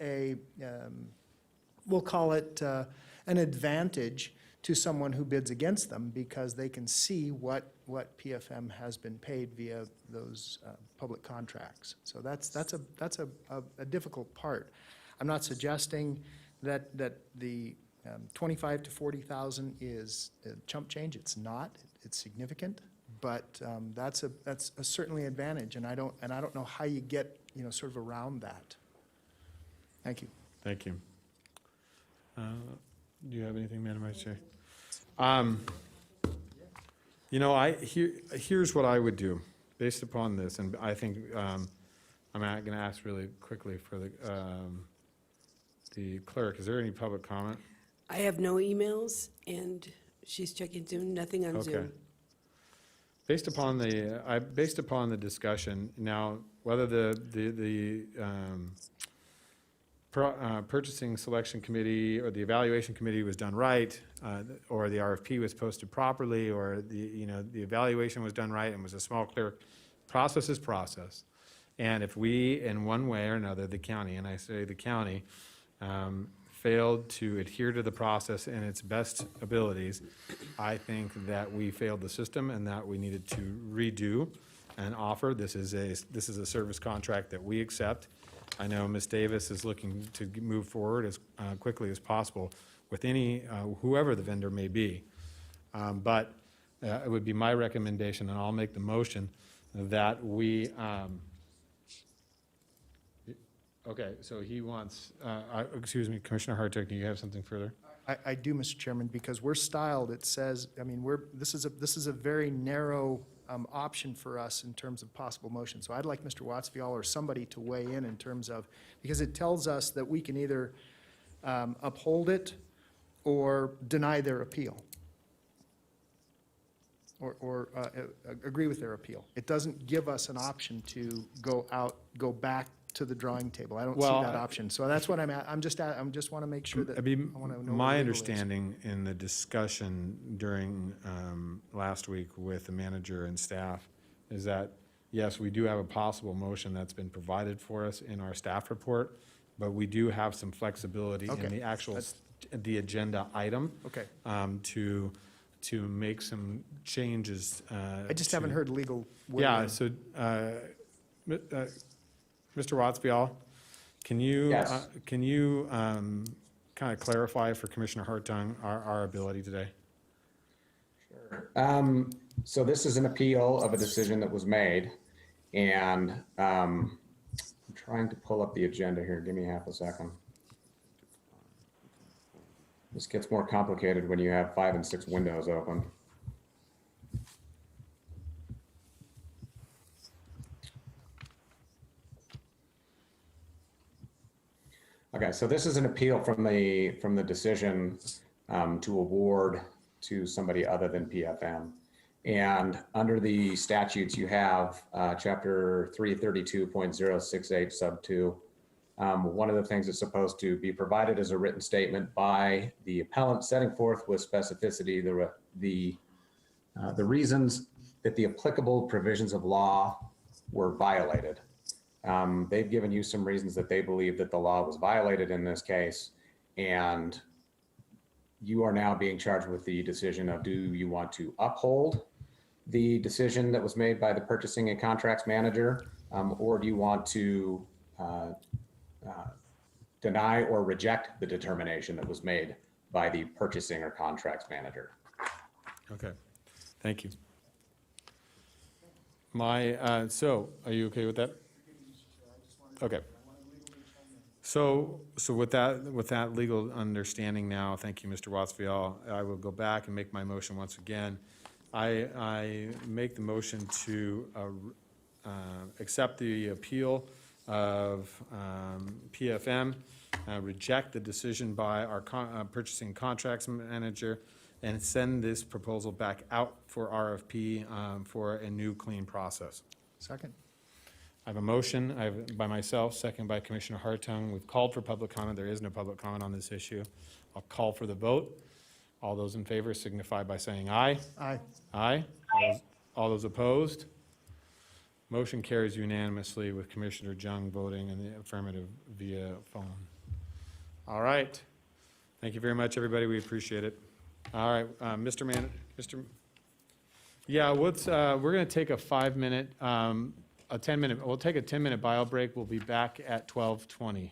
we'll call it an advantage to someone who bids against them, because they can see what PFM has been paid via those public contracts. So that's a difficult part. I'm not suggesting that the 25 to 40,000 is chump change. It's not. It's significant. But that's a certainly advantage, and I don't know how you get, sort of around that. Thank you. Thank you. Do you have anything, Madam Vice Chair? Here's what I would do, based upon this, and I think, I'm going to ask really quickly for the clerk, is there any public comment? I have no emails, and she's checking Zoom, nothing on Okay. Zoom. Based upon the discussion, now, whether the purchasing selection committee or the evaluation committee was done right, or the RFP was posted properly, or the evaluation was done right and was a small, clear, process is process. And if we, in one way or another, the county, and I say the county, failed to adhere to the process in its best abilities, I think that we failed the system and that we needed to redo and offer. This is a service contract that we accept. I know Ms. Davis is looking to move forward as quickly as possible with whoever the vendor may be. But it would be my recommendation, and I'll make the motion, that we, okay, so he wants, excuse me, Commissioner Hartog, do you have something further? I do, Mr. Chairman, because we're styled, it says, this is a very narrow option for us in terms of possible motion. So I'd like Mr. Watsfield or somebody to weigh in terms of, because it tells us that we can either uphold it or deny their appeal, or agree with their appeal. It doesn't give us an option to go back to the drawing table. I don't see Well, that option. So that's what I'm just want to make sure that, I want to know. My understanding in the discussion during last week with the manager and staff is that, yes, we do have a possible motion that's been provided for us in our staff report, but we do have some flexibility in Okay. the actual, the agenda item. Okay. To make some changes. I just haven't heard legal. Yeah, wording. so, Mr. Watsfield, can you, Yes. kind of clarify for Commissioner Hartung our ability today? So this is an appeal of a decision that was made, and I'm trying to pull up the agenda here. Give me half a second. This gets more complicated when you have 5 and 6 windows open. Okay, so this is an appeal from the decision to award to somebody other than PFM. And under the statutes, you have chapter 332.068 sub 2. One of the things that's supposed to be provided is a written statement by the appellant setting forth with specificity the reasons that the applicable provisions of law were violated. They've given you some reasons that they believe that the law was violated in this case, and you are now being charged with the decision of, do you want to uphold the decision that was made by the purchasing and contracts manager, or do you want to deny or reject the determination that was made by the purchasing or contracts manager? Okay, thank you. So, are you okay with that? Okay. So with that legal understanding now, thank you, Mr. Watsfield, I will go back and make my motion once again. I make the motion to accept the appeal of PFM, reject the decision by our purchasing contracts manager, and send this proposal back out for RFP for a new clean process. Second. I have a motion by myself, second by Commissioner Hartung. We've called for public comment. There is no public comment on this issue. I'll call for the vote. All those in favor signify by saying aye. Aye. Aye. All those opposed? Motion carries unanimously with Commissioner Jung voting in the affirmative via phone. All right. Thank you very much, everybody. We appreciate it. All right, yeah, we're going to take a 5-minute, we'll take a 10-minute bio break. We'll be back at 12:20.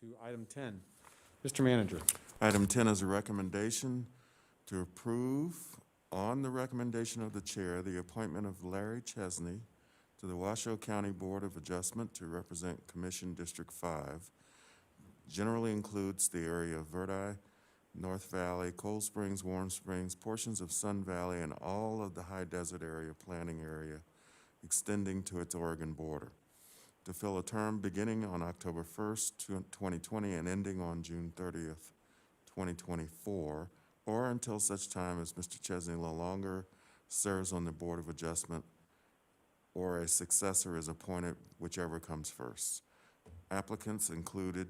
to item 10. Mr. Manager. Item 10 is a recommendation to approve, on the recommendation of the chair, the appointment of Larry Chesney to the Washoe County Board of Adjustment to represent Commission District 5. Generally includes the area of Verdi, North Valley, Cold Springs, Warm Springs, portions of Sun Valley, and all of the high desert area planning area extending to its Oregon border, to fill a term beginning on October 1st, 2020, and ending on June 30th, 2024, or until such time as Mr. Chesney no longer serves on the Board of Adjustment or a successor is appointed, whichever comes first. Applicants include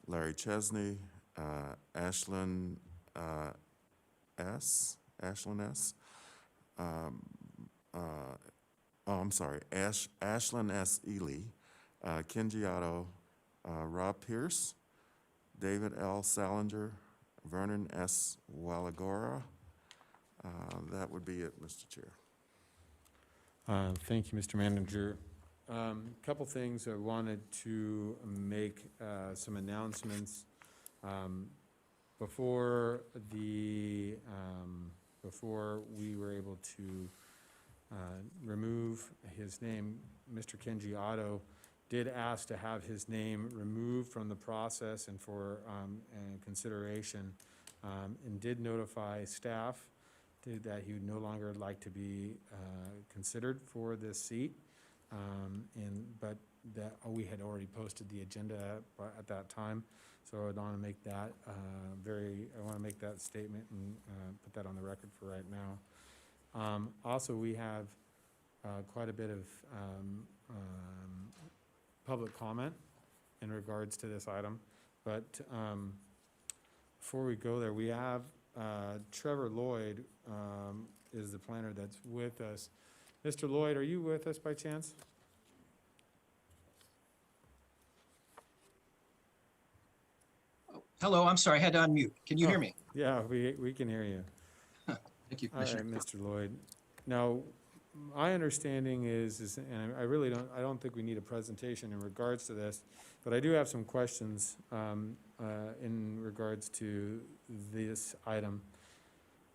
Larry Chesney, Ashlyn S., Ashlyn S. Ely, Kenji Otto, Rob Pierce, David L. Salinger, Vernon S. Walagora. That would be it, Mr. Chair. Thank you, Mr. Manager. Couple things I wanted to make some announcements before we were able to remove his name. Mr. Kenji Otto did ask to have his name removed from the process and for consideration, and did notify staff that he would no longer like to be considered for this seat. But that we had already posted the agenda at that time, so I want to make that that statement and put that on the record for right now. Also, we have quite a bit of public comment in regards to this item, but before we go there, we have Trevor Lloyd is the planner that's with us. Mr. Lloyd, are you with us by chance? Hello, I'm sorry, I had to unmute. Can you hear me? Yeah, we can hear you. Thank you, All right, Commissioner. Mr. Lloyd. Now, my understanding is, and I don't think we need a presentation in regards to this, but I do have some questions in regards to this item.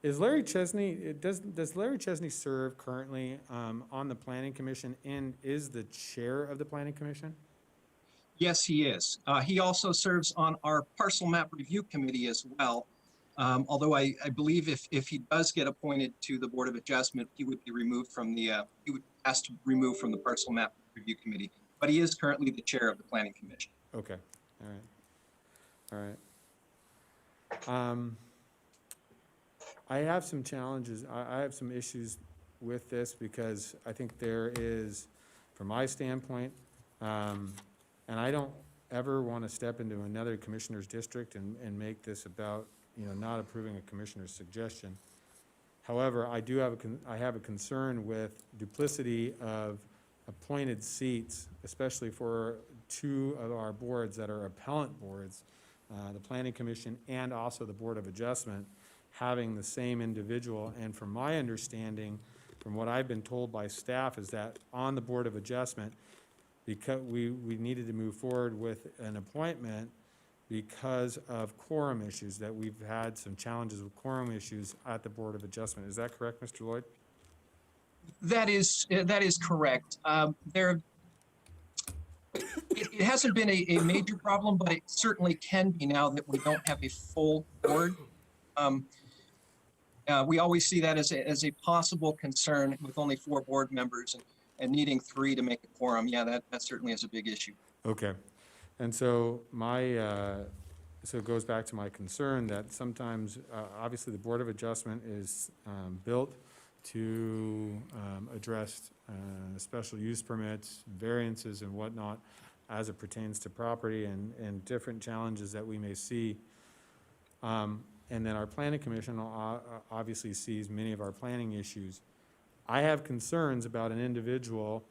Is Larry Chesney, does Larry Chesney serve currently on the Planning Commission and is the chair of the Planning Commission? Yes, he is. He also serves on our Parcel Map Review Committee as well. Although I believe if he does get appointed to the Board of Adjustment, he would be removed from the, he would ask to remove from the Parcel Map Review Committee. But he is currently the chair of the Planning Commission. Okay, all right. I have some challenges, I have some issues with this because I think there is, from my standpoint, and I don't ever want to step into another commissioner's district and make this about, not approving a commissioner's suggestion. However, I have a concern with duplicity of appointed seats, especially for two of our boards that are appellant boards, the Planning Commission and also the Board of Adjustment, having the same individual. And from my understanding, from what I've been told by staff, is that on the Board of Adjustment, because we needed to move forward with an appointment because of quorum issues, that we've had some challenges with quorum issues at the Board of Adjustment. Is that correct, Mr. Lloyd? That is correct. It hasn't been a major problem, but it certainly can be now that we don't have a full board. We always see that as a possible concern with only 4 board members and needing 3 to make a quorum. Yeah, that certainly is a big issue. Okay. And so so it goes back to my concern that sometimes, obviously, the Board of Adjustment is built to address special use permits, variances and whatnot as it pertains to property and different challenges that we may see. And then our Planning Commission obviously sees many of our planning issues. I have concerns about an individual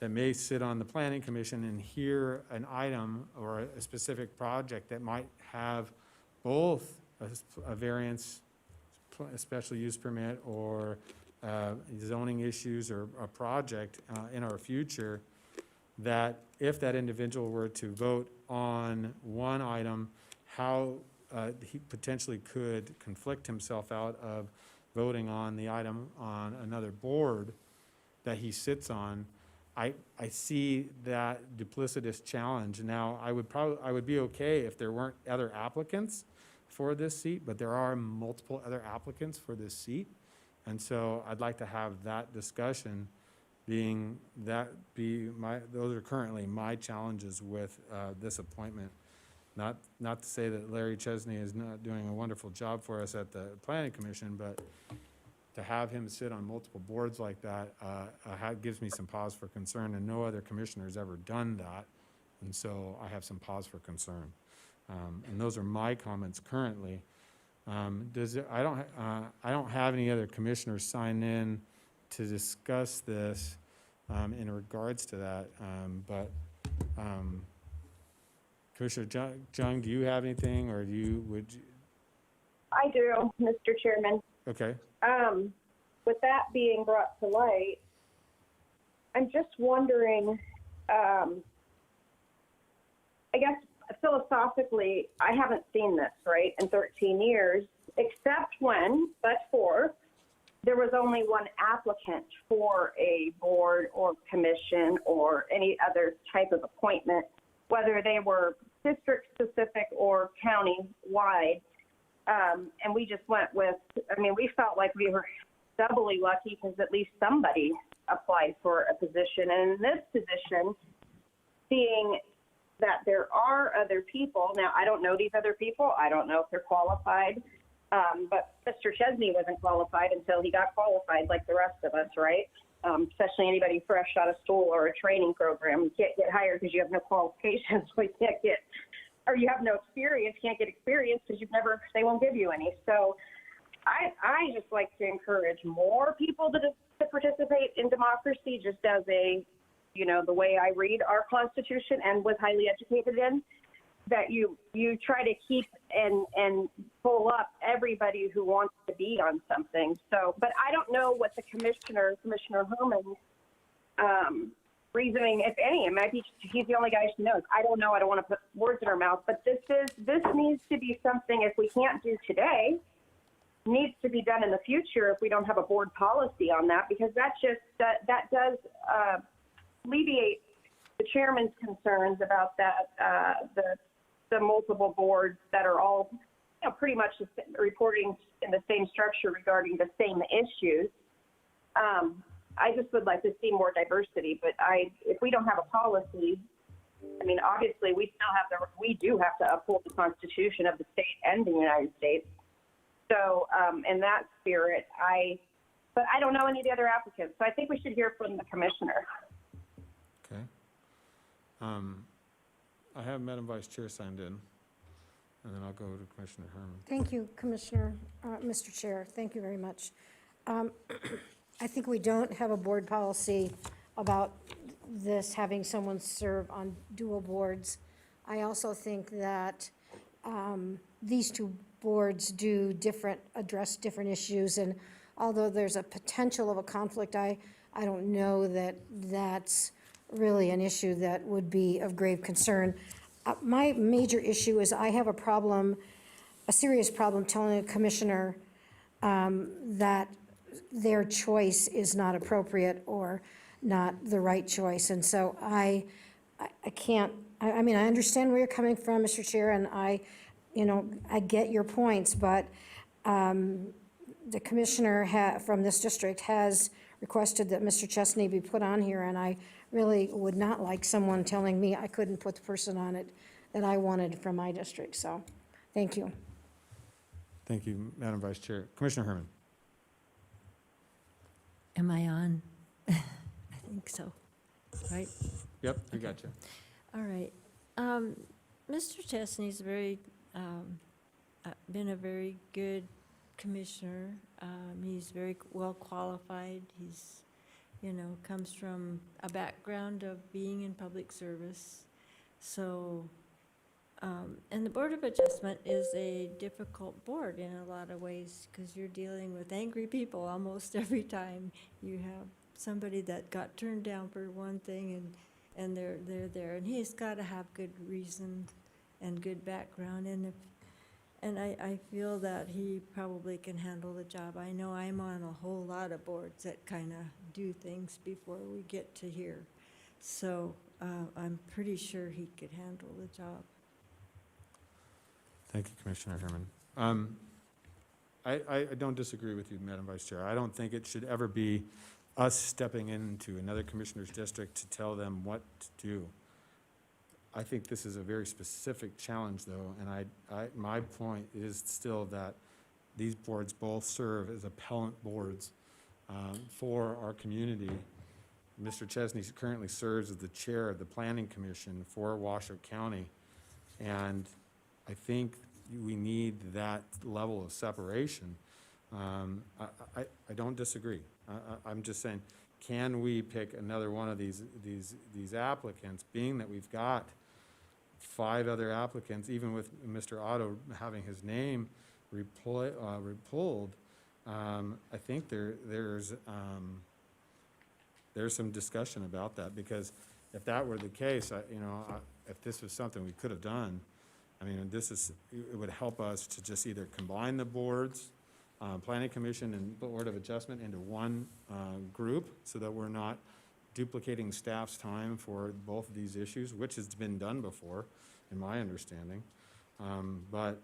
that may sit on the Planning Commission and hear an item or a specific project that might have both a variance, a special use permit, or zoning issues or a project in our future, that if that individual were to vote on one item, how he potentially could conflict himself out of voting on the item on another board that he sits on. I see that duplicitous challenge. Now, I would be okay if there weren't other applicants for this seat, but there are multiple other applicants for this seat. And so I'd like to have that discussion, those are currently my challenges with this appointment. Not to say that Larry Chesney is not doing a wonderful job for us at the Planning Commission, but to have him sit on multiple boards like that gives me some pause for concern, and no other commissioner has ever done that. And so I have some pause for concern. And those are my comments currently. I don't have any other commissioners sign in to discuss this in regards to that. But Commissioner Jung, do you have anything, or would you? I do, Mr. Chairman. Okay. With that being brought to light, I'm just wondering, I guess philosophically, I haven't seen this, right, in 13 years, except there was only one applicant for a board or commission or any other type of appointment, whether they were district-specific or county-wide. And we just went with, we felt like we were doubly lucky because at least somebody applied for a position. And in this position, seeing that there are other people, now I don't know these other people, I don't know if they're qualified, but Mr. Chesney wasn't qualified until he got qualified like the rest of us, right? Especially anybody fresh out of school or a training program. You can't get hired because you have no qualifications, so you can't get, or you have no experience, can't get experience because they won't give you any. So I just like to encourage more people to participate in democracy, just as the way I read our Constitution and was highly educated in, that you try to keep and pull up everybody who wants to be on something. So, but I don't know what the Commissioner Herman's reasoning, if any. It might be he's the only guy who knows. I don't know. I don't want to put words in her mouth, but this needs to be something, if we can't do today, needs to be done in the future if we don't have a board policy on that, because that does alleviate the chairman's concerns about that, the multiple boards that are all pretty much reporting in the same structure regarding the same issues. I just would like to see more diversity, but if we don't have a policy, obviously we do have to uphold the Constitution of the state and the United States. So in that spirit, but I don't know any of the other applicants, so I think we should hear from the commissioner. Okay. I have Madam Vice Chair signed in, and then I'll go to Commissioner Herman. Thank you, Commissioner, Mr. Chair. Thank you very much. I think we don't have a board policy about this, having someone serve on dual boards. I also think that these two boards address different issues, and although there's a potential of a conflict, I don't know that that's really an issue that would be of grave concern. My major issue is I have a serious problem telling a commissioner that their choice is not appropriate or not the right choice. And so I understand where you're coming from, Mr. Chair, and I get your points, but the commissioner from this district has requested that Mr. Chesney be put on here, and I really would not like someone telling me I couldn't put the person on it that I wanted from my district. So, thank you. Thank you, Madam Vice Chair. Commissioner Herman. Am I on? I think so, right? Yep, we got you. All right. Mr. Chesney's been a very good commissioner. He's very well qualified. He's, comes from a background of being in public service. So, and the Board of Adjustment is a difficult board in a lot of ways because you're dealing with angry people almost every time you have somebody that got turned down for one thing and and they're there, and he's got to have good reason and good background, and I feel that he probably can handle the job. I know I'm on a whole lot of boards that kind of do things before we get to here, so I'm pretty sure he could handle the job. Thank you, Commissioner Herman. I don't disagree with you, Madam Vice Chair. I don't think it should ever be us stepping into another commissioner's district to tell them what to do. I think this is a very specific challenge, though, and my point is still that these boards both serve as appellant boards for our community. Mr. Chesney currently serves as the chair of the Planning Commission for Washoe County, and I think we need that level of separation. I don't disagree. I'm just saying, can we pick another one of these applicants, being that we've got 5 other applicants, even with Mr. Otto having his name repulled? I think there's some discussion about that, because if that were the case, if this was something we could have done, I mean, it would help us to just either combine the boards, Planning Commission and Board of Adjustment, into one group, so that we're not duplicating staff's time for both of these issues, which has been done before, in my understanding. But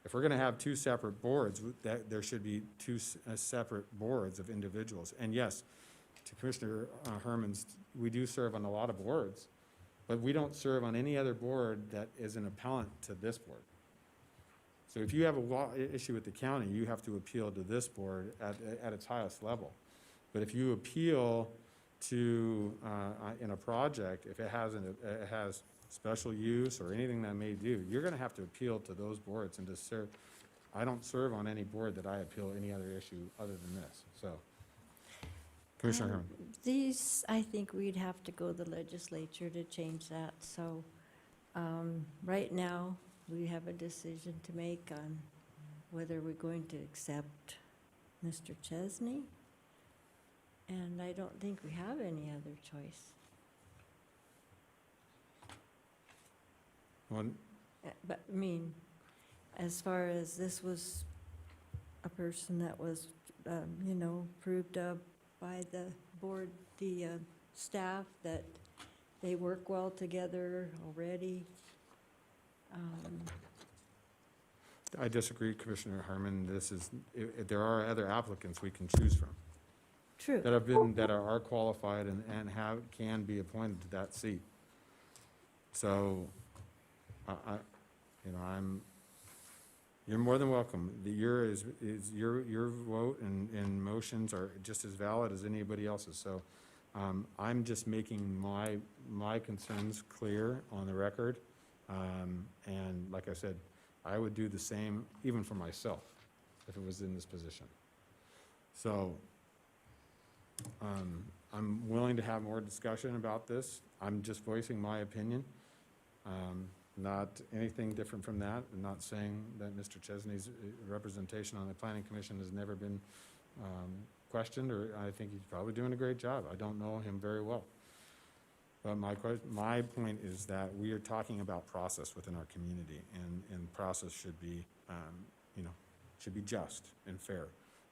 if we're going to have 2 separate boards, there should be 2 separate boards of individuals. And yes, to Commissioner Herman's, we do serve on a lot of boards, but we don't serve on any other board that is an appellant to this board. So if you have a issue with the county, you have to appeal to this board at its highest level. But if you appeal to, in a project, if it has special use or anything that may do, you're going to have to appeal to those boards and to serve. I don't serve on any board that I appeal any other issue other than this, so. Commissioner Herman. These, I think we'd have to go to the legislature to change that, so right now, we have a decision to make on whether we're going to accept Mr. Chesney, and I don't think we have any other choice. But, I mean, as far as this was a person that was, approved of by the board, the staff, that they work well together already. I disagree, Commissioner Herman. There are other applicants we can choose from. True. That are qualified and can be appointed to that seat. So, you're more than welcome. Your vote and motions are just as valid as anybody else's. So, I'm just making my concerns clear on the record. And like I said, I would do the same even for myself if it was in this position. So, I'm willing to have more discussion about this. I'm just voicing my opinion. Not anything different from that. I'm not saying that Mr. Chesney's representation on the Planning Commission has never been questioned, or I think he's probably doing a great job. I don't know him very well. But my point is that we are talking about process within our community, and process should be, should be just and fair.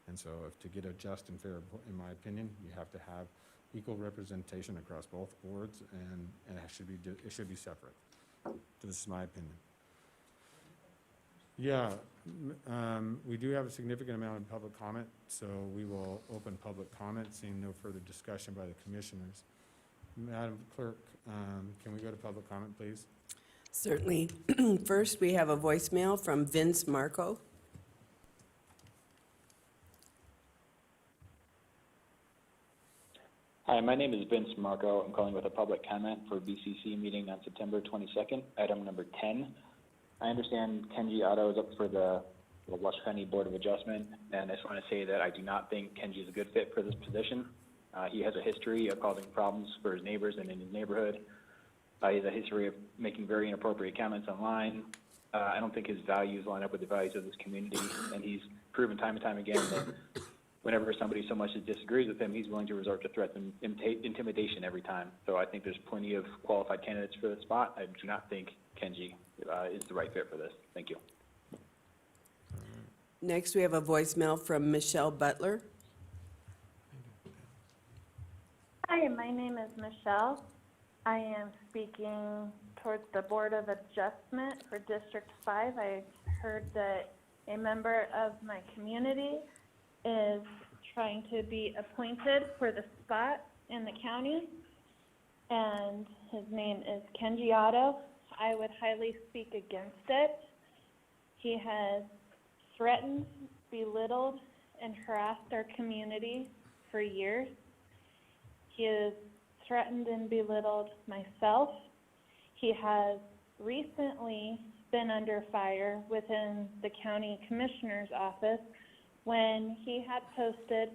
And so to get a just and fair, in my opinion, you have to have equal representation across both boards, and it should be separate. So this is my opinion. Yeah, we do have a significant amount of public comment, so we will open public comment, seeing no further discussion by the commissioners. Madam Clerk, can we go to public comment, please? Certainly. First, we have a voicemail from Vince Marco. Hi, my name is Vince Marco. I'm calling with a public comment for BCC meeting on September 22nd, item number 10. I understand Kenji Otto is up for the Washoe County Board of Adjustment, and I just want to say that I do not think Kenji is a good fit for this position. He has a history of causing problems for his neighbors and in his neighborhood. He has a history of making very inappropriate comments online. I don't think his values line up with the values of this community, and he's proven time and time again that whenever somebody so much as disagrees with him, he's willing to resort to threats and intimidation every time. So I think there's plenty of qualified candidates for the spot. I do not think Kenji is the right fit for this. Thank you. Next, we have a voicemail from Michelle Butler. Hi, my name is Michelle. I am speaking towards the Board of Adjustment for District 5. I heard that a member of my community is trying to be appointed for the spot in the county, and his name is Kenji Otto. I would highly speak against it. He has threatened, belittled, and harassed our community for years. He has threatened and belittled myself. He has recently been under fire within the county commissioner's office when he had posted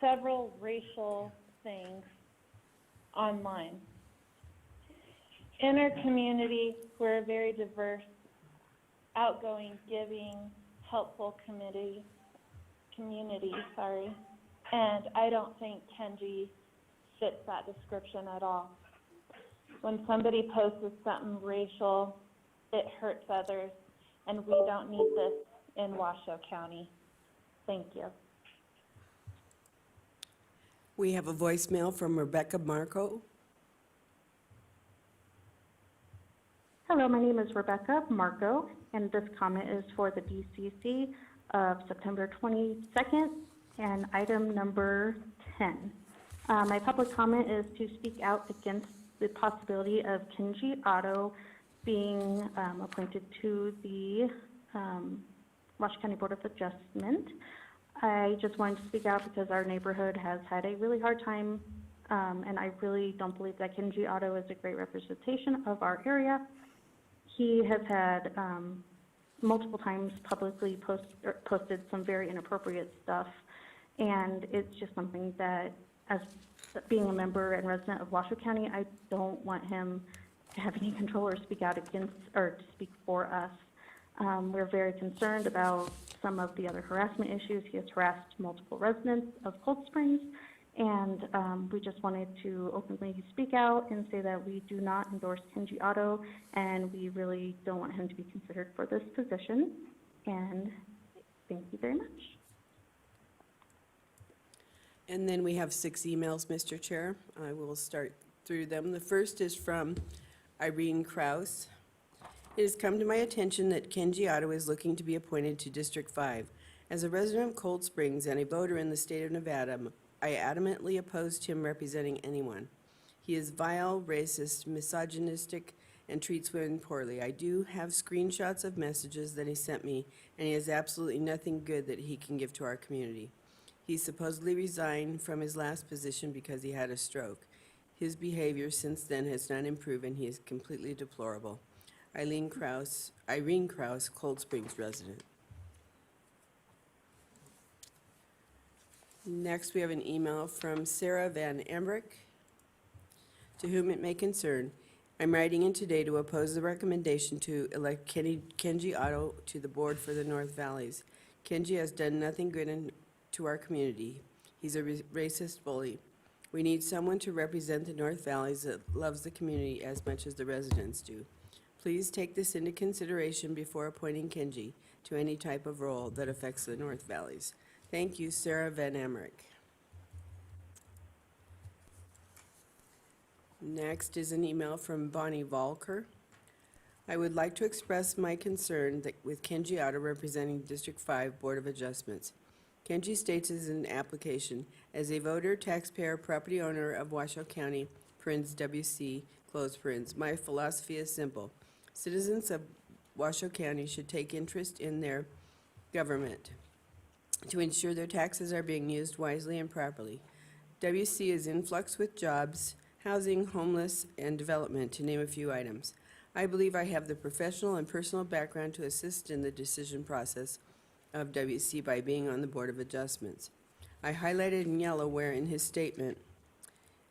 several racial things online. In our community, we're a very diverse, outgoing, giving, helpful community, and I don't think Kenji fits that description at all. When somebody posts something racial, it hurts others, and we don't need this in Washoe County. Thank you. We have a voicemail from Rebecca Marco. Hello, my name is Rebecca Marco, and this comment is for the DCC of September 22nd and item number 10. My public comment is to speak out against the possibility of Kenji Otto being appointed to the Washoe County Board of Adjustment. I just wanted to speak out because our neighborhood has had a really hard time, and I really don't believe that Kenji Otto is a great representation of our area. He has had multiple times publicly posted some very inappropriate stuff, and it's just something that, as being a member and resident of Washoe County, I don't want him to have any control or speak out against or to speak for us. We're very concerned about some of the other harassment issues. He has harassed multiple residents of Cold Springs, and we just wanted to openly speak out and say that we do not endorse Kenji Otto, and we really don't want him to be considered for this position. And thank you very much. And then we have 6 emails, Mr. Chair. I will start through them. The first is from Irene Kraus. It has come to my attention that Kenji Otto is looking to be appointed to District 5. As a resident of Cold Springs and a voter in the state of Nevada, I adamantly opposed him representing anyone. He is vile, racist, misogynistic, and treats women poorly. I do have screenshots of messages that he sent me, and he has absolutely nothing good that he can give to our community. He supposedly resigned from his last position because he had a stroke. His behavior since then has not improved, and he is completely deplorable. Irene Kraus, Cold Springs resident. Next, we have an email from Sarah Van Embrich. To whom it may concern, I'm writing in today to oppose the recommendation to elect Kenji Otto to the board for the North Valleys. Kenji has done nothing good to our community. He's a racist bully. We need someone to represent the North Valleys that loves the community as much as the residents do. Please take this into consideration before appointing Kenji to any type of role that affects the North Valleys. Thank you, Sarah Van Emmerich. Next is an email from Bonnie Volker. I would like to express my concern with Kenji Otto representing District 5 Board of Adjustments. Kenji states in an application, as a voter, taxpayer, property owner of Washoe County, WC, my philosophy is simple. Citizens of Washoe County should take interest in their government to ensure their taxes are being used wisely and properly. WC is in flux with jobs, housing, homeless, and development, to name a few items. I believe I have the professional and personal background to assist in the decision process of WC by being on the Board of Adjustments. I highlighted in yellow where in his statement,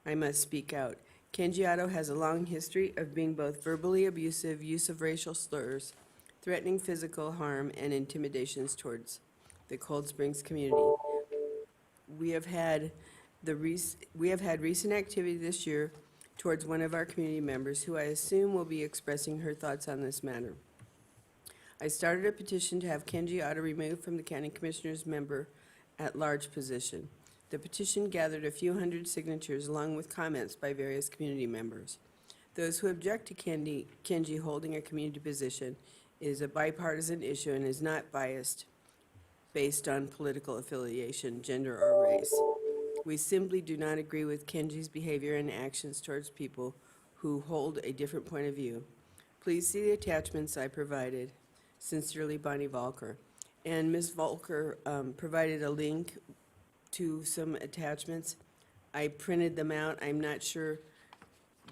I must speak out. Kenji Otto has a long history of being both verbally abusive, use of racial slurs, threatening physical harm, and intimidations towards the Cold Springs community. we have had recent activity this year towards one of our community members who I assume will be expressing her thoughts on this matter. I started a petition to have Kenji Otto removed from the County Commissioners member at large position. The petition gathered a few hundred signatures along with comments by various community members. Those who object to Kenji holding a community position is a bipartisan issue and is not biased based on political affiliation, gender, or race. We simply do not agree with Kenji's behavior and actions towards people who hold a different point of view. Please see the attachments I provided. Sincerely, Bonnie Volker. And Ms. Volker provided a link to some attachments. I printed them out. I'm not sure.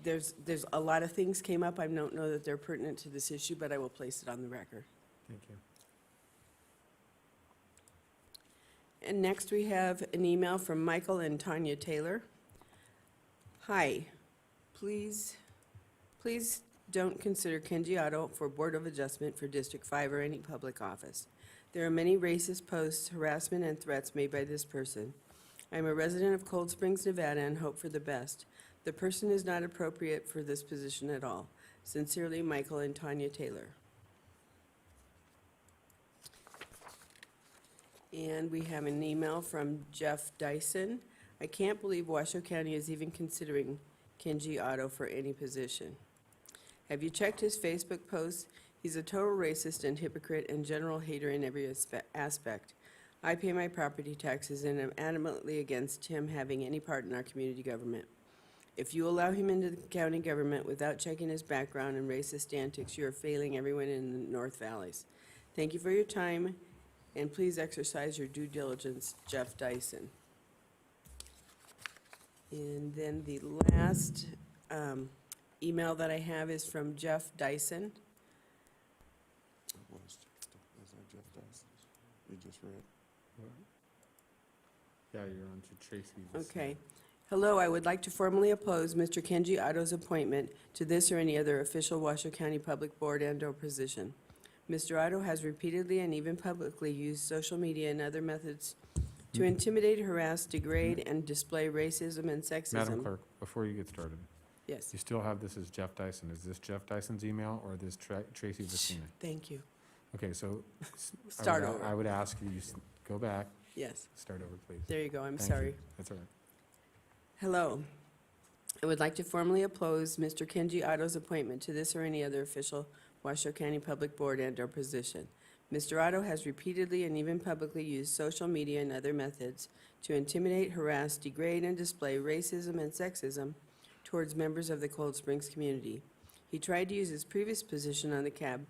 There's a lot of things came up. I don't know that they're pertinent to this issue, but I will place it on the record. Thank you. And next we have an email from Michael and Tanya Taylor. Hi, please don't consider Kenji Otto for Board of Adjustment for District 5 or any public office. There are many racist posts, harassment, and threats made by this person. I'm a resident of Cold Springs, Nevada, and hope for the best. The person is not appropriate for this position at all. Sincerely, Michael and Tanya Taylor. And we have an email from Jeff Dyson. I can't believe Washoe County is even considering Kenji Otto for any position. Have you checked his Facebook posts? He's a total racist and hypocrite and general hater in every aspect. I pay my property taxes and am adamantly against him having any part in our community government. If you allow him into the county government without checking his background and racist antics, you are failing everyone in the North Valleys. Thank you for your time, and please exercise your due diligence, Jeff Dyson. And then the last email that I have is from Jeff Dyson. Was that Jeff Dyson? You just read? Yeah, you're on to Tracy. Okay. Hello, I would like to formally oppose Mr. Kenji Otto's appointment to this or any other official Washoe County Public Board and/or position. Mr. Otto has repeatedly and even publicly used social media and other methods to intimidate, harass, degrade, and display racism and sexism. Madam Clerk, before you get started. Yes. You still have this as Jeff Dyson. Is this Jeff Dyson's email or this Tracy Vecina? Thank you. Okay, so Start over. I would ask you go back. Yes. Start over, please. There you go. I'm Thank sorry. you. That's all right. Hello. I would like to formally oppose Mr. Kenji Otto's appointment to this or any other official Washoe County Public Board and/or position. Mr. Otto has repeatedly and even publicly used social media and other methods to intimidate, harass, degrade, and display racism and sexism towards members of the Cold Springs community. He tried to use his previous position on the CAB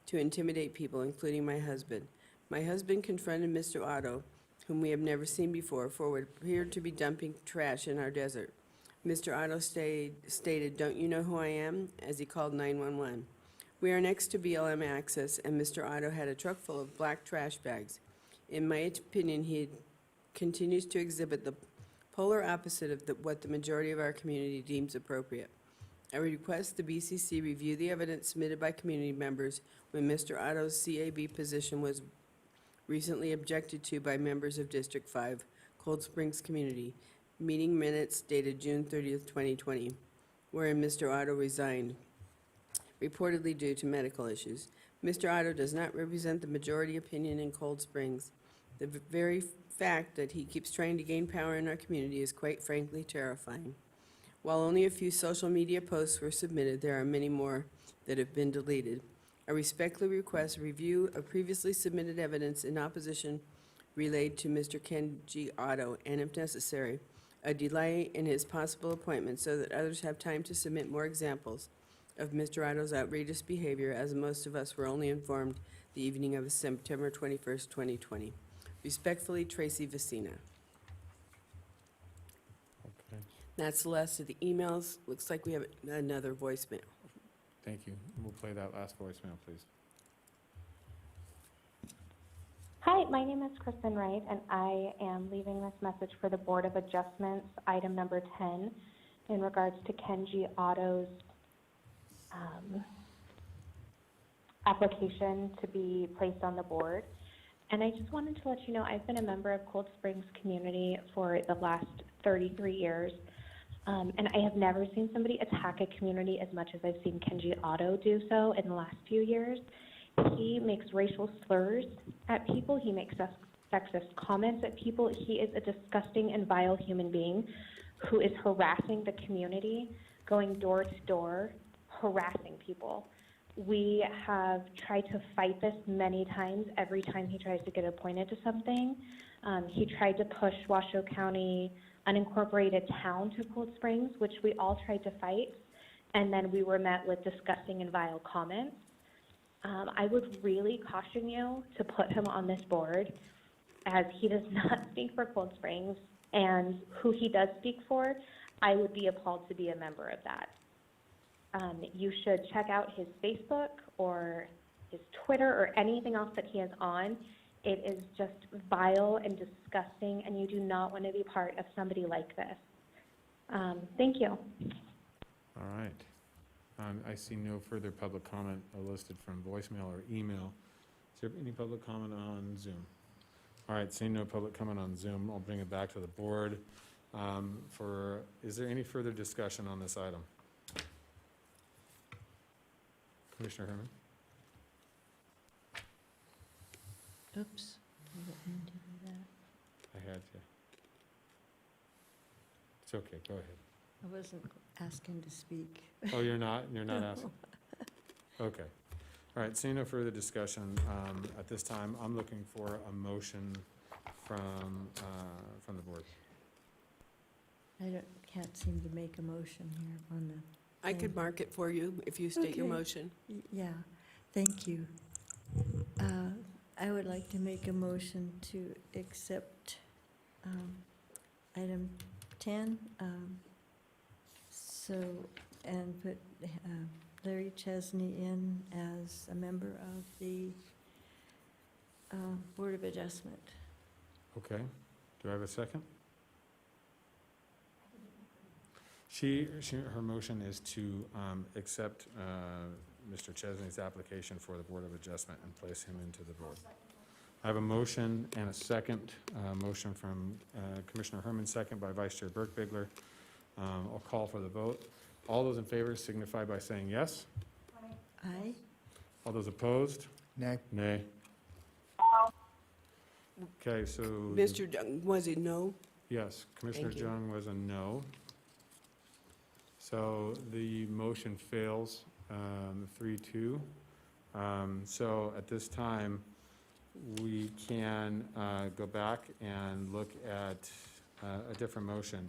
to intimidate people, including my husband. My husband confronted Mr. Otto, whom we have never seen before, for what appeared to be dumping trash in our desert. Mr. Otto stated, "Don't you know who I am?" as he called 911. We are next to BLM Access, and Mr. Otto had a truck full of black trash bags. In my opinion, he continues to exhibit the polar opposite of what the majority of our community deems appropriate. I request the BCC review the evidence submitted by community members when Mr. Otto's CAB position was recently objected to by members of District 5, Cold Springs Community, meeting minutes dated June 30th, 2020, wherein Mr. Otto resigned, reportedly due to medical issues. Mr. Otto does not represent the majority opinion in Cold Springs. The very fact that he keeps trying to gain power in our community is quite frankly terrifying. While only a few social media posts were submitted, there are many more that have been deleted. I respectfully request a review of previously submitted evidence in opposition relayed to Mr. Kenji Otto, and if necessary, a delay in his possible appointment so that others have time to submit more examples of Mr. Otto's outrageous behavior, as most of us were only informed the evening of September 21st, 2020. Respectfully, Tracy Vecina. Okay. That's the last of the emails. Looks like we have another voicemail. Thank you. We'll play that last voicemail, please. Hi, my name is Kristen Wright, and I am leaving this message for the Board of Adjustments, item number 10, in regards to Kenji Otto's application to be placed on the board. And I just wanted to let you know, I've been a member of Cold Springs community for the last 33 years. And I have never seen somebody attack a community as much as I've seen Kenji Otto do so in the last few years. He makes racial slurs at people. He makes sexist comments at people. He is a disgusting and vile human being who is harassing the community, going door to door, harassing people. We have tried to fight this many times every time he tries to get appointed to something. He tried to push Washoe County unincorporated town to Cold Springs, which we all tried to fight, and then we were met with disgusting and vile comments. I would really caution you to put him on this board, as he does not speak for Cold Springs, and who he does speak for, I would be appalled to be a member of that. You should check out his Facebook or his Twitter or anything else that he has on. It is just vile and disgusting, and you do not want to be part of somebody like this. Thank you. All right. I see no further public comment listed from voicemail or email. Is there any public comment on Zoom? All right, seeing no public comment on Zoom, I'll bring it back to the board. Is there any further discussion on this item? Commissioner Herman? Oops. I didn't mean to do that. I had to. It's okay, go ahead. I wasn't asking to speak. Oh, you're not No. asking? Okay. All right, seeing no further discussion, at this time, I'm looking for a motion from the board. Can't seem to make a motion here on the. I could mark it for you if you state your Okay. motion. Yeah, thank you. I would like to make a motion to accept item 10, and put Larry Chesney in as a member of the Board of Adjustment. Okay, do I have a second? Her motion is to accept Mr. Chesney's application for the Board of Adjustment and place him into the board. I have a motion and a second, motion from Commissioner Herman, second by Vice Chair Burke-Bigler. I'll call for the vote. All those in favor signify by saying yes. Aye. All those opposed? Nay. Nay. Okay, so. Mr. Dung, was it no? Yes, Commissioner Thank you. Jung was a no. So the motion fails, 3-2. So at this time, we can go back and look at a different motion.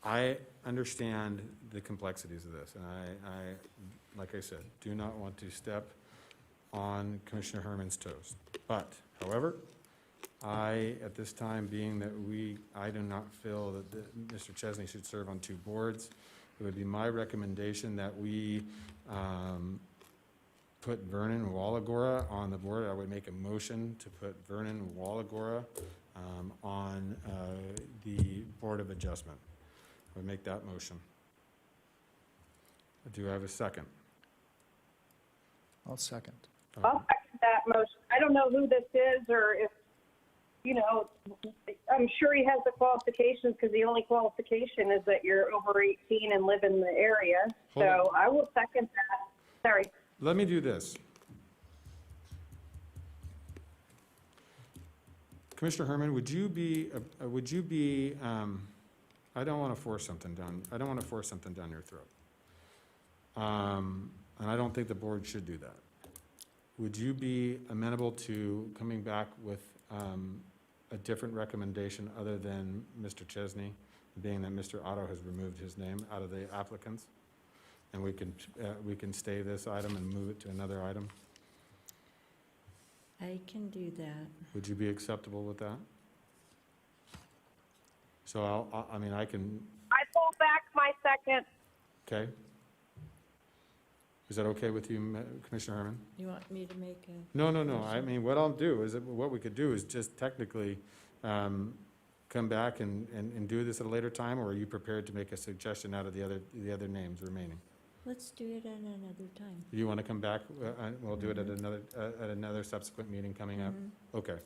I understand the complexities of this, and I, like I said, do not want to step on Commissioner Herman's toes. But, however, at this time, being that I do not feel that Mr. Chesney should serve on two boards, it would be my recommendation that we put Vernon Wallagora on the board. I would make a motion to put Vernon Wallagora on the Board of Adjustment. I would make that motion. Do I have a second? I'll second. I'll second that motion. I don't know who this is, or if, I'm sure he has the qualifications, because the only qualification is that you're over 18 and live in the area. Hold on. So I will second that. Sorry. Let me do this. Commissioner Herman, would you be, I don't want to force something down, your throat. And I don't think the board should do that. Would you be amenable to coming back with a different recommendation other than Mr. Chesney, being that Mr. Otto has removed his name out of the applicants? And we can stay this item and move it to another item? I can do that. Would you be acceptable with that? So I can, I pull back my second. okay? Is that okay with you, Commissioner Herman? You want me to make a? No. I mean, what I'll do is, what we could do is just technically come back and do this at a later time, or are you prepared to make a suggestion out of the other names remaining? Let's do it at another time. You want to come back? We'll do it at another subsequent meeting coming up? Okay,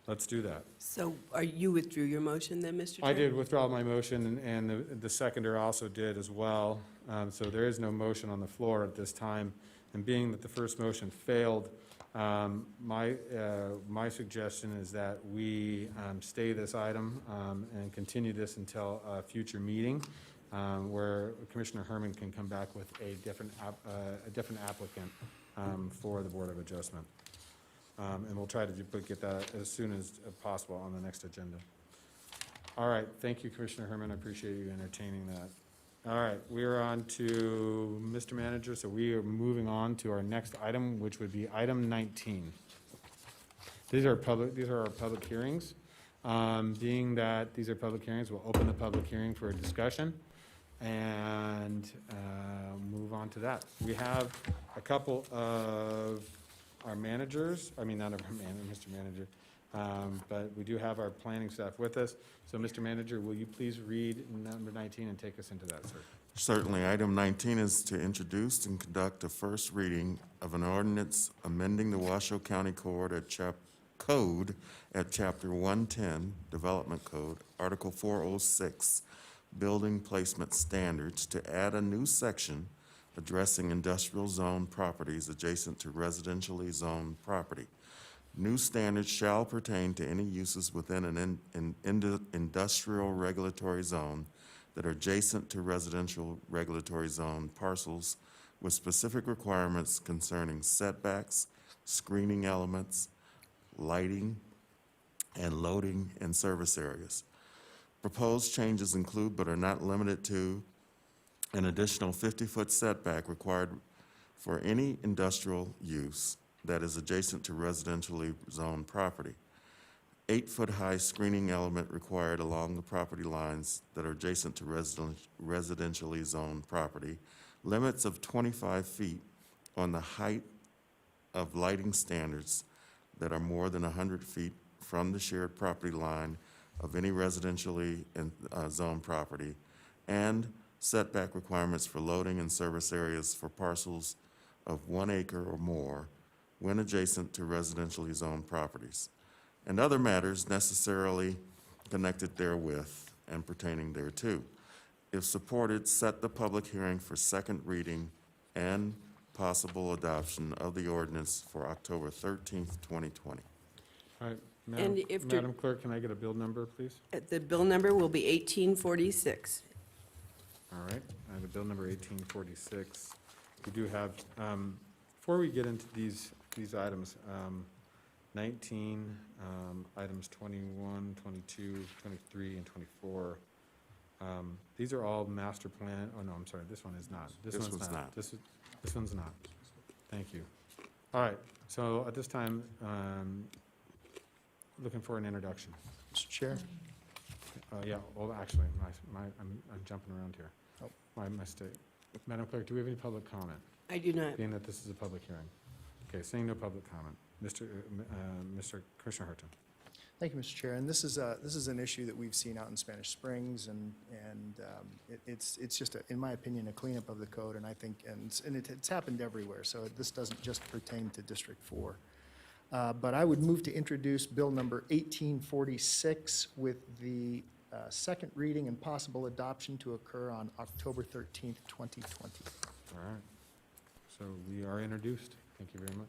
let's do that. So you withdrew your motion then, Mr. Chair? I did withdraw my motion, and the seconder also did as well. So there is no motion on the floor at this time. And being that the first motion failed, my suggestion is that we stay this item and continue this until a future meeting where Commissioner Herman can come back with a different applicant for the Board of Adjustment. And we'll try to get that as soon as possible on the next agenda. All right, thank you, Commissioner Herman. I appreciate you entertaining that. All right, we are on to Mr. Manager, so we are moving on to our next item, which would be item 19. These are our public hearings. Being that these are public hearings, we'll open the public hearing for a discussion and move on to that. We have a couple of our managers, I mean, not our Mr. Manager, but we do have our planning staff with us. So, Mr. Manager, will you please read number 19 and take us into that, sir? Certainly. Item 19 is to introduce and conduct a first reading of an ordinance amending the Washoe County Code at Chapter 110, Development Code, Article 406, Building Placement Standards, to add a new section addressing industrial zone properties adjacent to residentially zoned property. New standards shall pertain to any uses within an industrial regulatory zone that are adjacent to residential regulatory zone parcels with specific requirements concerning setbacks, screening elements, lighting, and loading and service areas. Proposed changes include, but are not limited to, an additional 50-foot setback required for any industrial use that is adjacent to residentially zoned property. 8-foot-high screening element required along the property lines that are adjacent to residentially zoned property. Limits of 25 feet on the height of lighting standards that are more than 100 feet from the shared property line of any residentially zoned property, and setback requirements for loading and service areas for parcels of 1 acre or more when adjacent to residentially zoned properties, and other matters necessarily connected therewith and pertaining thereto. If supported, set the public hearing for second reading and possible adoption of the ordinance for October 13th, 2020. All right, And if there- Madam Clerk, can I get a bill number, please? The bill number will be 1846. All right, I have a bill number 1846. We do have, before we get into these items, 19, items 21, 22, 23, and 24, these are all master plan, oh no, I'm sorry, this one is not. This one's not. This one's not. Thank you. All right, so at this time, looking for an introduction. Mr. Chair? Yeah, well, actually, I'm jumping around here. Oh. My mistake. Madam Clerk, do we have any public comment? I do not. Being that this is a public hearing. Okay, seeing no public comment. Mr. Commissioner Hurton. Thank you, Mr. Chair. And this is an issue that we've seen out in Spanish Springs, and it's just, in my opinion, a cleanup of the code, and I think, and it's happened everywhere, so this doesn't just pertain to District 4. But I would move to introduce Bill number 1846 with the second reading and possible adoption to occur on October 13th, 2020. All right. So we are introduced. Thank you very much.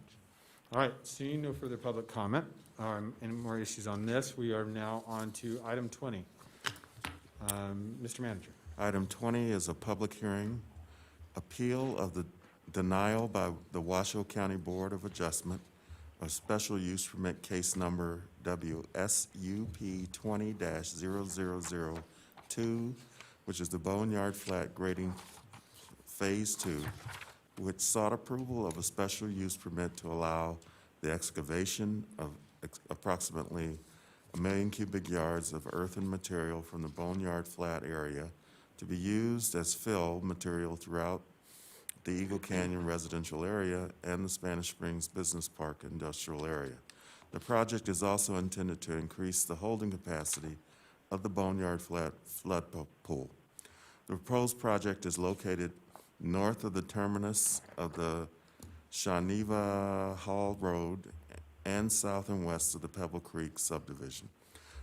All right, seeing no further public comment, any more issues on this, we are now on to item 20. Mr. Manager. Item 20 is a public hearing, appeal of the denial by the Washoe County Board of Adjustment of special use permit case number WSUP 20-0002, which is the Boneyard Flat Grading Phase 2, which sought approval of a special use permit to allow the excavation of approximately 1 million cubic yards of earthen material from the Boneyard Flat area to be used as fill material throughout the Eagle Canyon residential area and the Spanish Springs Business Park industrial area. The project is also intended to increase the holding capacity of the Boneyard Flat flood pool. The proposed project is located north of the terminus of the Shawneva Hall Road and south and west of the Pebble Creek subdivision.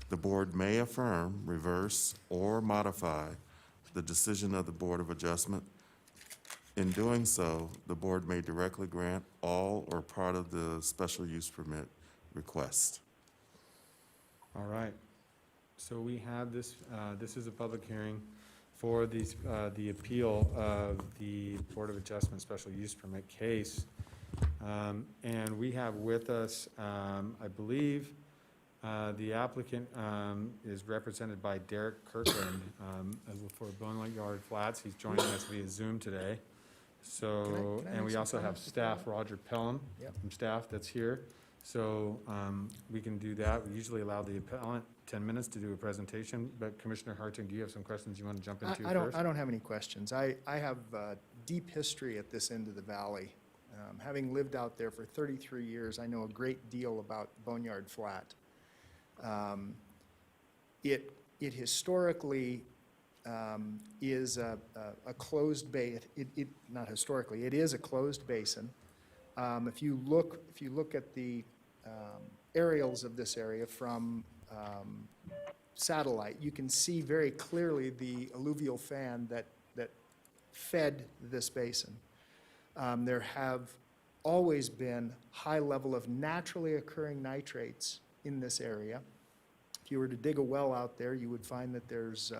The board may affirm, reverse, or modify the decision of the Board of Adjustment. In doing so, the board may directly grant all or part of the special use permit request. All right. So we have this, this is a public hearing for these, the appeal of the Board of Adjustment special use permit case. And we have with us, I believe, the applicant is represented by Derek Kirkland for Bonelight Yard Flats. He's joining us via Zoom today. So, Can I and make we some also have comments staff, before Roger Pelham Yep. from staff that's here. So we can do that. We usually allow the appellant 10 minutes to do a presentation, but Commissioner Harting, do you have some questions you want to jump into first? I don't have any questions. I have deep history at this end of the valley. Having lived out there for 33 years, I know a great deal about Boneyard Flat. It historically is a closed bay. Not historically, it is a closed basin. If you look at the aerials of this area from satellite, you can see very clearly the alluvial fan that fed this basin. There have always been high level of naturally occurring nitrates in this area. If you were to dig a well out there, you would find that there's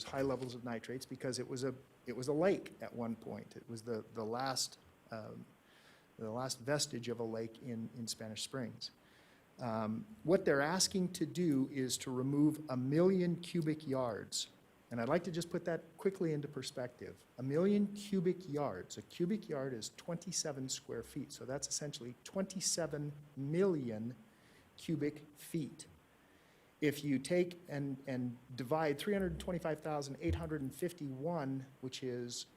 high levels of nitrates because it was a lake at one point. It was the last vestige of a lake in Spanish Springs. What they're asking to do is to remove 1 million cubic yards. And I'd like to just put that quickly into perspective. 1 million cubic yards. A cubic yard is 27 square feet. So that's essentially 27 million cubic feet. If you take and divide 325,851, which is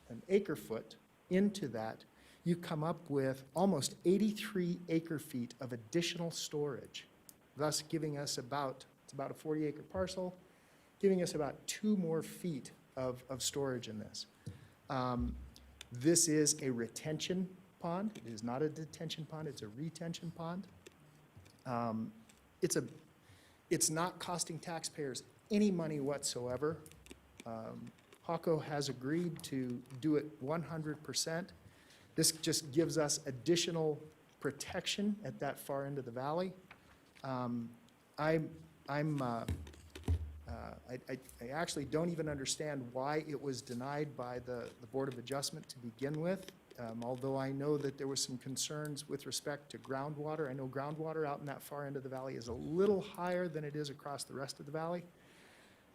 an acre foot, into that, you come up with almost 83 acre feet of additional storage, thus giving us it's about a 40-acre parcel, giving us about 2 more feet of storage in this. This is a retention pond. It is not a detention pond. It's a retention pond. It's not costing taxpayers any money whatsoever. HACO has agreed to do it 100%. This just gives us additional protection at that far end of the valley. I actually don't even understand why it was denied by the Board of Adjustment to begin with, although I know that there was some concerns with respect to groundwater. I know groundwater out in that far end of the valley is a little higher than it is across the rest of the valley.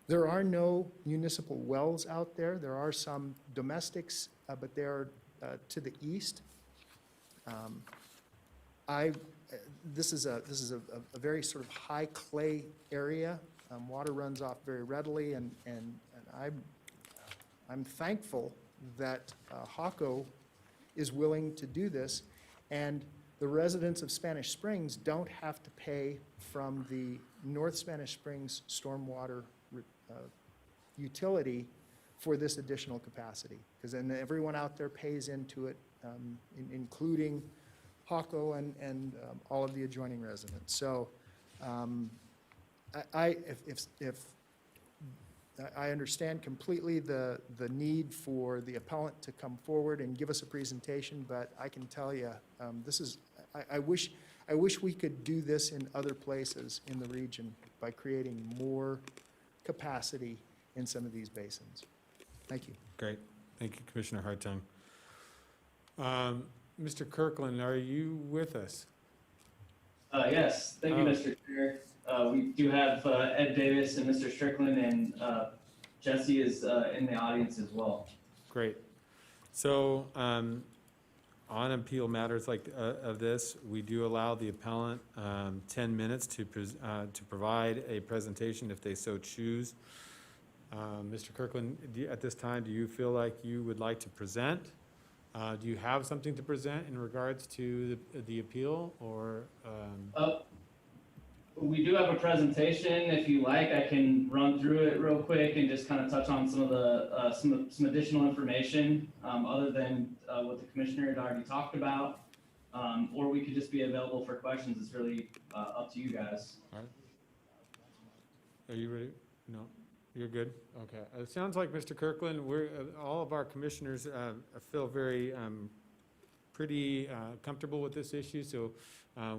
There are no municipal wells out there. There are some domestics, but they are to the east. This is a very sort of high clay area. Water runs off very readily, and I'm thankful that HACO is willing to do this, and the residents of Spanish Springs don't have to pay from the North Spanish Springs stormwater utility for this additional capacity, because then everyone out there pays into it, including HACO and all of the adjoining residents. So if I understand completely the need for the appellant to come forward and give us a presentation, but I can tell you, I wish we could do this in other places in the region by creating more capacity in some of these basins. Thank you. Great. Thank you, Commissioner Hartung. Mr. Kirkland, are you with us? Yes, thank you, Mr. Chair. We do have Ed Davis and Mr. Strickland, and Jesse is in the audience as well. Great. So on appeal matters like of this, we do allow the appellant 10 minutes to provide a presentation if they so choose. Mr. Kirkland, at this time, do you feel like you would like to present? Do you have something to present in regards to the appeal, or? We do have a presentation. If you like, I can run through it real quick and just kind of touch on some of the some additional information other than what the commissioner had already talked about. Or we could just be available for questions. It's really up to you guys. All right. Are you ready? No, you're good? Okay. It sounds like, Mr. Kirkland, we're, all of our commissioners feel very pretty comfortable with this issue, so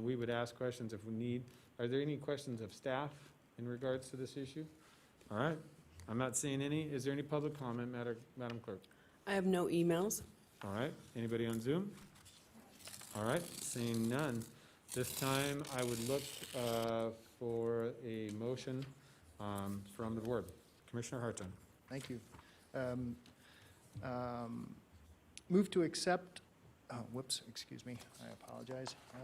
we would ask questions if we need. Are there any questions of staff in regards to this issue? All right. I'm not seeing any. Is there any public comment, Madam Clerk? I have no emails. All right. Anybody on Zoom? All right. Seeing none. This time, I would look for a motion from the board. Commissioner Hartung. Thank you. Move to accept, whoops, excuse me, I apologize. I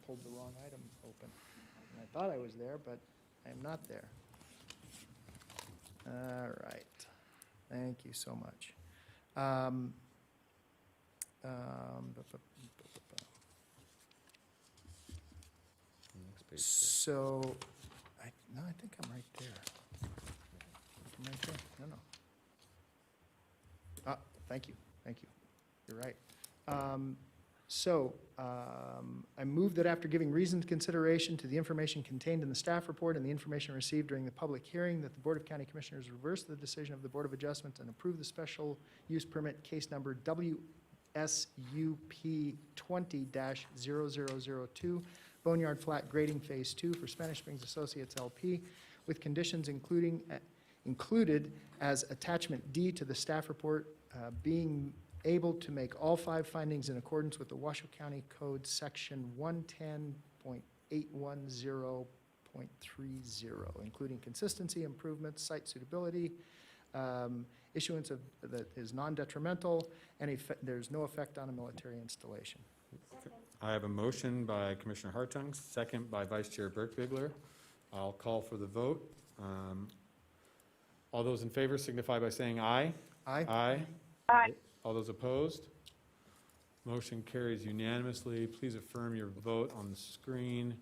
pulled the wrong item open. And I thought I was there, but I am not there. All right. Thank you so much. So, I think I'm right there. I'm right there. No. Thank you. You're right. I move that after giving reasoned consideration to the information contained in the staff report and the information received during the public hearing, that the Board of County Commissioners reverse the decision of the Board of Adjustment and approve the special use permit case number WSUP 20-0002, Boneyard Flat Grading Phase 2 for Spanish Springs Associates LP, with conditions included as Attachment D to the staff report, being able to make all 5 findings in accordance with the Washoe County Code Section 110.810.30, including consistency, improvements, site suitability, issuance of that is non-detrimental, and there's no effect on a military installation. I have a motion by Commissioner Hartung, second by Vice Chair Burke-Bigler. I'll call for the vote. All those in favor signify by saying aye. Aye. Aye. Aye. All those opposed? Motion carries unanimously. Please affirm your vote on the screen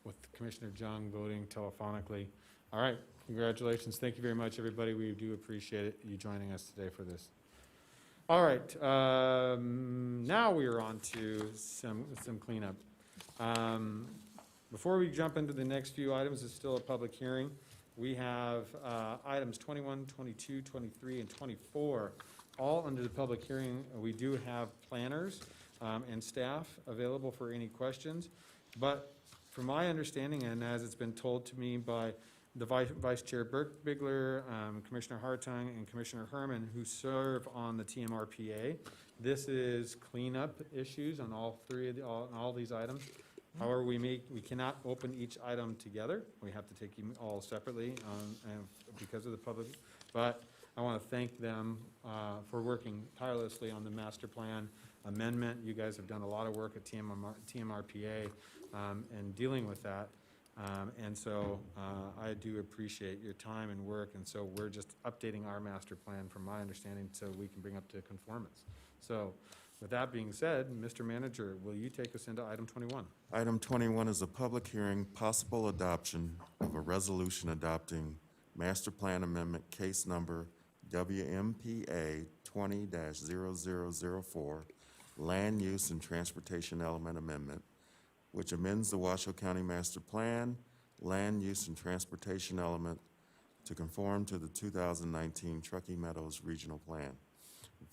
with Commissioner Jung voting telephonically. All right, congratulations. Thank you very much, everybody. We do appreciate it, you joining us today for this. All right, now we are on to some cleanup. Before we jump into the next few items, it's still a public hearing. We have items 21, 22, 23, and 24, all under the public hearing. We do have planners and staff available for any questions. But from my understanding, and as it's been told to me by the Vice Chair Burke-Bigler, Commissioner Hartung, and Commissioner Herman, who serve on the TMRPA, this is cleanup issues on all these items. However, we cannot open each item together. We have to take them all separately because of the public. But I want to thank them for working tirelessly on the master plan amendment. You guys have done a lot of work at TMRPA and dealing with that. And so I do appreciate your time and work. And so we're just updating our master plan from my understanding so we can bring up to conformance. So with that being said, Mr. Manager, will you take us into item 21? Item 21 is a public hearing, possible adoption of a resolution adopting Master Plan Amendment Case Number WMPA 20-0004, Land Use and Transportation Element Amendment, which amends the Washoe County Master Plan Land Use and Transportation Element to conform to the 2019 Truckee Meadows Regional Plan.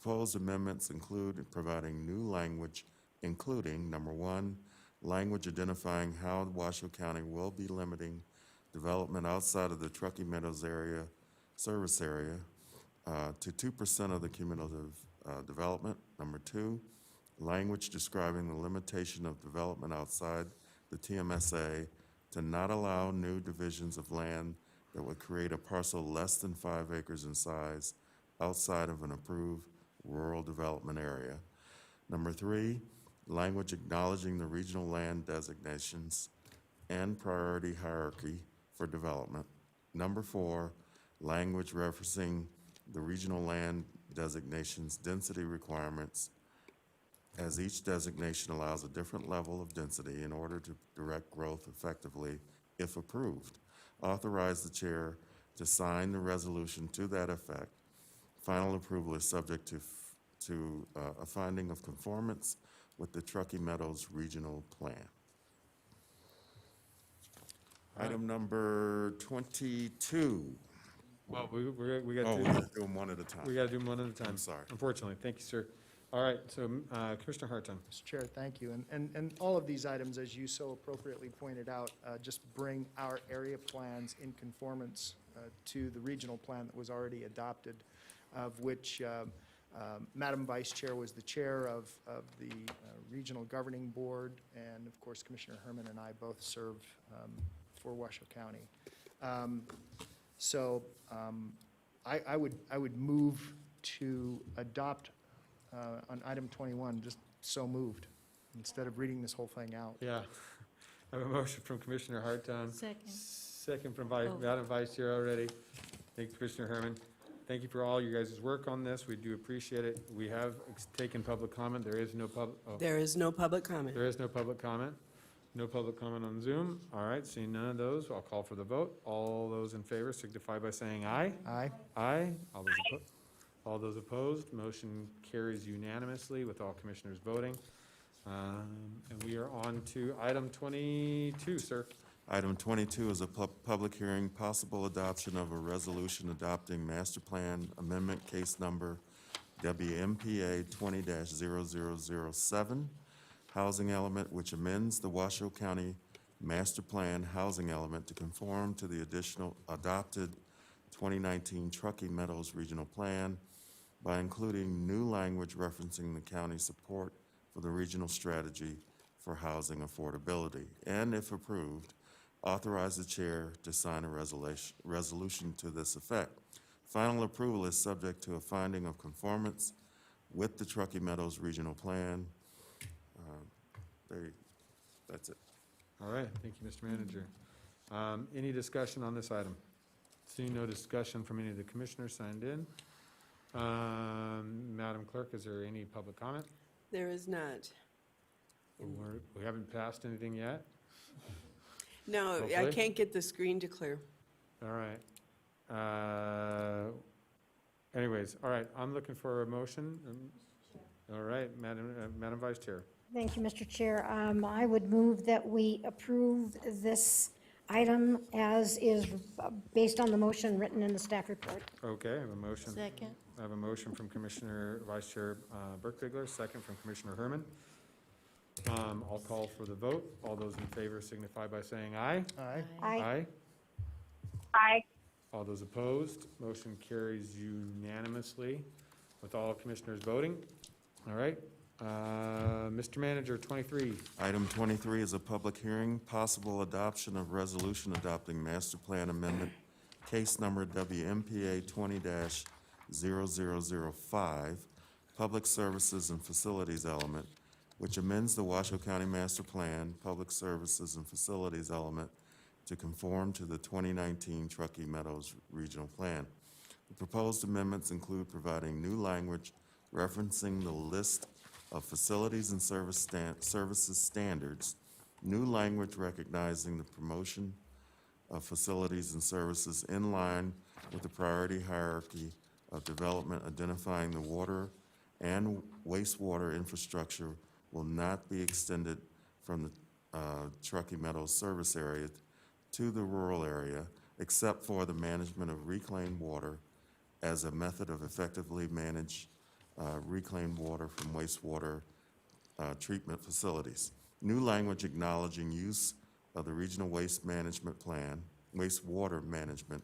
Proposed amendments include providing new language, including, number 1, language identifying how Washoe County will be limiting development outside of the Truckee Meadows area, service area, to 2% of the cumulative development. Number 2, language describing the limitation of development outside the TMSA to not allow new divisions of land that would create a parcel less than 5 acres in size outside of an approved rural development area. Number 3, language acknowledging the regional land designations and priority hierarchy for development. Number 4, language referencing the regional land designations, density requirements, as each designation allows a different level of density in order to direct growth effectively if approved. Authorize the chair to sign the resolution to that effect. Final approval is subject to a finding of conformance with the Truckee Meadows Regional Plan. Item number 22. Well, we got Oh, to we gotta do them one at a time. We got to do them one at a time. I'm sorry. Unfortunately. Thank you, sir. All right, so Commissioner Hartung. Mr. Chair, thank you. And all of these items, as you so appropriately pointed out, just bring our area plans in conformance to the regional plan that was already adopted, of which Madam Vice Chair was the chair of the Regional Governing Board, and of course, Commissioner Herman and I both serve for Washoe County. I would move to adopt on item 21, just so moved, instead of reading this whole thing out. Yeah. I have a motion from Commissioner Hartung. Second. Second from Madam Vice Chair already. Thank you, Commissioner Herman. Thank you for all you guys' work on this. We do appreciate it. We have taken public comment. There is no There is no public comment. There is no public comment. No public comment on Zoom. All right, seeing none of those, I'll call for the vote. All those in favor signify by saying aye. Aye. Aye. All those opposed, motion carries unanimously with all commissioners voting. And we are on to item 22, sir. Item 22 is a public hearing, possible adoption of a resolution adopting master plan amendment case number WMPA 20-0007, housing element, which amends the Washoe County master plan housing element to conform to the additional adopted 2019 Truckee Meadows Regional Plan by including new language referencing the county's support for the regional strategy for housing affordability, and if approved, authorize the chair to sign a resolution to this effect. Final approval is subject to a finding of conformance with the Truckee Meadows Regional Plan. That's it. All right, thank you, Mr. Manager. Any discussion on this item? Seeing no discussion from any of the commissioners signed in. Madam Clerk, is there any public comment? There is not. We haven't passed anything yet? No, I Hopefully. can't get the screen to clear. All right. Anyways, all right, I'm looking for a motion. All right, Madam Vice Chair. Thank you, Mr. Chair. I would move that we approve this item as is based on the motion written in the staff report. Okay, I have a motion. Second. I have a motion from Commissioner Vice Chair Burkbigler, second from Commissioner Herman. I'll call for the vote. All those in favor signify by saying aye. Aye. Aye. Aye. All those opposed, motion carries unanimously with all commissioners voting. All right. Mr. Manager, 23. Item 23 is a public hearing, possible adoption of resolution adopting master plan amendment, case number WMPA 20-0005, public services and facilities element, which amends the Washoe County Master Plan, public services and facilities element to conform to the 2019 Truckee Meadows Regional Plan. The proposed amendments include providing new language referencing the list of facilities and services standards, new language recognizing the promotion of facilities and services in line with the priority hierarchy of development, identifying the water and wastewater infrastructure will not be extended from the Truckee Meadows service area to the rural area, except for the management of reclaimed water as a method of effectively manage reclaimed water from wastewater treatment facilities. New language acknowledging use of the Regional Waste Management Plan, wastewater management,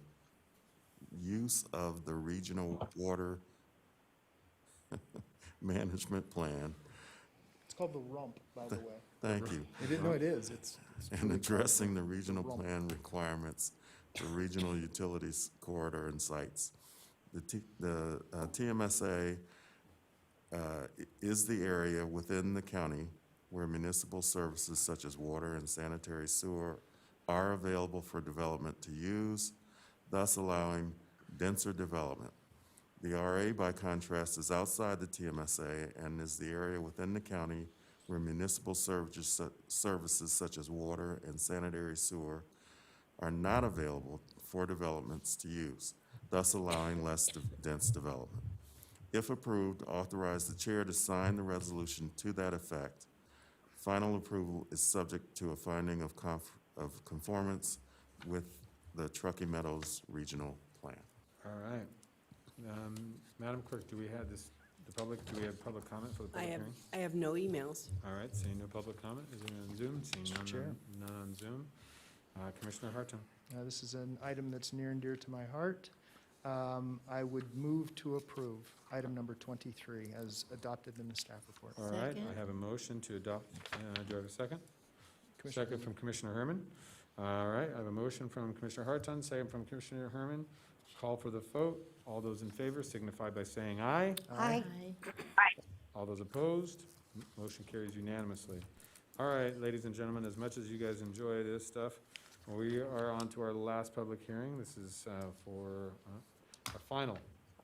use of the Regional Water Management Plan. It's called the rump, by the way. Thank you. You didn't know it is. It's And really addressing the called regional rump. plan requirements for regional utilities corridor and sites. The TMSA is the area within the county where municipal services such as water and sanitary sewer are available for development to use, thus allowing denser development. The RA, by contrast, is outside the TMSA and is the area within the county where municipal services such as water and sanitary sewer are not available for developments to use, thus allowing less dense development. If approved, authorize the chair to sign the resolution to that effect. Final approval is subject to a finding of conformance with the Truckee Meadows Regional Plan. All right. Madam Clerk, do we have do we have public comment for the public hearing? I have no emails. All right, seeing no public comment, is there on Zoom? Seeing Mr. Chair. none on Zoom. Commissioner Hartung. This is an item that's near and dear to my heart. I would move to approve item number 23 as adopted in the staff report. All right, Second. I have a motion to adopt. Do I have a second? Commissioner Second from Commissioner Herman. All right, I have a motion from Commissioner Hartung, second from Commissioner Herman. Call for the vote. All those in favor signify by saying aye. Aye. All those opposed, motion carries unanimously. All right, ladies and gentlemen, as much as you guys enjoy this stuff, we are on to our last public hearing. This is for our final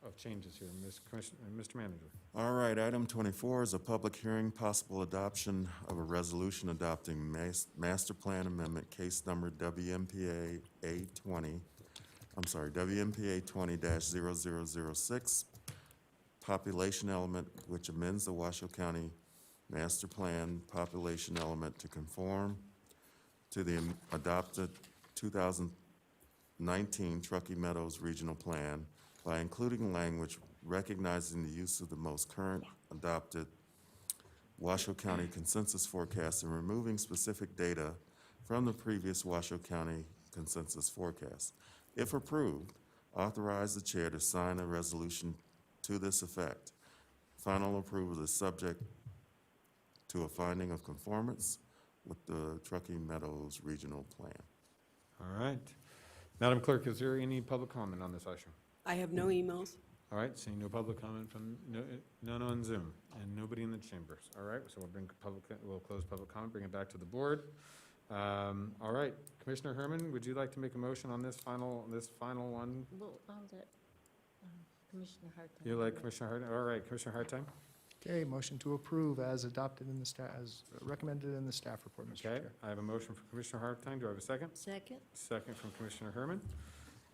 of changes here, Mr. Manager. All right, item 24 is a public hearing, possible adoption of a resolution adopting master plan amendment, case number WMPA 20-0006, population element, which amends the Washoe County Master Plan population element to conform to the adopted 2019 Truckee Meadows Regional Plan by including language recognizing the use of the most current adopted Washoe County consensus forecast and removing specific data from the previous Washoe County consensus forecast. If approved, authorize the chair to sign a resolution to this effect. Final approval is subject to a finding of conformance with the Truckee Meadows Regional Plan. All right. Madam Clerk, is there any public comment on this issue? I have no emails. All right, seeing no public comment from, none on Zoom, and nobody in the chambers. All right, so we'll close public comment, bring it back to the board. All right, Commissioner Herman, would you like to make a motion on this final one? Well, I'll let Commissioner Hartung. You like Commissioner Hartung? All right, Commissioner Hartung? Okay, motion to approve as adopted in the as recommended in the staff report, Mr. Okay, Chair. I have a motion from Commissioner Hartung. Do I have a second? Second. Second from Commissioner Herman.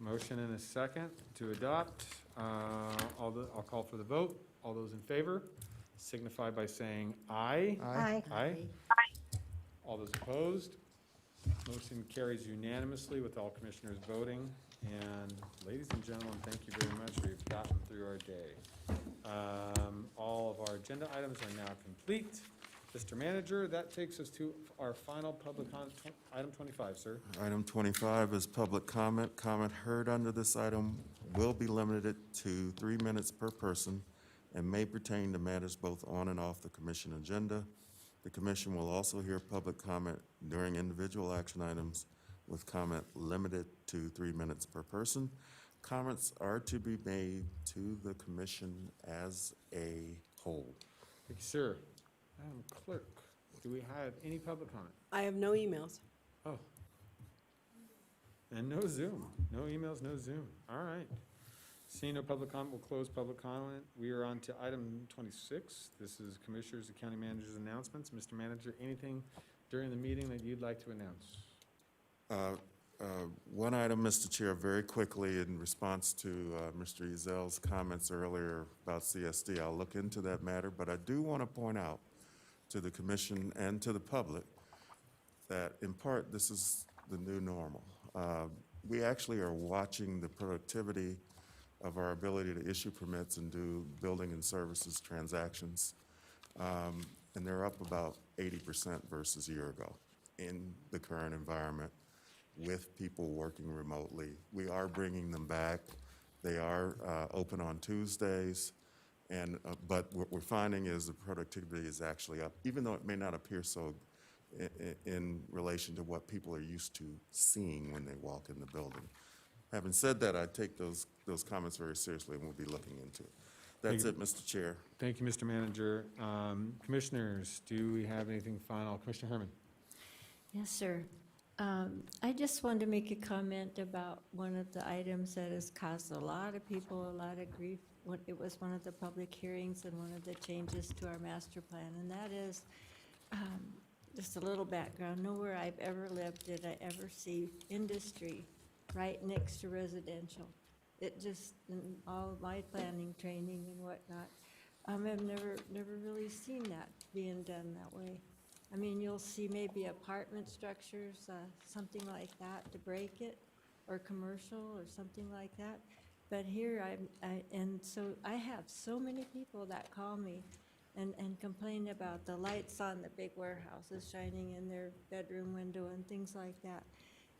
Motion and a second to adopt. I'll call for the vote. All those in favor signify by saying aye. Aye. Aye. All those opposed? Motion carries unanimously with all commissioners voting. And ladies and gentlemen, thank you very much. We've gotten through our day. All of our agenda items are now complete. Mr. Manager, that takes us to our final public comment, item 25, sir. Item 25 is public comment. Comment heard under this item will be limited to 3 minutes per person and may pertain to matters both on and off the commission agenda. The commission will also hear public comment during individual action items with comment limited to 3 minutes per person. Comments are to be made to the commission as a whole. Thank you, sir. Madam Clerk, do we have any public comment? I have no emails. Oh. And no Zoom. No emails, no Zoom. All right. Seeing no public comment, we'll close public comment. We are on to item 26. This is Commissioners and County Managers' announcements. Mr. Manager, anything during the meeting that you'd like to announce? One item, Mr. Chair, very quickly in response to Mr. Ezel's comments earlier about CSD. I'll look into that matter, but I do want to point out to the commission and to the public that in part this is the new normal. We actually are watching the productivity of our ability to issue permits and do building and services transactions. And they're up about 80% versus a year ago in the current environment with people working remotely. We are bringing them back. They are open on Tuesdays. And but what we're finding is the productivity is actually up, even though it may not appear so in relation to what people are used to seeing when they walk in the building. Having said that, I take those comments very seriously and we'll be looking into it. That's it, Mr. Chair. Thank you, Mr. Manager. Commissioners, do we have anything final? Commissioner Herman. Yes, sir. I just wanted to make a comment about one of the items that has caused a lot of people a lot of grief it was one of the public hearings and one of the changes to our master plan, and that is, just a little background, nowhere I've ever lived did I ever see industry right next to residential. It just, in all of my planning training and whatnot, I've never really seen that being done that way. I mean, you'll see maybe apartment structures, something like that to break it, or commercial or something like that. But here and so I have so many people that call me and complain about the lights on the big warehouses shining in their bedroom window and things like that.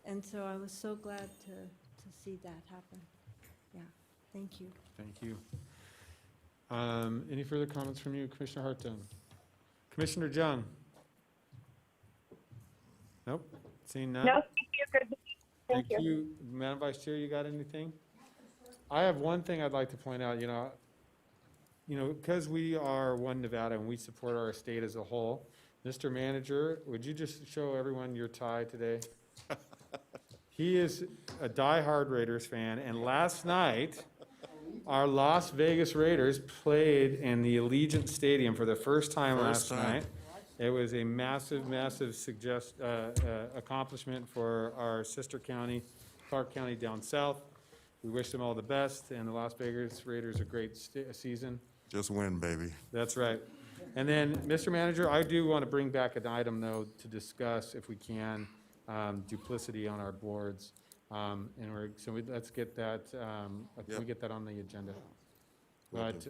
And so I was so glad to see that happen. Yeah, thank you. Thank you. Any further comments from you, Commissioner Hartung? Commissioner Jung? Nope, seeing none? No, thank you. Good. Thank you. Madam Vice Chair, you got anything? I have one thing I'd like to point out, because we are One Nevada and we support our state as a whole, Mr. Manager, would you just show everyone your tie today? He is a diehard Raiders fan, and last night, our Las Vegas Raiders played in the Allegiant Stadium for the first time last night. It was a massive accomplishment for our sister county, Clark County down south. We wish them all the best, and the Las Vegas Raiders a great season. Just win, baby. That's right. And then, Mr. Manager, I do want to bring back an item, though, to discuss, if we can, duplicity on our boards. Let's get that, can we get that on the agenda? But,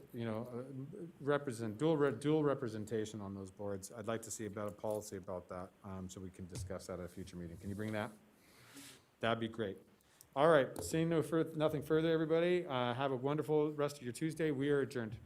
dual representation on those boards. I'd like to see about a policy about that, so we can discuss that at a future meeting. Can you bring that? That'd be great. All right, seeing nothing further, everybody, have a wonderful rest of your Tuesday. We are adjourned.